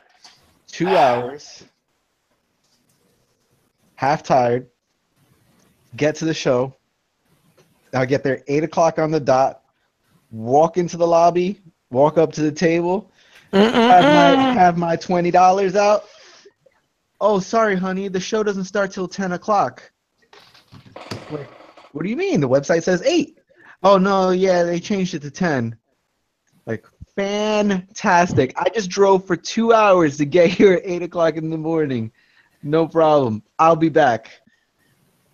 2 hours, half tired. Get to the show. I'll get there 8 o'clock on the dot. walk into the lobby, walk up to the table, have my $20 out. Oh, sorry, honey, the show doesn't start till 10 o'clock. Like, what do you mean? The website says 8. Oh no, yeah, they changed it to 10. Like, fantastic. I just drove for 2 hours to get here at 8 o'clock in the morning. No problem. I'll be back.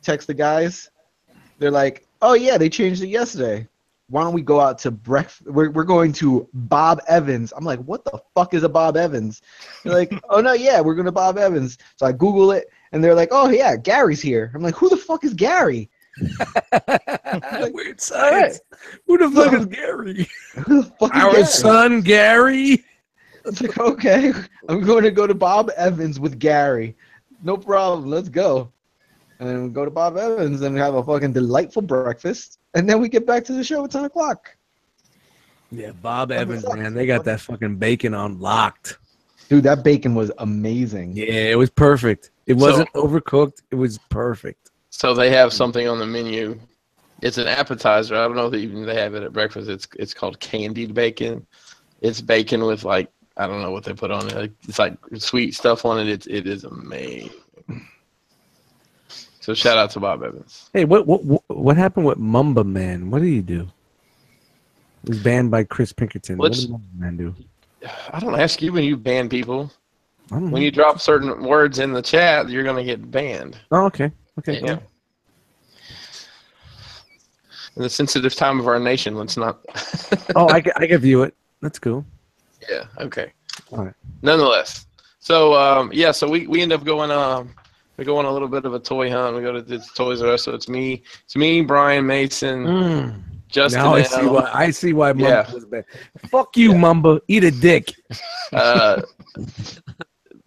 Text the guys. They're like, oh yeah, they changed it yesterday. Why don't we go out to breakfast? We're going to Bob Evans. I'm like, what the fuck is a Bob Evans? They're like, oh no, yeah, we're going to Bob Evans. So I Google it, and they're like, oh yeah, Gary's here. I'm like, who the fuck is Gary? Like, weird science. Right. Who the fuck is Gary? Who the fuck is Our Gary? son Gary. It's like, okay, I'm going to go to Bob Evans with Gary. No problem. Let's go. And then we go to Bob Evans and have a fucking delightful breakfast. And then we get back to the show at 10 o'clock. Yeah, Bob Evans, man. They got that fucking bacon on locked. Dude, that bacon was amazing. Yeah, it was perfect. It wasn't overcooked. It was perfect. So they have something on the menu. It's an appetizer. I don't know if even they have it at breakfast. It's called candied bacon. It's bacon with, like, I don't know what they put on it. It's like sweet stuff on it. It is amazing. So shout out to Bob Evans. Hey, what happened with Mamba Man? What did he do? He was banned by Chris Pinkerton. What did Mamba Man do? I don't ask you when you ban people. When you drop certain words in the chat, you're going to get banned. Oh, okay. Okay. Yeah. In the sensitive time of our nation, let's not. Oh, I can view it. That's cool. Yeah. Okay. All right. Nonetheless, so so we end up going we go on a little bit of a toy hunt. We go to this Toys R Us. So it's me, Brian Mason, Justin. Now I see why Mamba was bad. Fuck you, Mamba. Eat a dick.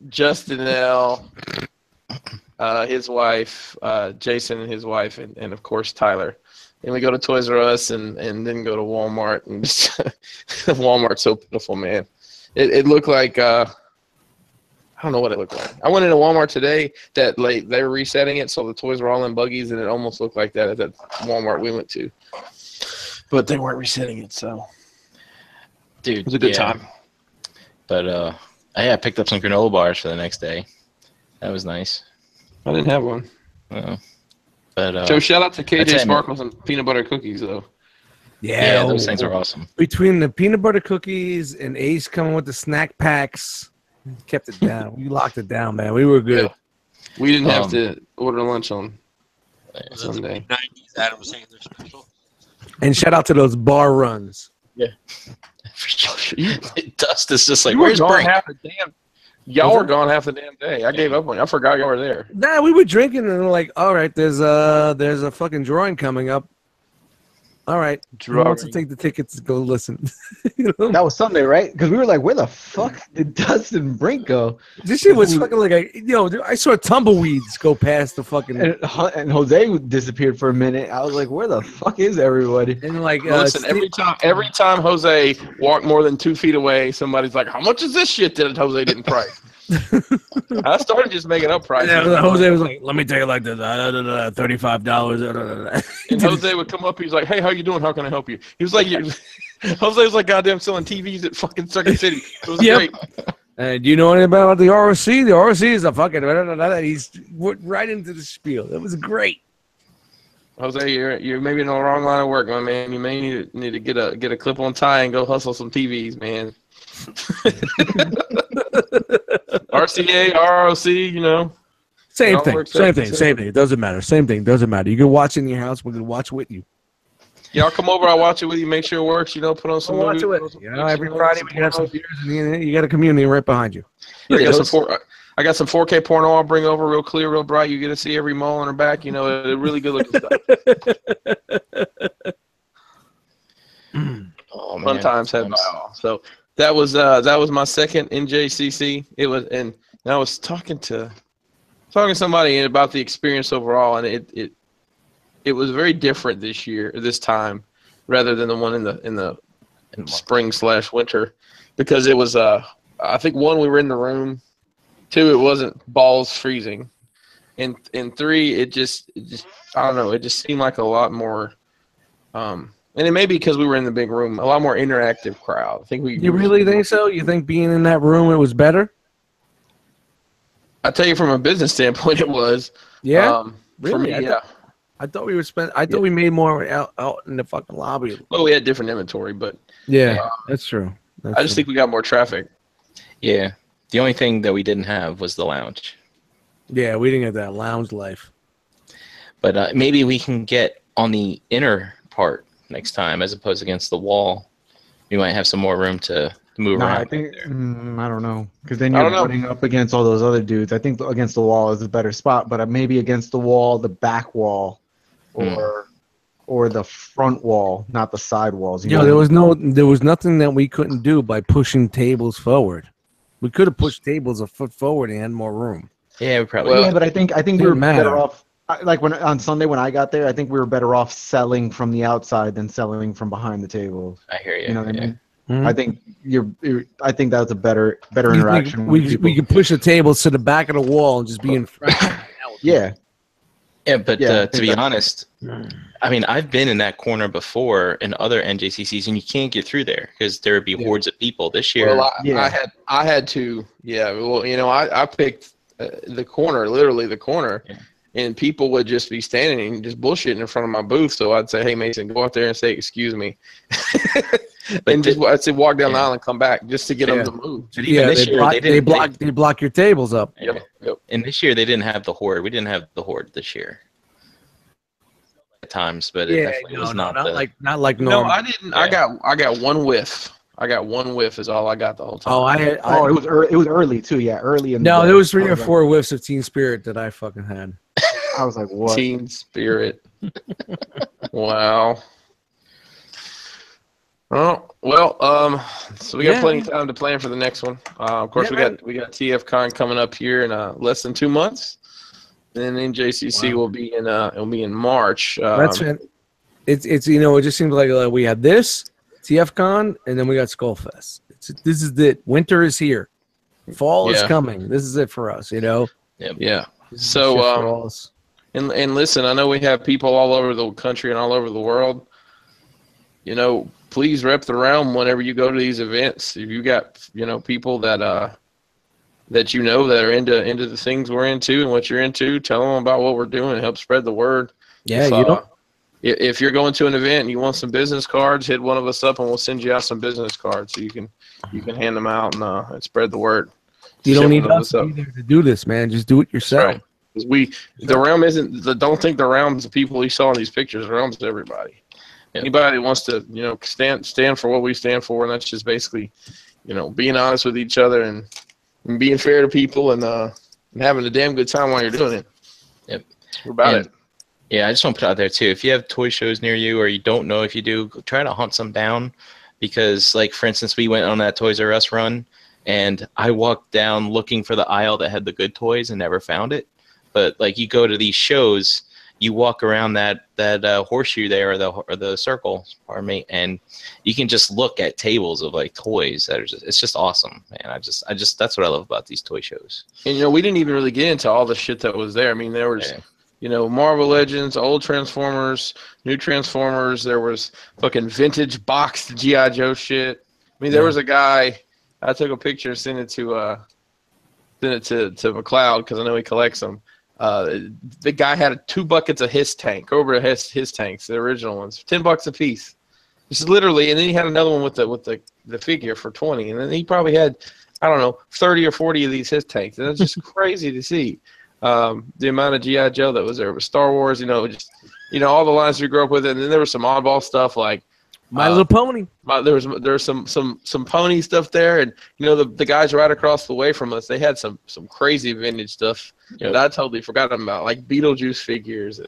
Justin L, his wife, Jason and his wife, and of course Tyler. And we go to Toys R Us and then go to Walmart. And just Walmart's so pitiful, man. It looked like I don't know what it looked like. I went into Walmart today that they were resetting it, so the toys were all in buggies, and it almost looked like that at that Walmart we went to. But they weren't resetting it, so dude, it was a good time. But I picked up some granola bars for the next day. That was nice. I didn't have one. But so shout out to KJ Sparkles and peanut butter cookies though. Yeah, those things are awesome. Between the peanut butter cookies and Ace coming with the snack packs, kept it down. We locked it down, man. We were good. Yeah. We didn't have to order lunch on Sunday. 90s Adam Sandler special. And shout out to those bar runs. Yeah. Dust is just like, you where's Brink? Y'all were gone half the damn day. I gave up on you. I forgot y'all were there. Nah, we were drinking and we're like, all right, there's a fucking drawing coming up. All right, who wants to take the tickets to go listen? You know? That was Sunday, right? Because we were like, where the fuck did Dustin Brink go? This shit was fucking like I saw tumbleweeds go past the fucking. And Jose disappeared for a minute. I was like, where the fuck is everybody? And like, listen, every time Jose walked more than 2 feet away, somebody's like, how much is this shit that Jose didn't price? I started just making up prices. Yeah, Jose was like, let me tell you like this, $35. And Jose would come up, he's like, hey, how you doing? How can I help you? He was like, Jose was like goddamn selling TVs at fucking Circuit City. It was great. Do you know anything about the R.O.C? The R.O.C is a fucking... He's right into the spiel. That was great. Jose, you're maybe in the wrong line of work, my man. You may need to get a clip-on tie and go hustle some TVs, man. RCA, R.O.C, you know. Same thing. It doesn't matter. Same thing. Doesn't matter. You can watch in your house. We're going to watch with you. Y'all come over. I'll watch it with you. Make sure it works. You know, put on some movies. Every Friday we can have some beers. And you got a community right behind you. I got some 4K porno I'll bring over real clear, real bright. You get to see every mole on her back. You know, really good looking stuff. Oh, man. Fun times had by all. So that was my second NJCC. It was, and I was talking to somebody about the experience overall, and it was very different this time, rather than the one in the spring/winter, because it was I think 1, we were in the room, 2, it wasn't balls freezing, and 3, it just I don't know, it just seemed like a lot more And it may be because we were in the big room, a lot more interactive crowd. I think we. You really think so? You think being in that room it was better? I tell you, from a business standpoint, it was. Yeah. For me, yeah. I thought we were I thought we made more out in the fucking lobby. Well, we had different inventory, but yeah, that's true. I just think we got more traffic. Yeah. The only thing that we didn't have was the lounge. Yeah, we didn't get that lounge life. But maybe we can get on the inner part next time as opposed against the wall. We might have some more room to move around. I think I don't know, because then you're putting up against all those other dudes. I think against the wall is a better spot, but maybe against the wall, the back wall, or the front wall, not the side walls. There was nothing that we couldn't do by pushing tables forward. We could have pushed tables a foot forward and had more room. Yeah, we probably. But I think we were better off. Like on Sunday when I got there, I think we were better off selling from the outside than selling from behind the tables. I hear you. You know what I mean? Mm-hmm. I think I think that's a better interaction. We could push the tables to the back of the wall and just be in front. Yeah. Yeah, but to be honest, I mean, I've been in that corner before in other NJCCs, and you can't get through there because there would be hordes of people. This year, well, I had to. Yeah, well, I picked the corner, literally the corner. Yeah. And people would just be standing and just bullshitting in front of my booth. So I'd say, "Hey, Mason, go out there and say excuse me," and I'd say walk down the aisle and come back just to get them to move. Yeah, they block your tables up. Yep. And this year they didn't have the horde. We didn't have the horde this year. At times, but it definitely was not like normal. No, I didn't. Yeah. I got one whiff. I got one whiff is all I got the whole time. Oh, it was early too. Yeah, early. No, there was 3 or 4 whiffs of Teen Spirit that I fucking had. I was like, what? Teen Spirit. Wow. Oh, well, so we got plenty of time to plan for the next one. Of course, we got TF Con coming up here in less than 2 months. And then NJCC will be in March. That's it. It's it just seems like we had this TF Con and then we got Skullfest. This is it. Winter is here. Fall is coming. This is it for us. Yeah. So and listen, I know we have people all over the country and all over the world. Please rep the realm whenever you go to these events. If you got people that are into the things we're into and what you're into, tell them about what we're doing and help spread the word. Yeah, if you're going to an event and you want some business cards, hit one of us up and we'll send you out some business cards so you can hand them out and spread the word. You don't need us either to do this, man. Just do it yourself. Right. The realm isn't. Don't think the realm's the people you saw in these pictures. The realm's everybody. Yep. Anybody that wants to, stand for what we stand for, and that's just basically, being honest with each other and being fair to people and having a damn good time while you're doing it. Yep. We're about it. Yeah, I just want to put out there too. If you have toy shows near you, or you don't know if you do, try to hunt some down, because, like, for instance, we went on that Toys R Us run, and I walked down looking for the aisle that had the good toys and never found it. But like, you go to these shows, you walk around that horseshoe there, or the circle, pardon me, and you can just look at tables of like toys that are it's just awesome, man. I just that's what I love about these toy shows. And we didn't even really get into all the shit that was there. I mean, there was Marvel Legends, old Transformers, new Transformers. There was fucking vintage boxed G.I. Joe shit. I mean, there was a guy. I took a picture and sent it to McLeod because I know he collects them. The guy had 2 buckets of his tank, Cobra his tanks, the original ones, $10 a piece. Just literally, and then he had another one with the figure for 20, and then he probably had, I don't know, 30 or 40 of these his tanks, and it's just crazy to see the amount of GI Joe that was there. With Star Wars, all the lines we grew up with, and then there was some oddball stuff like My Little Pony. There was some pony stuff there, and the guys right across the way from us, they had some crazy vintage stuff that I totally forgot about, like Beetlejuice figures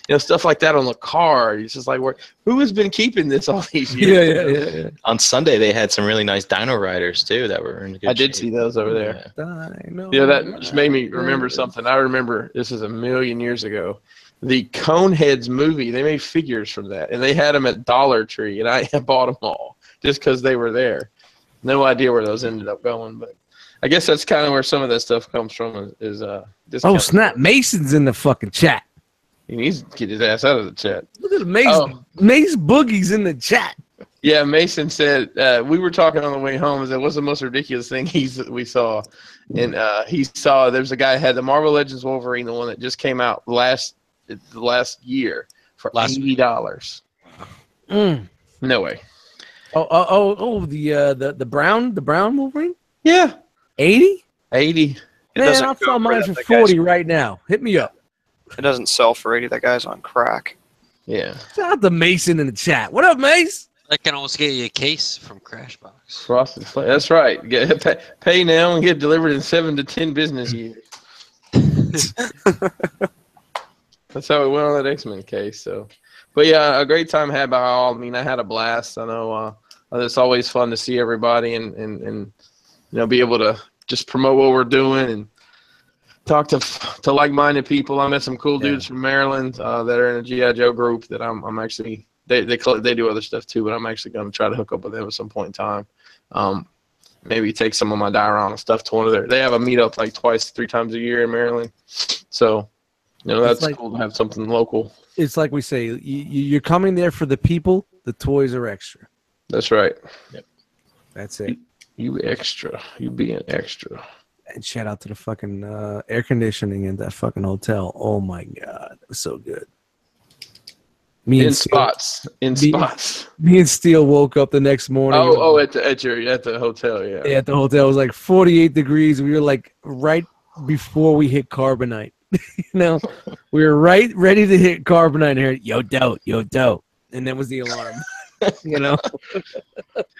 and stuff like that on the card. It's just like, who has been keeping this all these years? Yeah. On Sunday they had some really nice Dino Riders too that were in good shape. I did see those over there. Yeah, that just made me remember something. I remember this is a million years ago. The Coneheads movie, they made figures from that, and they had them at Dollar Tree, and I bought them all just because they were there. No idea where those ended up going, but I guess that's kind of where some of that stuff comes from. Is snap! Mason's in the fucking chat. He needs to get his ass out of the chat. Look at Mace. Oh. Mace Boogie's in the chat. Yeah, Mason said we were talking on the way home. Is that what's the most ridiculous thing we saw? And he saw there's a guy who had the Marvel Legends Wolverine, the one that just came out last year for $80. No way. The brown Wolverine. Yeah, 80. 80. Man, I'll sell mine for 40 right now. Hit me up. It doesn't sell for 80. That guy's on crack. Yeah. Shout out to Mason in the chat. What up, Mace? I can almost get you a case from Crashbox. Frosted Flake. That's right. Pay now and get delivered in 7 to 10 business years. That's how it went on that X-Men case. So, but yeah, a great time had by all. I mean, I had a blast. I know it's always fun to see everybody and be able to just promote what we're doing and talk to like-minded people. I met some cool dudes from Maryland that are in a G.I. Joe group that I'm actually. They do other stuff too, but I'm actually going to try to hook up with them at some point in time. Maybe take some of my diorama stuff to one of their. They have a meetup like 2-3 times a year in Maryland, so that's cool to have something local. It's like we say, you're coming there for the people. The toys are extra. That's right. Yep. That's it. You extra. You being extra. And shout out to the fucking air conditioning in that fucking hotel. Oh my god, it was so good. Me and spots. Me and Steele woke up the next morning. At the hotel, yeah. Yeah, at the hotel. It was like 48 degrees. We were like right before we hit carbonite. We were right ready to hit carbonite here. Yo, dope. And then was the alarm.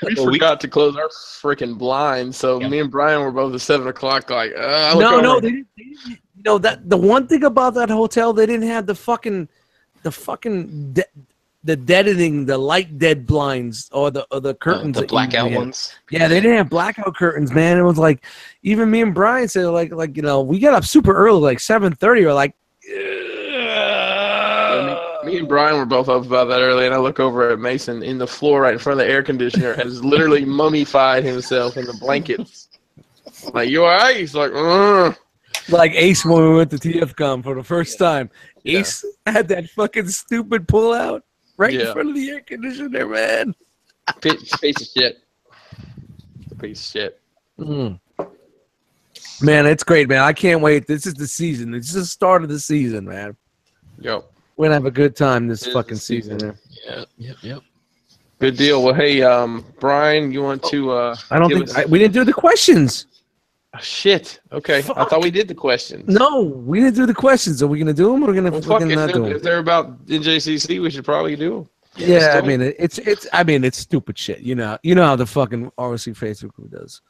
We forgot to close our freaking blinds, so me and Brian were both at 7 o'clock. Like, no, they didn't. That the one thing about that hotel, they didn't have the deadening, the light dead blinds or the curtains, the blackout ones. Yeah, they didn't have blackout curtains, man. It was like, even me and Brian said, like we got up super early, like 7:30. We're like, me and Brian were both up about that early, and I look over at Mason in the floor right in front of the air conditioner, has literally mummified himself in the blankets. Like, you all right? He's like, like Ace when we went to TFCon for the first time. Ace had that fucking stupid pull out right in front of the air conditioner, man. Piece of shit. Piece of shit. Man, it's great, man. I can't wait. This is the season. It's the start of the season, man. Yep. We're gonna have a good time this fucking season. Yep. Good deal. Well, hey, Brian, you want to? I don't think we didn't do the questions. Oh, shit. Okay. Fuck. I thought we did the questions. No, we didn't do the questions. Are we gonna do them? Or we're gonna fucking not do them. If they're about NJCC, we should probably do them. Yeah, I mean it's stupid shit. You know how the fucking R.O.C. Facebook group does.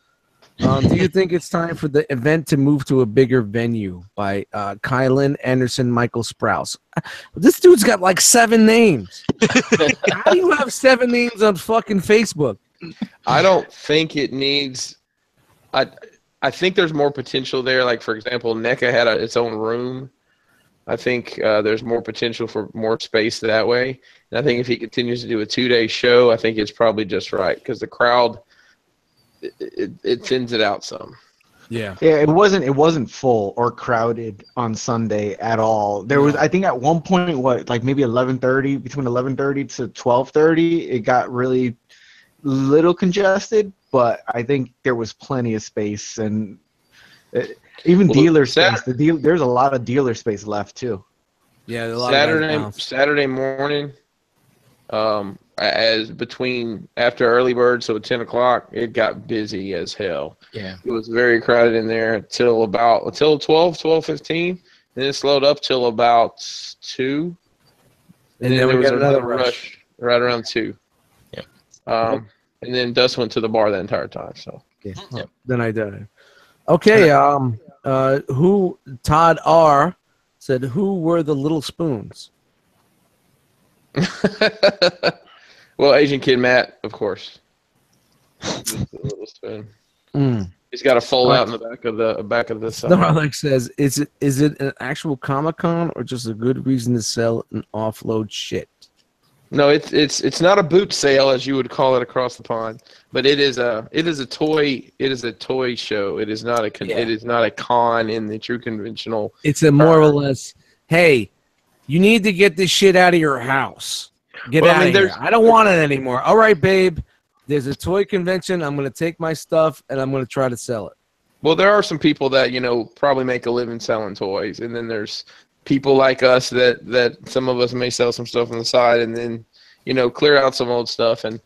Do you think it's time for the event to move to a bigger venue? By Kylan Anderson, Michael Sprouse. This dude's got like 7 names. How do you have 7 names on fucking Facebook? I don't think it needs. I think there's more potential there. Like, for example, NECA had its own room. I think there's more potential for more space that way. And I think if he continues to do a 2-day show, I think it's probably just right because the crowd. It thins it out some. Yeah, it wasn't full or crowded on Sunday at all. There was, I think, at one point, maybe 11:30, between 11:30 to 12:30, it got really little congested. But I think there was plenty of space, and even dealer space. There's a lot of dealer space left too. Yeah, a lot Saturday morning. As between after early bird, so at 10 o'clock, it got busy as hell. Yeah, it was very crowded in there until 12:15. Then it slowed up till about 2, and then there was another rush right around 2. Yeah, and then Dust went to the bar that entire time. So then I did. Okay, who Todd R said who were the little spoons? Well, Asian Kid Matt, of course. The little spoon. He's got a fold out in the back of the side. No, Alex says, is it an actual Comic-Con or just a good reason to sell and offload shit? No, it's not a boot sale as you would call it across the pond, but it is a toy show. It is not a con in the true conventional. It's a more or less, hey, You need to get this shit out of your house. Get Well, I out mean, of here. there's- I don't want it anymore. All right, babe. There's a toy convention. I'm going to take my stuff and I'm going to try to sell it. Well, there are some people that, you know, probably make a living selling toys, and then there's people like us that some of us may sell some stuff on the side, and then, you know, clear out some old stuff. And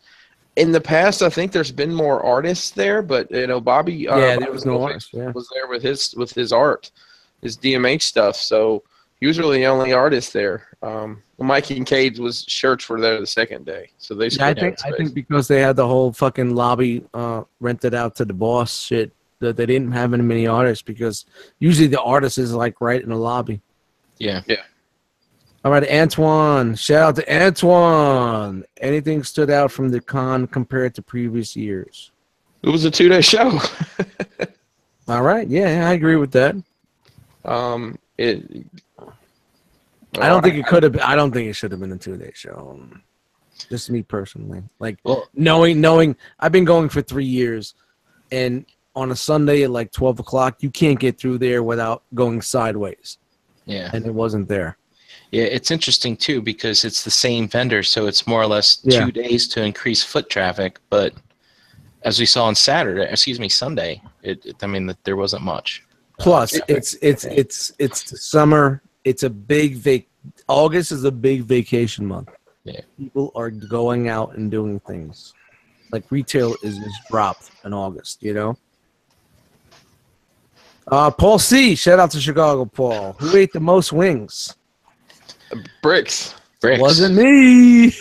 in the past, I think there's been more artists there, but, you know, Bobby, There was no artist. Yeah. was there with his art, his DMH stuff. So he was really the only artist there. Mike Kincaid's was shirts were there the second day, so they. Yeah, I think because they had the whole fucking lobby rented out to the boss shit, that they didn't have many artists, because usually the artist is like right in the lobby. Yeah. All right, Antoine. Shout out to Antoine. Anything stood out from the con compared to previous years? It was a 2-day show. All right, yeah, I agree with that. I don't think it could have. I don't think it should have been a 2-day show. Just me personally, like knowing. I've been going for 3 years, and on a Sunday at like 12 o'clock, you can't get through there without going sideways. Yeah. And it wasn't there. Yeah, it's interesting too because it's the same vendor, so it's more or less 2 days to increase foot traffic. But as we saw on Sunday, there wasn't much. Plus, it's the summer. It's a big August is a big vacation month. Yeah, people are going out and doing things. Like retail is just dropped in August, you know. Paul C. Shout out to Chicago, Paul. Who ate the most wings? Bricks. Wasn't me.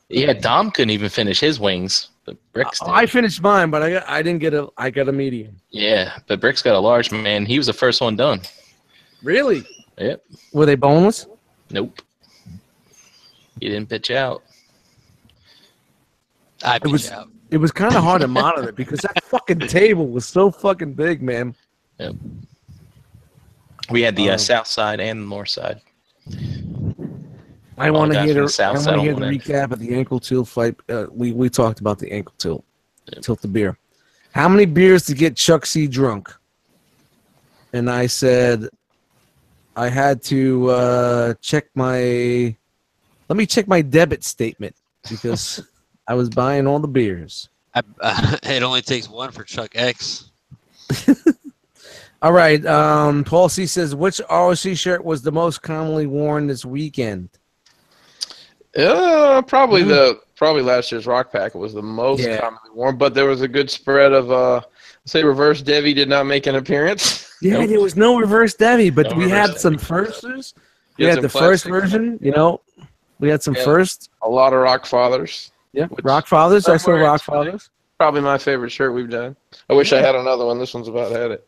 Yeah, Dom couldn't even finish his wings, but Bricks did. I finished mine, but I didn't get a. I got a medium. Yeah, but Bricks got a large, man. He was the first one done. Really? Yep. Were they boneless? Nope. He didn't pitch out. I pitch out. It was kind of hard to monitor because that fucking table was so fucking big, man. Yep. We had the south side and the north side. I want to hear the win. recap of the ankle tilt fight. We talked about the ankle tilt. Yep. Tilt the beer. How many beers to get Chuck C drunk? And I said I had to check my. Let me check my debit statement because I was buying all the beers. It only takes one for Chuck X. All right. Paul C says, which R.O.C shirt was the most commonly worn this weekend? Probably last year's Rock Packet was the most commonly worn, but there was a good spread of say Reverse Devi did not make an appearance. Yeah, there was no Reverse Devi, but we had some firsts. We had the first version, you know. We had some first. A lot of Rock Fathers. Yeah, Rock Fathers. Also Rock Fathers. Probably my favorite shirt we've done. I wish I had another one. This one's about had it.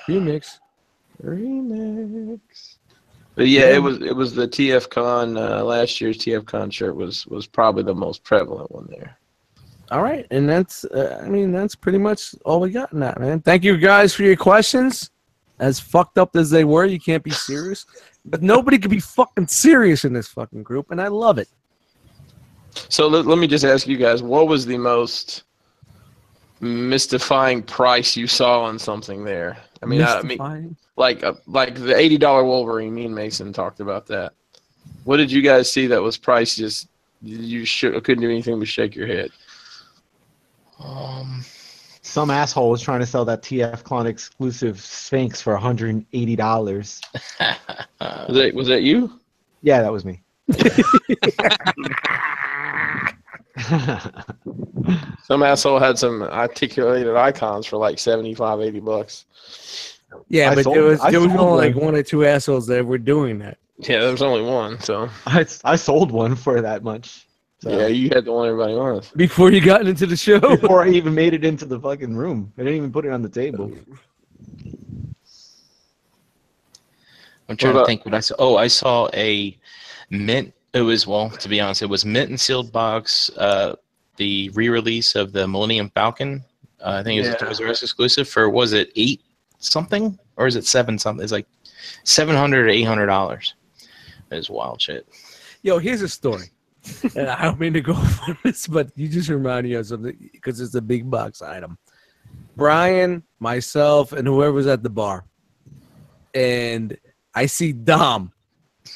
Remix. But yeah, it was the TF Con last year's TF Con shirt was probably the most prevalent one there. All right, and that's that's pretty much all we got in that, man. Thank you guys for your questions. As fucked up as they were, you can't be serious. But nobody could be fucking serious in this fucking group, and I love it. So let me just ask you guys, what was the most mystifying price you saw on something there? I mean, like the $80 Wolverine. Me and Mason talked about that. What did you guys see that was priced just you couldn't do anything but shake your head? Some asshole was trying to sell that TF Con exclusive Sphinx for $180. Was that you? Yeah, that was me. Some asshole had some articulated icons for like $75-$80. Yeah, but there was only like one or two assholes that were doing that. Yeah, there was only one. So I sold one for that much. So. Yeah, you had the one everybody wants. Before you got into the show? Before I even made it into the fucking room. I didn't even put it on the table. I'm trying to think what I saw. Oh, I saw a mint. It was, to be honest, it was mint and sealed box, the re-release of the Millennium Falcon. I think it was a Toys R Us exclusive for, was it 8 something? Or is it 7 something? It's like $700 or $800. It's wild shit. Yo, here's a story. And I don't mean to go on this, but you just remind me of something because it's a big box item. Brian, myself, and whoever's at the bar. And I see Dom.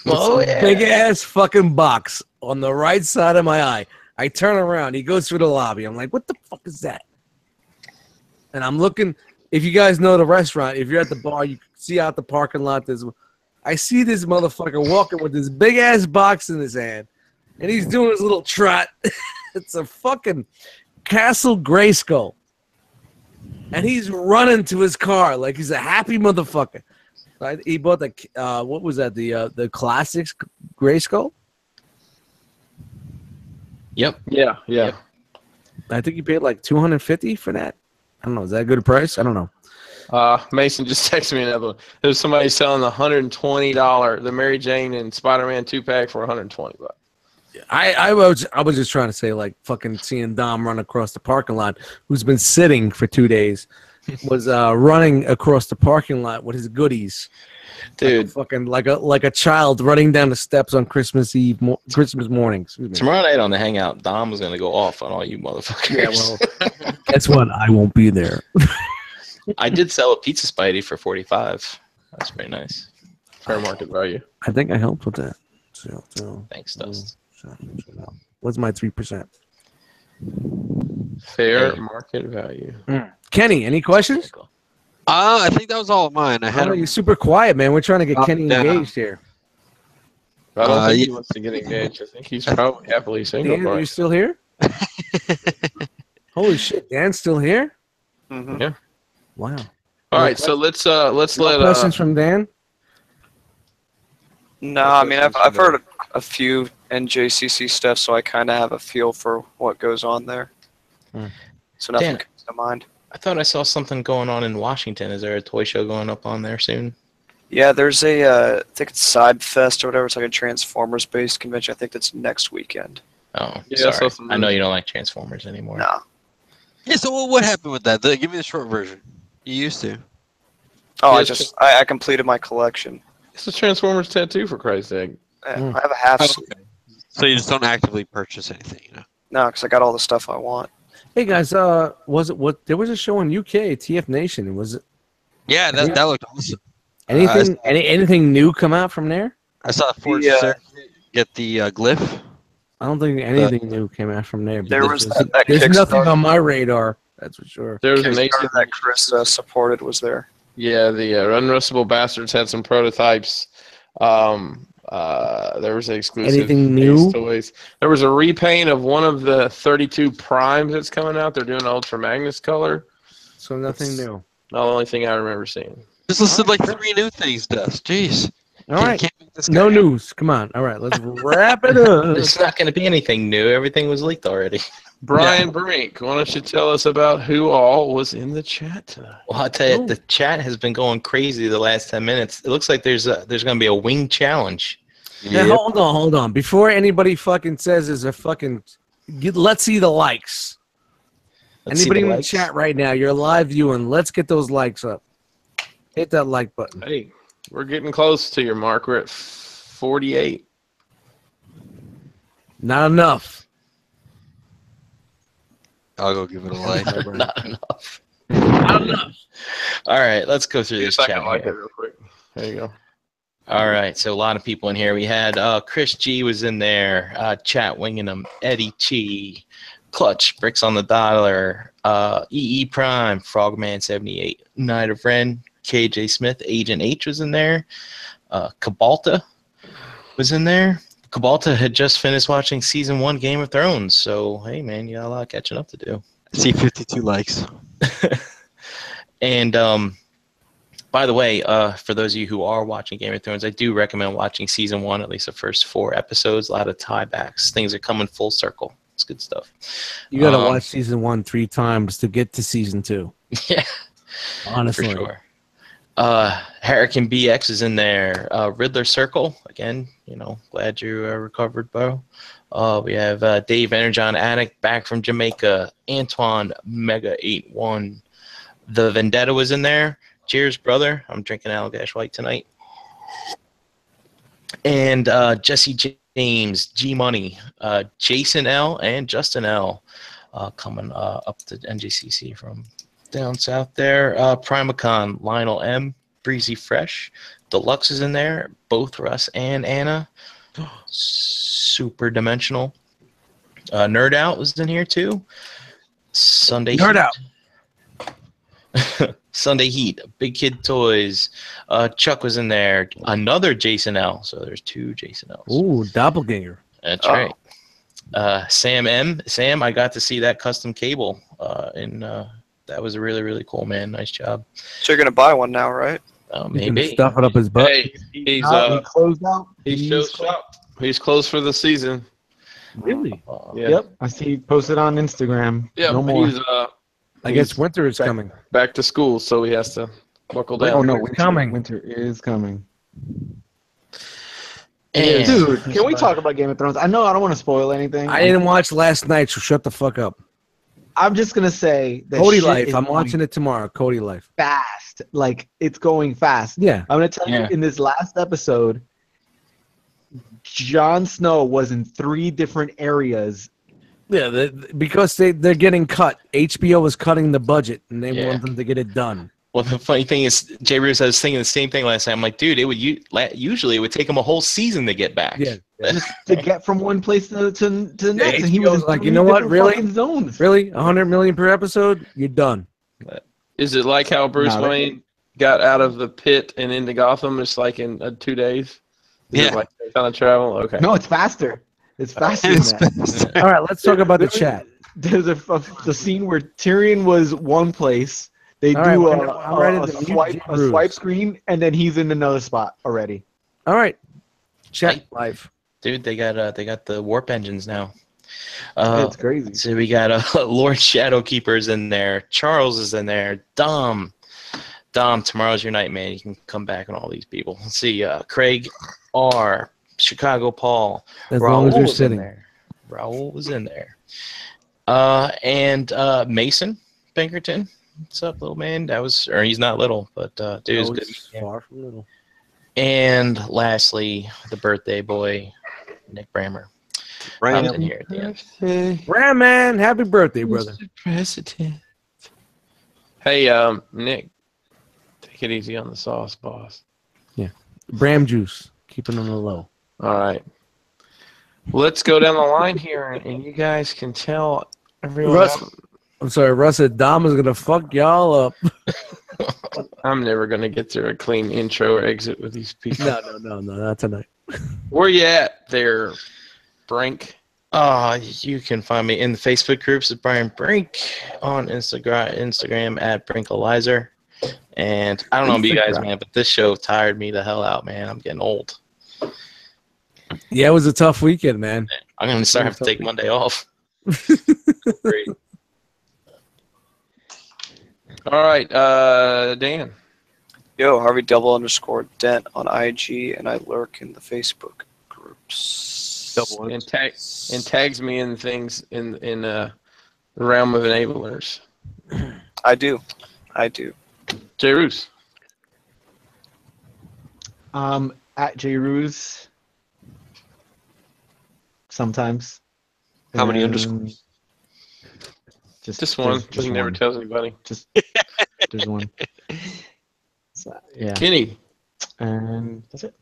Oh, yeah. Big ass fucking box on the right side of my eye. I turn around. He goes through the lobby. I'm like, what the fuck is that? And I'm looking. If you guys know the restaurant, if you're at the bar, you can see out the parking lot. I see this motherfucker walking with this big ass box in his hand, and he's doing his little trot. It's a fucking Castle Grayskull, and he's running to his car like he's a happy motherfucker. Right? He bought the what was that? The classics Grayskull. Yep. Yeah. Yep. I think he paid like $250 for that. I don't know. Is that a good price? I don't know. Mason just texted me another one. There's somebody selling the $120 the Mary Jane and Spider-Man 2-pack for $120. I was just trying to say, like, fucking seeing Dom run across the parking lot, who's been sitting for 2 days, was running across the parking lot with his goodies, Dude. like a child running down the steps on Christmas Christmas morning. Excuse me. Tomorrow night on the Hangout, Dom was going to go off on all you motherfuckers. Yeah, well, guess what? I won't be there. I did sell a pizza Spidey for $45. That's very nice. Fair market value. I think I helped with that. So, Thanks, Dust. what's my 3%? Fair Hey. market value. Kenny, any questions? I think that was all of mine. I I had know you're super quiet, man. We're trying to get Kenny yeah. engaged here. I don't think yeah. he wants to get engaged. I think he's probably happily single. Dan, are you still here? Holy shit, Dan's still here? Mhm. Yeah. Wow. All right, so let's No let questions from Dan? No, I mean I've heard a few NJCC stuff, so I kind of have a feel for what goes on there. So nothing Dan. comes to mind. I thought I saw something going on in Washington. Is there a toy show going up on there soon? Yeah, there's I think it's Side Fest or whatever. It's like a Transformers-based convention. I think that's next weekend. Oh, Yeah, I sorry. saw some I know you don't like Transformers anymore. No. Yeah, so what happened with that? Give me the short version. You used to. Oh, Yes, I completed my collection. It's a Transformers tattoo, for Christ's sake. I have a half. So you just don't actively purchase anything, you know? No, because I got all the stuff I want. Hey guys, was it what? There was a show on UK, TF Nation. Was it Yeah, that looked awesome. anything? Anything new come out from there? I saw Forge Yeah. Circuit get the glyph. I don't think anything new came out from there. but There there's- was that There's nothing Kickstarter. on my radar. That's for sure. There was an Kickstarter that Chris supported was there. Yeah, the Unrustable Bastards had some prototypes. There was exclusive Anything new? toys. There was a repaint of one of the 32 Primes that's coming out. They're doing Ultra Magnus color. So nothing new. Not the only thing I remember seeing. Just listed like 3 new things, Dust. Jeez. All right. Can't make this No guy- news. Come on. All right, let's wrap it up. There's not going to be anything new. Everything was leaked already. Brian Brink, why don't you tell us about who all was in the chat tonight? Well, I'll tell you, the chat has been going crazy the last 10 minutes. It looks like there's going to be a wing challenge. Now, hold on. Before anybody fucking says there's a fucking, let's see the likes. Let's see Anybody the in the likes. chat right now, you're live viewing. Let's get those likes up. Hit that like button. Hey, we're getting close to your mark. We're at 48. Not enough. I'll go give it a like. Not enough. Not enough. All right, let's go through See this if I chat can like it here. real quick. There you go. All right, so a lot of people in here. We had Chris G was in there, Chat Wingingham, Eddie Chi, Clutch, Bricks on the Dollar, EE Prime, Frogman78, Night of Ren, KJ Smith, Agent H was in there, Cabalta was in there. Cabalta had just finished watching season 1 Game of Thrones, so hey man, you got a lot of catching up to do. I see 52 likes. And by the way, for those of you who are watching Game of Thrones, I do recommend watching season 1, at least the first 4 episodes. A lot of tiebacks. Things are coming full circle. It's good stuff. You got to watch season 1 3 times to get to season 2. Yeah, Honestly. for sure. Hurricane BX is in there. Riddler Circle, again, glad you recovered, bro. We have Dave Energon Addict back from Jamaica. Antoine Mega 81. The Vendetta was in there. Cheers, brother. I'm drinking Allagash White tonight. And Jesse James, G Money, Jason L, and Justin L coming up to NJCC from down south there. Primacon, Lionel M, Breezy Fresh. Deluxe is in there. Both Russ and Anna. Super Dimensional. Nerd Out was in here too. Sunday Nerd Heat. Out. Sunday Heat. Big Kid Toys. Chuck was in there. Another Jason L. So there's 2 Jason L's. Ooh, doppelganger. That's right. Sam M. Sam, I got to see that custom cable. And that was really, really cool, man. Nice job. So you're gonna buy one now, right? Maybe. Stuff it up his butt. Hey, he's he closed out. he shows up. He's closed for the season. Really? Yeah. Yep, I see he posted on Instagram. Yeah, no more. he's I guess winter is back- coming. back to school, so he has to buckle down. Oh no, Winter's coming. Winter is coming. And Dude, can we talk about Game of Thrones? I know I don't want to spoil anything. I didn't watch last night, so shut the fuck up. I'm just gonna say that Cody shit Life. is I'm going watching it tomorrow. Cody Life. fast. Like it's going fast. Yeah. I'm gonna tell you, in this last episode, Jon Snow was in 3 different areas. Yeah, because they're getting cut. HBO is cutting the budget, and they Yeah. want them to get it done. well, the funny thing is, Jay Roos, I was thinking the same thing last night. I'm like, dude, it would usually it would take them a whole season to get back. Yeah. Just to get from one place to the next. And he HBO was was in like, 3 you know what, different really? fucking zones. Really? 100 million per episode? You're done. Is it like how Bruce No, they- Wayne got out of the pit and into Gotham just like in 2 days? Is Yeah. it like kind of travel? Okay. No, it's faster. It's faster than that. All right, let's talk about the chat. There's the scene where Tyrion was one place. They All right, do I'm ready to mute a Bruce. swipe screen, and then he's in another spot already. All right. Chat live. Dude, they got the warp engines now. It's crazy. So we got Lord Shadowkeeper's in there. Charles is in there. Dom, tomorrow's your night, man. You can come back on all these people. Let's see. Craig R. Chicago Paul. As long as you're was in sitting. there. Raul was in there. And Mason Pinkerton. What's up, little man? He's not little, but dude is Oh, good. it's far from little. And lastly, the birthday boy, Nick Brammer. Right. Comes in here at the end. Ram man, happy birthday, brother. President. Hey, Nick, take it easy on the sauce, boss. Bram juice. Keep it on the low. All right. Let's go down the line here, and you guys can tell everyone. Russ, I'm sorry, Russ said Dom is gonna fuck y'all up. I'm never gonna get to a clean intro or exit with these people. No, not tonight. Where you at there, Brink? You can find me in the Facebook groups at Brian Brink, on Instagram at Brinkalizer. And I don't know about you guys, man, but this show tired me the hell out, man. I'm getting old. Yeah, it was a tough weekend, man. I'm going to start having to take Monday off. Great. All right, Dan. Yo, Harvey _Dent on IG, and I lurk in the Facebook groups. And tags me in things in the realm of enablers. I do. Jay Roos. At JRuse. Sometimes. How many And underscores? Just one. Just He never one. tells anybody. There's one. So, yeah. Kenny. And that's it.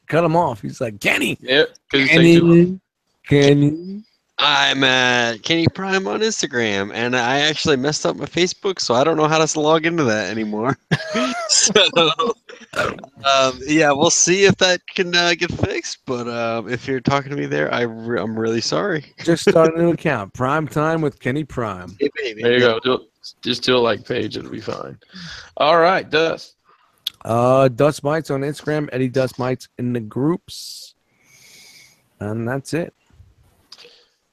Cut him off. He's like, Kenny. Yep. Because you say too long. Kenny. I'm at Kenny Prime on Instagram, and I actually messed up my Facebook, so I don't know how to log into that anymore. So, yeah, we'll see if that can get fixed. But if you're talking to me there, I'm really sorry. Just start a new account. Prime time with Kenny Prime. Hey, baby. There you go. Just do a like page. It'll be fine. All right, Dust. Dust Mites on Instagram. Eddie Dust Mites in the groups. And that's it.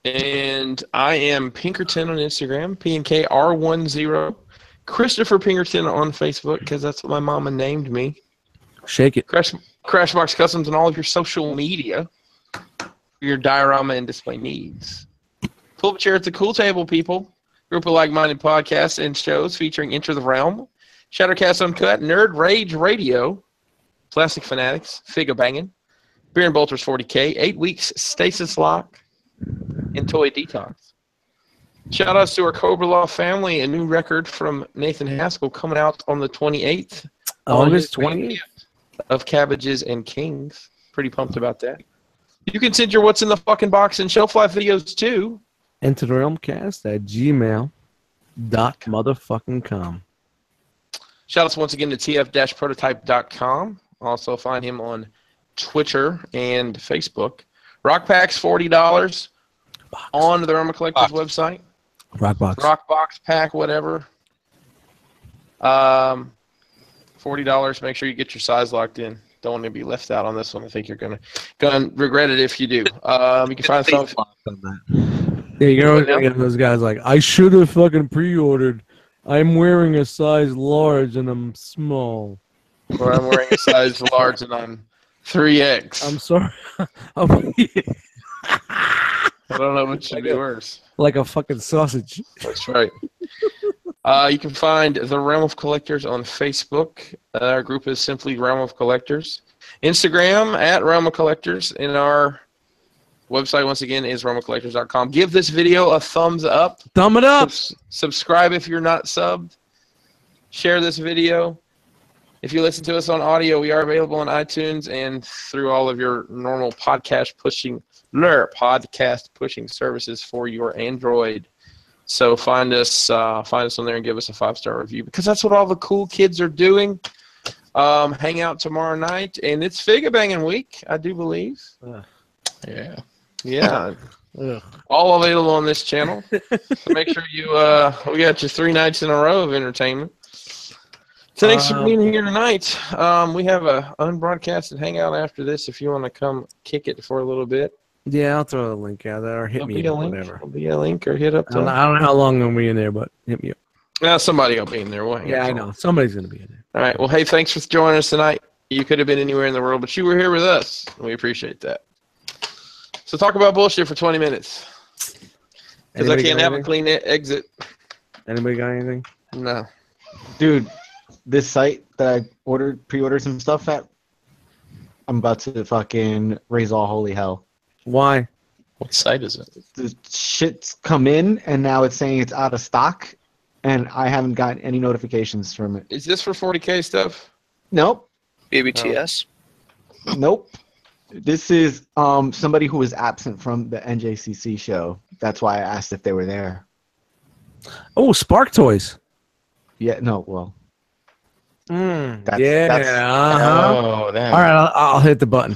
And I am Pinkerton on Instagram, PNKR10. Christopher Pinkerton on Facebook, because that's what my mama named me. Shake it. Crashbox Customs on all of your social media for your diorama and display needs. Pull up a chair at the cool table, people. Group of like-minded podcasts and shows featuring Enter the Realm, Shattercast Uncut, Nerd Rage Radio, Plastic Fanatics, Figure Banging, Beer and Bolters 40K, 8 Weeks Stasis Lock, and Toy Detox. Shout outs to our Cobra Law family, a new record from Nathan Haskell coming out on the 28th. August his 20th. of Cabbages and Kings. Pretty pumped about that. You can send your What's in the Fucking Box and Shelf Life videos too. Enter the Realmcast at gmail.com. Shout outs once again to tf-prototype.com. Also find him on Twitter and Facebook. Rock Pack's $40 on the Roma Collectors website. Rockbox. Rockbox pack, whatever. $40. Make sure you get your size locked in. Don't want to be left out on this one. I think you're gonna regret it if you do. You can find some. Yeah, you're gonna get those guys like, I should have fucking pre-ordered. I'm wearing a size large and I'm small. Or I'm wearing a size large and I'm 3X. I'm sorry. I don't know which should be worse. Like a fucking sausage. That's right. You can find the Realm of Collectors on Facebook. Our group is simply Realm of Collectors. Instagram at Realm of Collectors. And our website, once again, is realmofcollectors.com. Give this video a thumbs up. Thumb it up. Subscribe if you're not subbed. Share this video. If you listen to us on audio, we are available on iTunes and through all of your normal podcast pushing services for your Android. So find us on there and give us a 5-star review, because that's what all the cool kids are doing. Hang out tomorrow night, and it's Figure Banging Week, I do believe. Yeah. All available on this channel. So make sure we got you 3 nights in a row of entertainment. So thanks for being here tonight. We have a unbroadcasted hangout after this if you want to come kick it for a little bit. Yeah, I'll throw a link out there or hit me up, whatever. There'll be a link or hit up. I don't know how long I'm going to be in there, but hit me up. Yeah, somebody will be in there. We'll I know. Somebody's going to be in there. All right. Well, hey, thanks for joining us tonight. You could have been anywhere in the world, but you were here with us. We appreciate that. So talk about bullshit for 20 minutes. Because I can't have a clean exit. Anybody got anything? No. Dude, this site that I pre-ordered some stuff at, I'm about to fucking raise all holy hell. Why? What site is it? The shit's come in, and now it's saying it's out of stock, and I haven't gotten any notifications from it. Is this for 40K stuff? Nope. BBTS. Nope. This is somebody who was absent from the NJCC show. That's why I asked if they were there. Oh, Spark Toys. Yeah, no, well. Yeah. That's, Uh-huh. Oh, damn. All right, I'll hit the button.